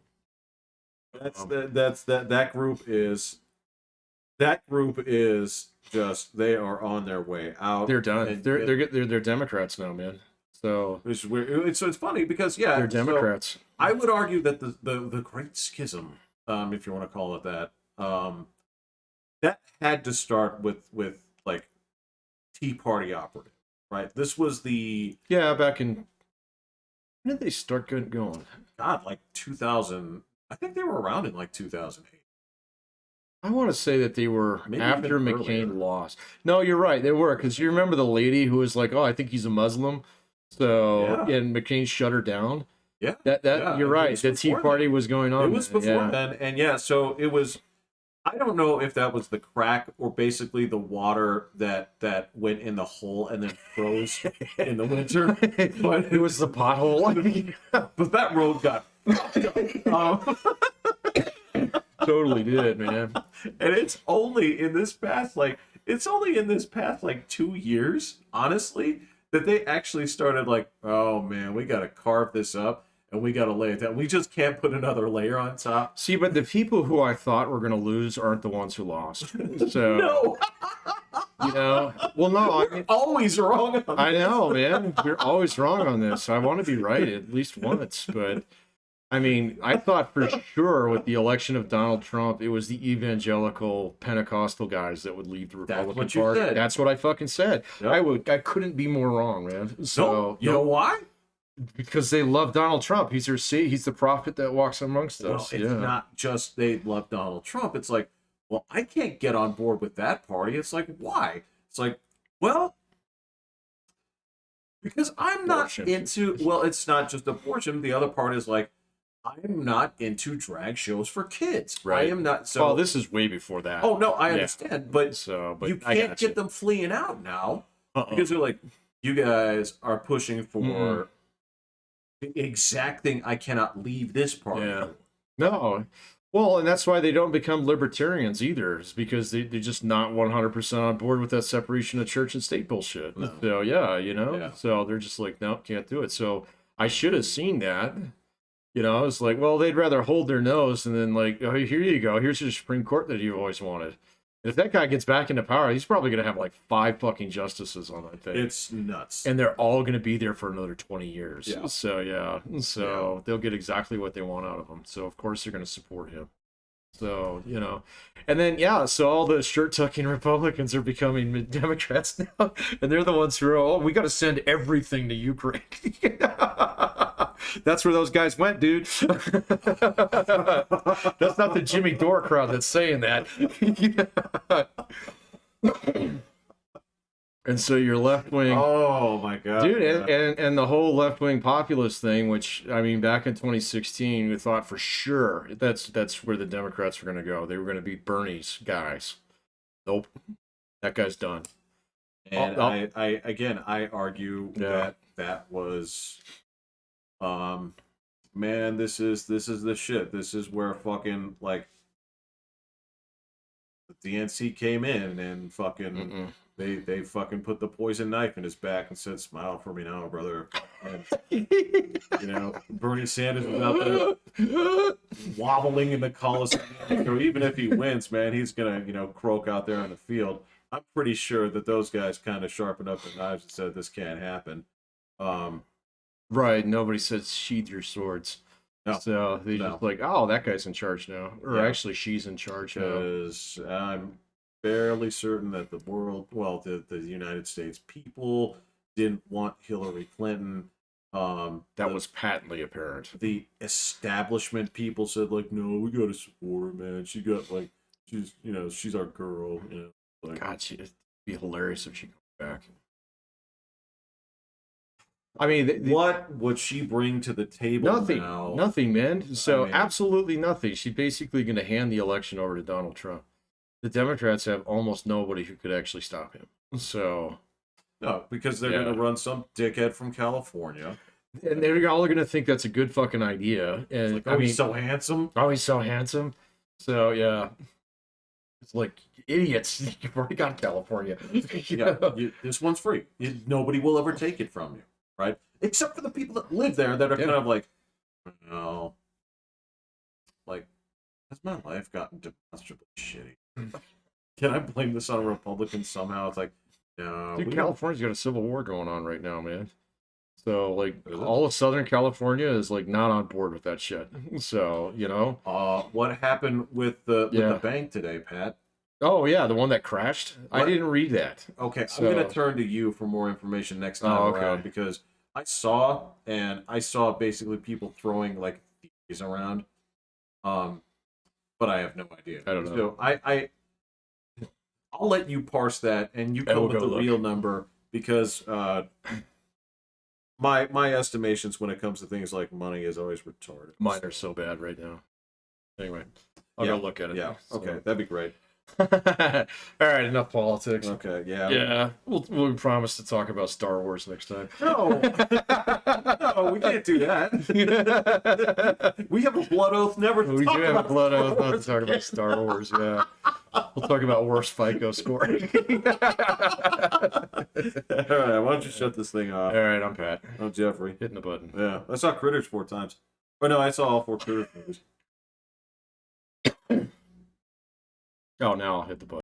Speaker 1: that group is just, they are on their way out.
Speaker 2: They're done.
Speaker 1: And
Speaker 2: They're Democrats now, man. So
Speaker 1: it's weird. It's funny because yeah,
Speaker 2: they're Democrats.
Speaker 1: So I would argue that the Great Schism, if you want to call it that, that had to start with like Tea Party operative, right? This was the
Speaker 2: Yeah, back in, when did they start going?
Speaker 1: God, like 2000. I think they were around in like 2008.
Speaker 2: I want to say that they were
Speaker 1: Maybe
Speaker 2: after
Speaker 1: even
Speaker 2: McCain
Speaker 1: earlier.
Speaker 2: lost. No, you're right. They were, because you remember the lady who was like, "Oh, I think he's a Muslim." So
Speaker 1: Yeah.
Speaker 2: and McCain shut her down.
Speaker 1: Yeah,
Speaker 2: That
Speaker 1: yeah,
Speaker 2: you're
Speaker 1: it
Speaker 2: right.
Speaker 1: was
Speaker 2: The Tea
Speaker 1: before
Speaker 2: Party
Speaker 1: then.
Speaker 2: was going
Speaker 1: It
Speaker 2: on
Speaker 1: was
Speaker 2: then.
Speaker 1: before
Speaker 2: Yeah.
Speaker 1: then, and yeah, so it was. I don't know if that was the crack or basically the water that went in the hole and then froze in the winter, but
Speaker 2: It was the pothole.
Speaker 1: but that road got fucked up.
Speaker 2: Totally did, man.
Speaker 1: And it's only in this past like 2 years, honestly, that they actually started like, oh man, we got to carve this up and we got to lay it down. We just can't put another layer on top.
Speaker 2: See, but the people who I thought were going to lose aren't the ones who lost. So,
Speaker 1: No,
Speaker 2: well, no, I
Speaker 1: we're
Speaker 2: mean,
Speaker 1: always wrong on
Speaker 2: I
Speaker 1: this.
Speaker 2: know, man. We're always wrong on this. I want to be right at least once, but I mean, I thought for sure with the election of Donald Trump, it was the evangelical Pentecostal guys that would lead the Republican
Speaker 1: what you
Speaker 2: Party.
Speaker 1: said.
Speaker 2: That's what I fucking said.
Speaker 1: Yep.
Speaker 2: I couldn't be more wrong, man.
Speaker 1: No,
Speaker 2: So,
Speaker 1: you know why?
Speaker 2: because they love Donald Trump. He's the prophet that walks amongst
Speaker 1: Well,
Speaker 2: us.
Speaker 1: it's
Speaker 2: Yeah.
Speaker 1: not just they love Donald Trump. It's like, well, I can't get on board with that party. It's like, why? It's like, well, because I'm not
Speaker 2: Abortion.
Speaker 1: into, well, it's not just abortion. The other part is like, I'm not into drag shows for kids.
Speaker 2: Right.
Speaker 1: I am not. So,
Speaker 2: Well, this is way before that.
Speaker 1: oh no, I
Speaker 2: Yeah.
Speaker 1: understand, but
Speaker 2: So,
Speaker 1: you
Speaker 2: I
Speaker 1: can't
Speaker 2: got you.
Speaker 1: get them fleeing out now
Speaker 2: Uh-uh.
Speaker 1: because they're like, you guys are pushing for
Speaker 2: Mm-mm.
Speaker 1: the exact thing I cannot leave this party.
Speaker 2: Yeah.
Speaker 1: for.
Speaker 2: No. Well, and that's why they don't become libertarians either, is because they're just not 100% on board with that separation of church and state bullshit.
Speaker 1: No.
Speaker 2: So, yeah,
Speaker 1: Yeah.
Speaker 2: so they're just like, nope, can't do it. So I should have seen that. It's like, well, they'd rather hold their nose and then, like, oh, here you go. Here's your Supreme Court that you always wanted. And if that guy gets back into power, he's probably going to have like 5 fucking justices on that thing.
Speaker 1: It's nuts.
Speaker 2: And they're all going to be there for another 20 years.
Speaker 1: Yeah.
Speaker 2: So, yeah. They'll get exactly what they want out of him. So, of course, they're going to support him. So, and then, so all the shirt tucking Republicans are becoming Democrats now. And they're the ones who are, we got to send everything to Ukraine. That's where those guys went, dude. That's not the Jimmy Dore crowd that's saying that. And so your left wing,
Speaker 1: Oh my god,
Speaker 2: dude,
Speaker 1: yeah.
Speaker 2: and the whole left wing populist thing, which I mean, back in 2016, we thought for sure that's where the Democrats were going to go. They were going to be Bernie's guys. Nope, that guy's done.
Speaker 1: And
Speaker 2: I'll-
Speaker 1: I argue
Speaker 2: Yeah.
Speaker 1: that was, man, this is the shit. This is where fucking like the DNC came in and fucking
Speaker 2: Mm-mm.
Speaker 1: they fucking put the poison knife in his back and said, "Smile for me now, brother." And Bernie Sanders was out there wobbling in the Coliseum. So even if he wins, man, he's gonna croak out there on the field. I'm pretty sure that those guys kind of sharpened up the knives and said this can't happen.
Speaker 2: Right. Nobody says sheath your swords.
Speaker 1: No.
Speaker 2: So they
Speaker 1: No.
Speaker 2: just like, oh, that guy's in charge now, or
Speaker 1: Yeah.
Speaker 2: actually she's in charge now.
Speaker 1: Because I'm fairly certain that the United States people didn't want Hillary Clinton.
Speaker 2: That was patently apparent.
Speaker 1: The establishment people said like, no, we gotta support her, man. She got like, she's our girl. Like,
Speaker 2: God, it'd be hilarious if she comes back. I mean,
Speaker 1: what would she bring to the table
Speaker 2: nothing,
Speaker 1: now?
Speaker 2: nothing, man. So
Speaker 1: mean-
Speaker 2: absolutely nothing. She's basically going to hand the election over to Donald Trump. The Democrats have almost nobody who could actually stop him. So,
Speaker 1: No, because they're
Speaker 2: Yeah.
Speaker 1: gonna run some dickhead from California.
Speaker 2: and they're all going to think that's a good fucking idea. And
Speaker 1: Like,
Speaker 2: I mean,
Speaker 1: he's so handsome.
Speaker 2: oh, he's so handsome. So yeah, it's like idiots. You've already got California.
Speaker 1: This one's free. Nobody will ever take it from you, right? Except for the people that live there that are
Speaker 2: Yeah.
Speaker 1: kind of like, no, like, has my life gotten demonstrably shitty? Can I blame this on a Republican somehow? It's like, no.
Speaker 2: Dude,
Speaker 1: we don't-
Speaker 2: California's got a civil war going on right now, man. So like
Speaker 1: Is it?
Speaker 2: all of Southern California is like not on board with that shit. So,
Speaker 1: What happened with the
Speaker 2: Yeah.
Speaker 1: bank today, Pat?
Speaker 2: Oh yeah, the one that crashed. I
Speaker 1: What?
Speaker 2: dent read that.
Speaker 1: Okay,
Speaker 2: So-
Speaker 1: I'm gonna turn to you for more information next time
Speaker 2: Oh, okay.
Speaker 1: around because I saw basically people throwing like theories around, but I have no idea.
Speaker 2: I don't know.
Speaker 1: So I'll let you parse that and you
Speaker 2: I
Speaker 1: come
Speaker 2: will
Speaker 1: with
Speaker 2: go
Speaker 1: the
Speaker 2: look.
Speaker 1: real number because my estimations when it comes to things like money is always retarded.
Speaker 2: Mine are so bad right now. Anyway, I'll go look at it.
Speaker 1: Yeah.
Speaker 2: So.
Speaker 1: Okay, that'd be great.
Speaker 2: All right, enough politics.
Speaker 1: Okay. Yeah.
Speaker 2: Yeah, we'll promise to talk about Star Wars next time.
Speaker 1: No. No, we can't do that. We have a blood oath never to
Speaker 2: We
Speaker 1: talk
Speaker 2: do have a
Speaker 1: about
Speaker 2: blood oath
Speaker 1: Star
Speaker 2: not to
Speaker 1: Wars.
Speaker 2: talk about Star Wars. Yeah, we'll talk about worst FICO scoring.
Speaker 1: All right, why don't you shut this thing off?
Speaker 2: All right, I'm Pat.
Speaker 1: I'm Jeffrey.
Speaker 2: Hitting the button.
Speaker 1: Yeah, I saw Critters 4 times. Oh no, I saw all 4 Critters movies.
Speaker 2: Oh, now I'll hit the button.